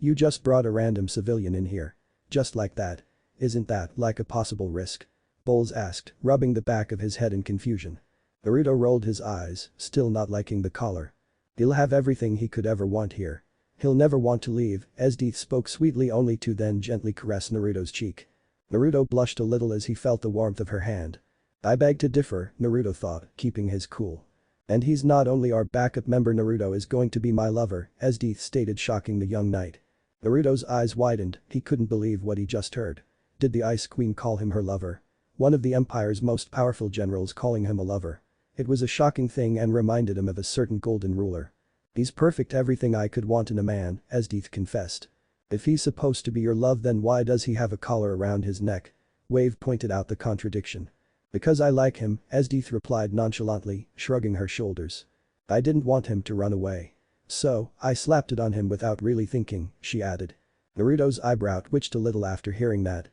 You just brought a random civilian in here. Just like that. Isn't that like a possible risk?" Bowles asked, rubbing the back of his head in confusion. Naruto rolled his eyes, still not liking the collar. "He'll have everything he could ever want here. He'll never want to leave," Esdeith spoke sweetly only to then gently caress Naruto's cheek. Naruto blushed a little as he felt the warmth of her hand. "I beg to differ," Naruto thought, keeping his cool. "And he's not only our backup member, Naruto is going to be my lover," Esdeith stated, shocking the young knight. Naruto's eyes widened, he couldn't believe what he just heard. Did the Ice Queen call him her lover? One of the Empire's most powerful generals calling him a lover. It was a shocking thing and reminded him of a certain golden ruler. "He's perfect, everything I could want in a man," Esdeith confessed. "If he's supposed to be your love, then why does he have a collar around his neck?" Wave pointed out the contradiction. "Because I like him," Esdeith replied nonchalantly, shrugging her shoulders. "I didn't want him to run away. So, I slapped it on him without really thinking," she added. Naruto's eyebrow twitched a little after hearing that.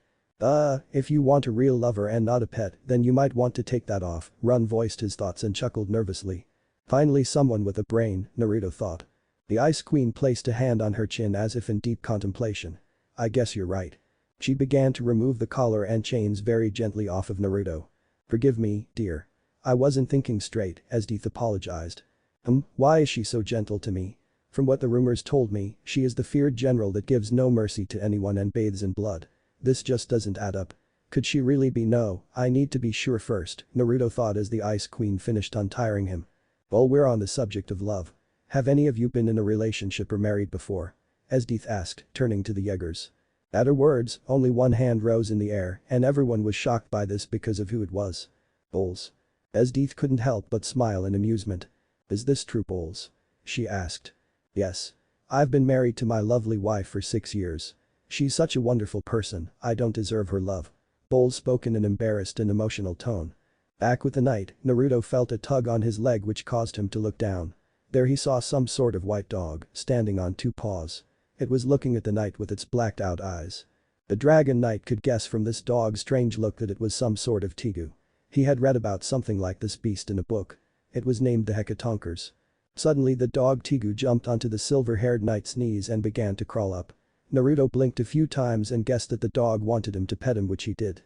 If you want a real lover and not a pet, then you might want to take that off," Run voiced his thoughts and chuckled nervously. Finally someone with a brain, Naruto thought. The Ice Queen placed a hand on her chin as if in deep contemplation. "I guess you're right." She began to remove the collar and chains very gently off of Naruto. "Forgive me, dear. I wasn't thinking straight," Esdeith apologized. Why is she so gentle to me? From what the rumors told me, she is the feared general that gives no mercy to anyone and bathes in blood. This just doesn't add up. Could she really be? No, I need to be sure first," Naruto thought as the Ice Queen finished untying him. "Well, we're on the subject of love. Have any of you been in a relationship or married before?" Esdeith asked, turning to the Jaegers. At her words, only one hand rose in the air and everyone was shocked by this because of who it was. "Bowles." Esdeith couldn't help but smile in amusement. "Is this true, Bowles?" she asked. "Yes. I've been married to my lovely wife for 6 years. She's such a wonderful person, I don't deserve her love." Bowles spoke in an embarrassed and emotional tone. Back with the knight, Naruto felt a tug on his leg which caused him to look down. There he saw some sort of white dog, standing on 2 paws. It was looking at the knight with its blacked out eyes. The dragon knight could guess from this dog's strange look that it was some sort of tegu. He had read about something like this beast in a book. It was named the Hekatonkers. Suddenly the dog tegu jumped onto the silver-haired knight's knees and began to crawl up. Naruto blinked a few times and guessed that the dog wanted him to pet him, which he did.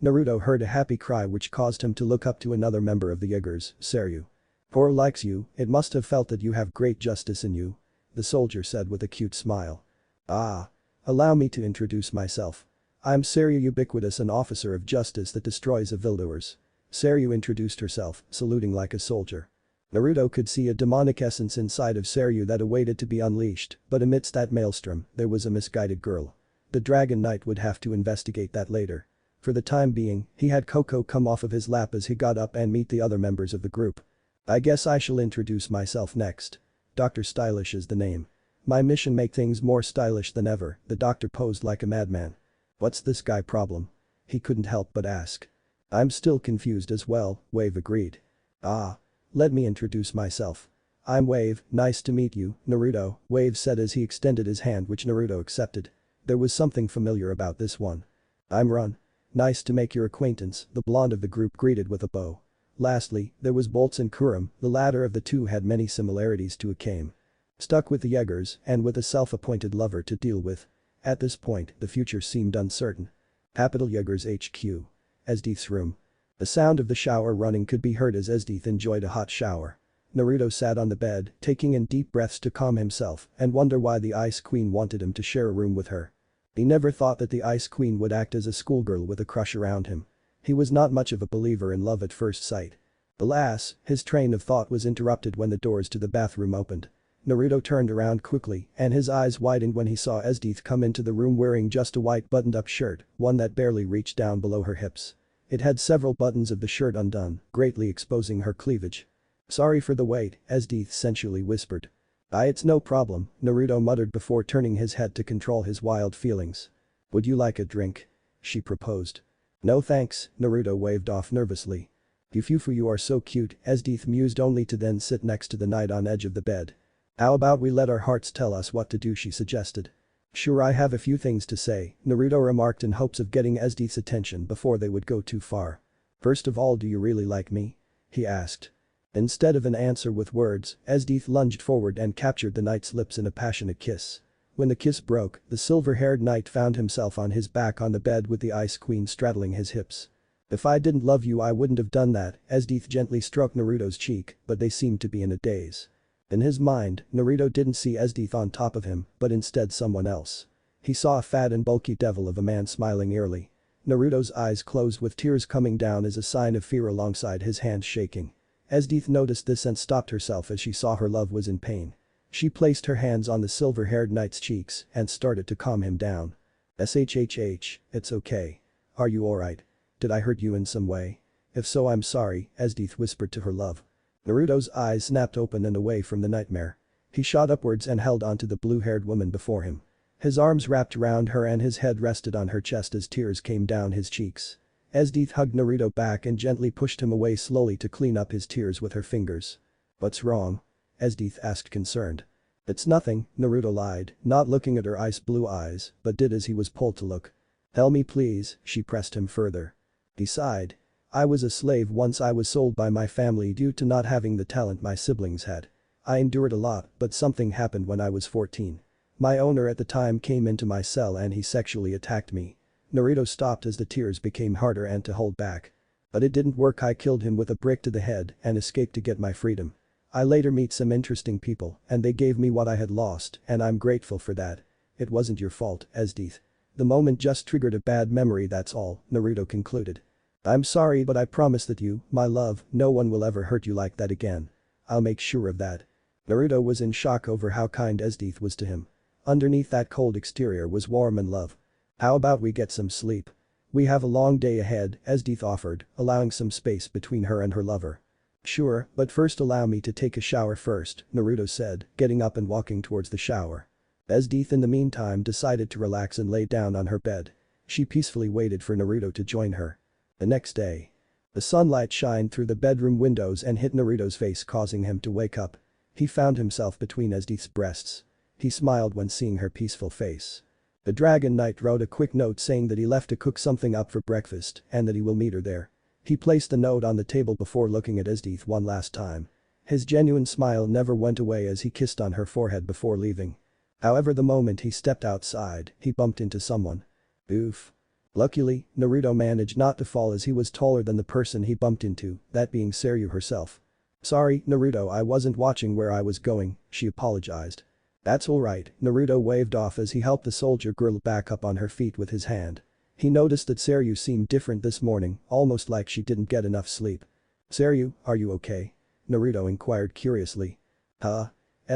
Naruto heard a happy cry which caused him to look up to another member of the Jaegers, Seryu. "Poor likes you, it must have felt that you have great justice in you," the soldier said with a cute smile. Allow me to introduce myself. I'm Seryu Ubiquitous, an officer of justice that destroys evildoers." Seryu introduced herself, saluting like a soldier. Naruto could see a demonic essence inside of Seryu that awaited to be unleashed, but amidst that maelstrom, there was a misguided girl. The Dragon Knight would have to investigate that later. For the time being, he had Coco come off of his lap as he got up and meet the other members of the group. I guess I shall introduce myself next. Dr. Stylish is the name. My mission make things more stylish than ever, the doctor posed like a madman. What's this guy problem? He couldn't help but ask. I'm still confused as well, Wave agreed. Ah. Let me introduce myself. I'm Wave, nice to meet you, Naruto, Wave said as he extended his hand which Naruto accepted. There was something familiar about this one. I'm Run. Nice to make your acquaintance, the blonde of the group greeted with a bow. Lastly, there was Boltz and Kurum, the latter of the two had many similarities to Akame. Stuck with the Jaegers and with a self-appointed lover to deal with. At this point, the future seemed uncertain. Capital Jaegers HQ. Esdeith's room. The sound of the shower running could be heard as Esdeith enjoyed a hot shower. Naruto sat on the bed, taking in deep breaths to calm himself and wonder why the Ice Queen wanted him to share a room with her. He never thought that the Ice Queen would act as a schoolgirl with a crush around him. He was not much of a believer in love at first sight. Alas, his train of thought was interrupted when the doors to the bathroom opened. Naruto turned around quickly and his eyes widened when he saw Esdeith come into the room wearing just a white buttoned-up shirt, one that barely reached down below her hips. It had several buttons of the shirt undone, greatly exposing her cleavage. Sorry for the wait, Esdeith sensually whispered. It's no problem, Naruto muttered before turning his head to control his wild feelings. Would you like a drink? She proposed. No thanks, Naruto waved off nervously. You are so cute, Esdeith mused only to then sit next to the knight on edge of the bed. How about we let our hearts tell us what to do, she suggested. Sure, I have a few things to say, Naruto remarked in hopes of getting Esdeith's attention before they would go too far. First of all, do you really like me? He asked. Instead of an answer with words, Esdeith lunged forward and captured the knight's lips in a passionate kiss. When the kiss broke, the silver-haired knight found himself on his back on the bed with the Ice Queen straddling his hips. If I didn't love you I wouldn't have done that, Esdeith gently stroked Naruto's cheek, but they seemed to be in a daze. In his mind, Naruto didn't see Esdeith on top of him, but instead someone else. He saw a fat and bulky devil of a man smiling eerily. Naruto's eyes closed with tears coming down as a sign of fear alongside his hands shaking. Esdeith noticed this and stopped herself as she saw her love was in pain. She placed her hands on the silver-haired knight's cheeks and started to calm him down. Shhh, it's okay. Are you alright? Did I hurt you in some way? If so I'm sorry, Esdeith whispered to her love. Naruto's eyes snapped open and away from the nightmare. He shot upwards and held onto the blue-haired woman before him. His arms wrapped around her and his head rested on her chest as tears came down his cheeks. Esdeith hugged Naruto back and gently pushed him away slowly to clean up his tears with her fingers. What's wrong? Esdeith asked concerned. It's nothing, Naruto lied, not looking at her ice blue eyes, but did as he was told to look. Tell me please, she pressed him further. He sighed. I was a slave once. I was sold by my family due to not having the talent my siblings had. I endured a lot, but something happened when I was 14. My owner at the time came into my cell and he sexually attacked me. Naruto stopped as the tears became harder and to hold back. But it didn't work. I killed him with a brick to the head and escaped to get my freedom. I later meet some interesting people and they gave me what I had lost and I'm grateful for that. It wasn't your fault, Esdeith. The moment just triggered a bad memory, that's all, Naruto concluded. I'm sorry but I promise that you, my love, no one will ever hurt you like that again. I'll make sure of that. Naruto was in shock over how kind Esdeith was to him. Underneath that cold exterior was warmth and love. How about we get some sleep? We have a long day ahead, Esdeith offered, allowing some space between her and her lover. Sure, but first allow me to take a shower first, Naruto said, getting up and walking towards the shower. Esdeith in the meantime decided to relax and lay down on her bed. She peacefully waited for Naruto to join her. The next day. The sunlight shined through the bedroom windows and hit Naruto's face, causing him to wake up. He found himself between Esdeith's breasts. He smiled when seeing her peaceful face. The Dragon Knight wrote a quick note saying that he left to cook something up for breakfast and that he will meet her there. He placed the note on the table before looking at Esdeith one last time. His genuine smile never went away as he kissed on her forehead before leaving. However, the moment he stepped outside, he bumped into someone. Oof. Luckily, Naruto managed not to fall as he was taller than the person he bumped into, that being Seryu herself. Sorry, Naruto, I wasn't watching where I was going, she apologized. That's alright, Naruto waved off as he helped the soldier girl back up on her feet with his hand. He noticed that Seryu seemed different this morning, almost like she didn't get enough sleep. Seryu, are you okay? Naruto inquired curiously.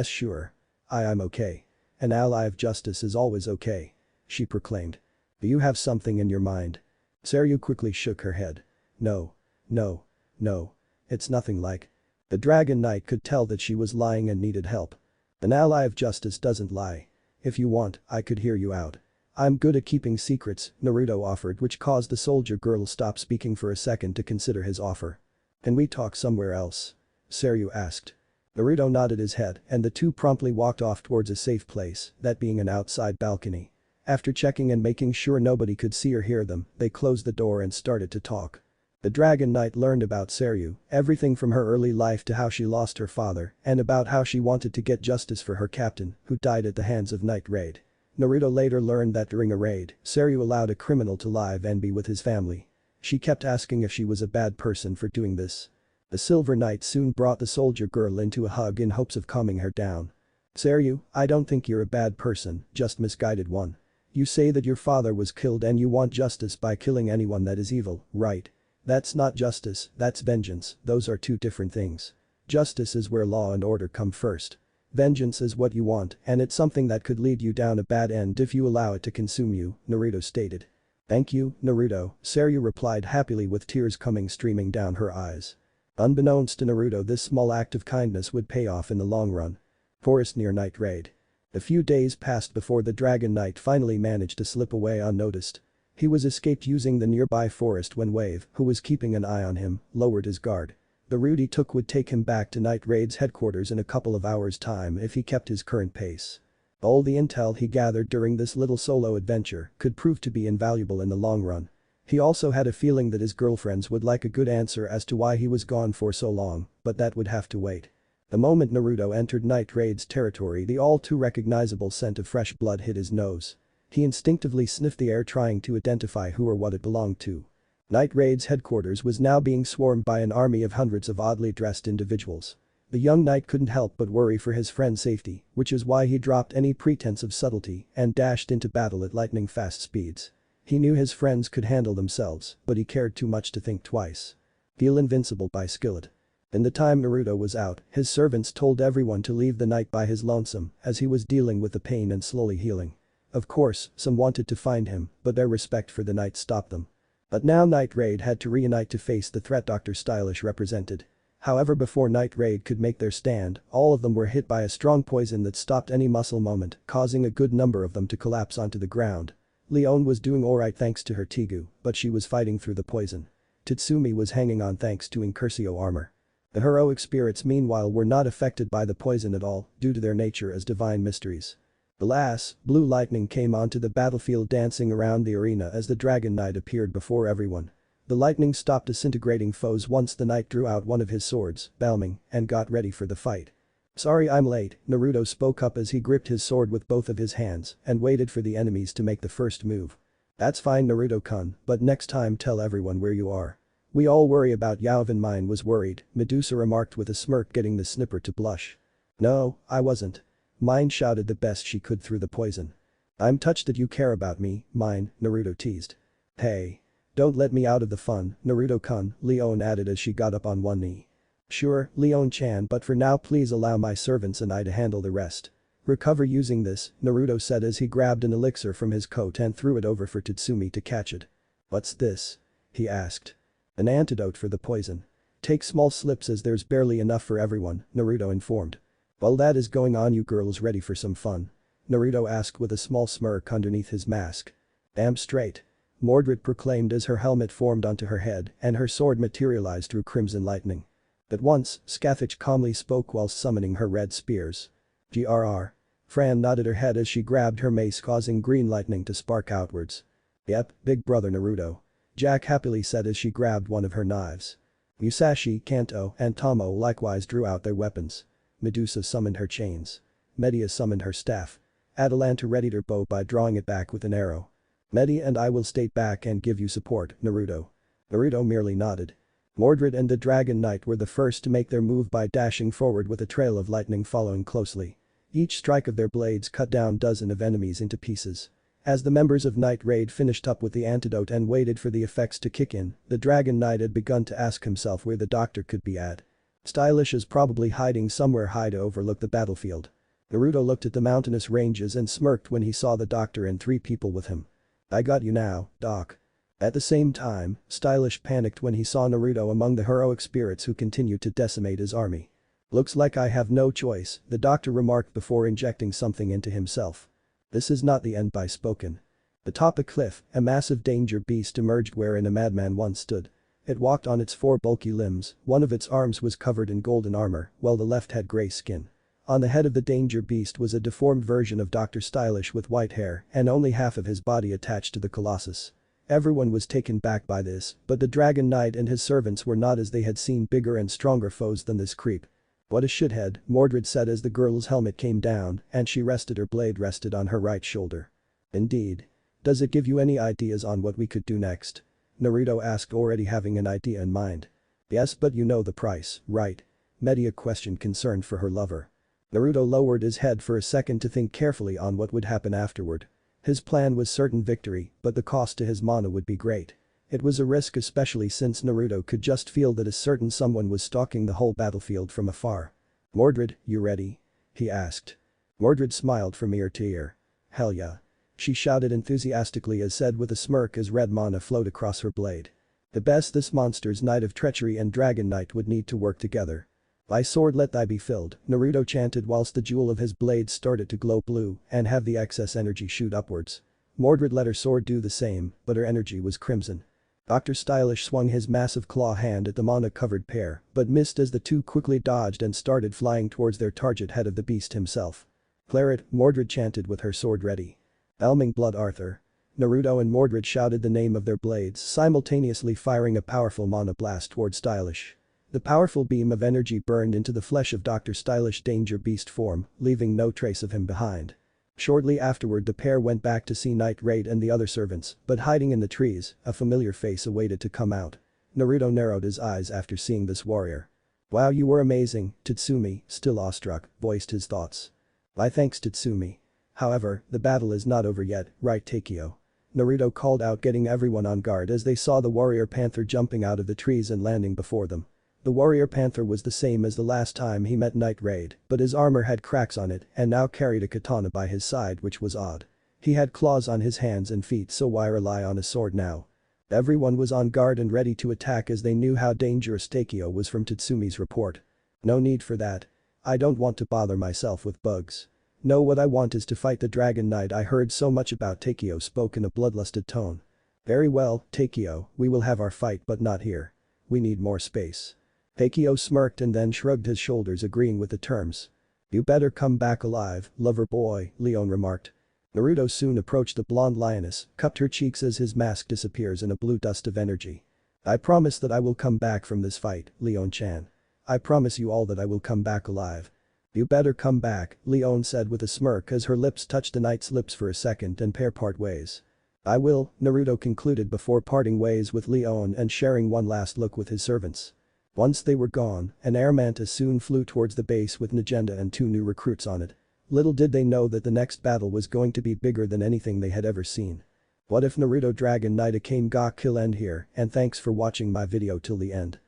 Sure. I'm okay. An ally of justice is always okay. she proclaimed. "Do you have something in your mind?" Seryu quickly shook her head. "No. No. No. It's nothing like." The Dragon Knight could tell that she was lying and needed help. "An ally of justice doesn't lie. If you want, I could hear you out." "I'm good at keeping secrets," Naruto offered, which caused the soldier girl stop speaking for a second to consider his offer. "Can we talk somewhere else?" Seryu asked. Naruto nodded his head and the two promptly walked off towards a safe place, that being an outside balcony. After checking and making sure nobody could see or hear them, they closed the door and started to talk. The Dragon Knight learned about Seryu, everything from her early life to how she lost her father, and about how she wanted to get justice for her captain, who died at the hands of Night Raid. Naruto later learned that during a raid, Seryu allowed a criminal to live and be with his family. She kept asking if she was a bad person for doing this. The Silver Knight soon brought the soldier girl into a hug in hopes of calming her down. "Seryu, I don't think you're a bad person, just misguided one. You say that your father was killed and you want justice by killing anyone that is evil, right? That's not justice, that's vengeance, those are two different things. Justice is where law and order come first. Vengeance is what you want and it's something that could lead you down a bad end if you allow it to consume you," Naruto stated. "Thank you, Naruto," Seryu replied happily with tears coming streaming down her eyes. Unbeknownst to Naruto, this small act of kindness would pay off in the long run. Forest near Night Raid. A few days passed before the Dragon Knight finally managed to slip away unnoticed. He was escaped using the nearby forest when Wave, who was keeping an eye on him, lowered his guard. The route he took would take him back to Night Raid's headquarters in a couple of hours' time if he kept his current pace. All the intel he gathered during this little solo adventure could prove to be invaluable in the long run. He also had a feeling that his girlfriends would like a good answer as to why he was gone for so long, but that would have to wait. The moment Naruto entered Night Raid's territory, the all too recognizable scent of fresh blood hit his nose. He instinctively sniffed the air trying to identify who or what it belonged to. Night Raid's headquarters was now being swarmed by an army of hundreds of oddly dressed individuals. The young knight couldn't help but worry for his friend's safety, which is why he dropped any pretense of subtlety and dashed into battle at lightning-fast speeds. He knew his friends could handle themselves, but he cared too much to think twice. Feel invincible by Skillet. In the time Naruto was out, his servants told everyone to leave the knight by his lonesome as he was dealing with the pain and slowly healing. Of course, some wanted to find him, but their respect for the knight stopped them. But now Night Raid had to reunite to face the threat Dr. Stylish represented. However, before Night Raid could make their stand, all of them were hit by a strong poison that stopped any muscle movement, causing a good number of them to collapse onto the ground. Leon was doing alright thanks to her Tigu, but she was fighting through the poison. Tatsumi was hanging on thanks to Incursio armor. The heroic spirits meanwhile were not affected by the poison at all due to their nature as divine mysteries. Alas, blue lightning came onto the battlefield dancing around the arena as the Dragon Knight appeared before everyone. The lightning stopped disintegrating foes once the knight drew out one of his swords, Balming, and got ready for the fight. "Sorry I'm late," Naruto spoke up as he gripped his sword with both of his hands and waited for the enemies to make the first move. "That's fine, Naruto-kun, but next time tell everyone where you are. We all worry about Yauven." Mine was worried, Medusa remarked with a smirk, getting the snipper to blush. "No, I wasn't." Mine shouted the best she could through the poison. "I'm touched that you care about me, Mine," Naruto teased. "Hey. Don't let me out of the fun, Naruto-kun," Leon added as she got up on one knee. "Sure, Leon-chan, but for now please allow my servants and I to handle the rest." "Recover using this," Naruto said as he grabbed an elixir from his coat and threw it over for Tatsumi to catch it. "What's this?" he asked. "An antidote for the poison. Take small slips as there's barely enough for everyone," Naruto informed. "While that is going on, you girls ready for some fun?" Naruto asked with a small smirk underneath his mask. "Damn straight," Mordred proclaimed as her helmet formed onto her head and her sword materialized through crimson lightning. At once, Scathach calmly spoke while summoning her red spears. "GRR." Fran nodded her head as she grabbed her mace, causing green lightning to spark outwards. "Yep, big brother Naruto." Jack happily said as she grabbed one of her knives. Musashi, Kanto, and Tomo likewise drew out their weapons. Medusa summoned her chains. Medea summoned her staff. Atalanta readied her bow by drawing it back with an arrow. "Medea and I will stay back and give you support, Naruto." Naruto merely nodded. Mordred and the Dragon Knight were the first to make their move by dashing forward with a trail of lightning following closely. Each strike of their blades cut down dozens of enemies into pieces. As the members of Night Raid finished up with the antidote and waited for the effects to kick in, the Dragon Knight had begun to ask himself where the doctor could be at. Stylish is probably hiding somewhere high to overlook the battlefield. Naruto looked at the mountainous ranges and smirked when he saw the doctor and 3 people with him. I got you now, Doc. At the same time, Stylish panicked when he saw Naruto among the heroic spirits who continued to decimate his army. Looks like I have no choice, the doctor remarked before injecting something into himself. This is not the end by spoken. Atop a cliff, a massive danger beast emerged wherein a madman once stood. It walked on its 4 bulky limbs, one of its arms was covered in golden armor, while the left had grey skin. On the head of the danger beast was a deformed version of Dr. Stylish with white hair and only half of his body attached to the colossus. Everyone was taken back by this, but the Dragon Knight and his servants were not, as they had seen bigger and stronger foes than this creep. What a shithead, Mordred said as the girl's helmet came down and her blade rested on her right shoulder. Indeed. Does it give you any ideas on what we could do next? Naruto asked, already having an idea in mind. Yes, but you know the price, right? Media questioned, concerned for her lover. Naruto lowered his head for a second to think carefully on what would happen afterward. His plan was certain victory, but the cost to his mana would be great. It was a risk, especially since Naruto could just feel that a certain someone was stalking the whole battlefield from afar. Mordred, you ready? He asked. Mordred smiled from ear to ear. Hell yeah. She shouted enthusiastically as said with a smirk as red mana flowed across her blade. The best, this monster's Knight of Treachery and Dragon Knight would need to work together. Thy sword let thy be filled, Naruto chanted whilst the jewel of his blade started to glow blue and have the excess energy shoot upwards. Mordred let her sword do the same, but her energy was crimson. Dr. Stylish swung his massive claw hand at the mana-covered pair, but missed as the 2 quickly dodged and started flying towards their target, head of the beast himself. Clear it, Mordred chanted with her sword ready. Elming blood, Arthur. Naruto and Mordred shouted the name of their blades, simultaneously firing a powerful mana blast toward Stylish. The powerful beam of energy burned into the flesh of Dr. Stylish danger beast form, leaving no trace of him behind. Shortly afterward the pair went back to see Knight Raid and the other servants, but hiding in the trees, a familiar face awaited to come out. Naruto narrowed his eyes after seeing this warrior. Wow, you were amazing, Tatsumi, still awestruck, voiced his thoughts. Why thanks Tatsumi. However, the battle is not over yet, right Takeo? Naruto called out, getting everyone on guard as they saw the warrior panther jumping out of the trees and landing before them. The warrior panther was the same as the last time he met Knight Raid, but his armor had cracks on it and now carried a katana by his side, which was odd. He had claws on his hands and feet, so why rely on a sword now? Everyone was on guard and ready to attack as they knew how dangerous Takeo was from Tatsumi's report. No need for that. I don't want to bother myself with bugs. No, what I want is to fight the Dragon Knight I heard so much about. Takeo spoke in a bloodlusted tone. Very well, Takeo, we will have our fight, but not here. We need more space. Takeo smirked and then shrugged his shoulders, agreeing with the terms. You better come back alive, lover boy, Leon remarked. Naruto soon approached the blonde lioness, cupped her cheeks as his mask disappears in a blue dust of energy. I promise that I will come back from this fight, Leon-chan. I promise you all that I will come back alive. You better come back, Leon said with a smirk as her lips touched the knight's lips for a second and pair part ways. I will, Naruto concluded before parting ways with Leon and sharing one last look with his servants. Once they were gone, an air mantis soon flew towards the base with an agenda and 2 new recruits on it. Little did they know that the next battle was going to be bigger than anything they had ever seen. What if Naruto Dragon Knight Akame ga kill end here, and thanks for watching my video till the end.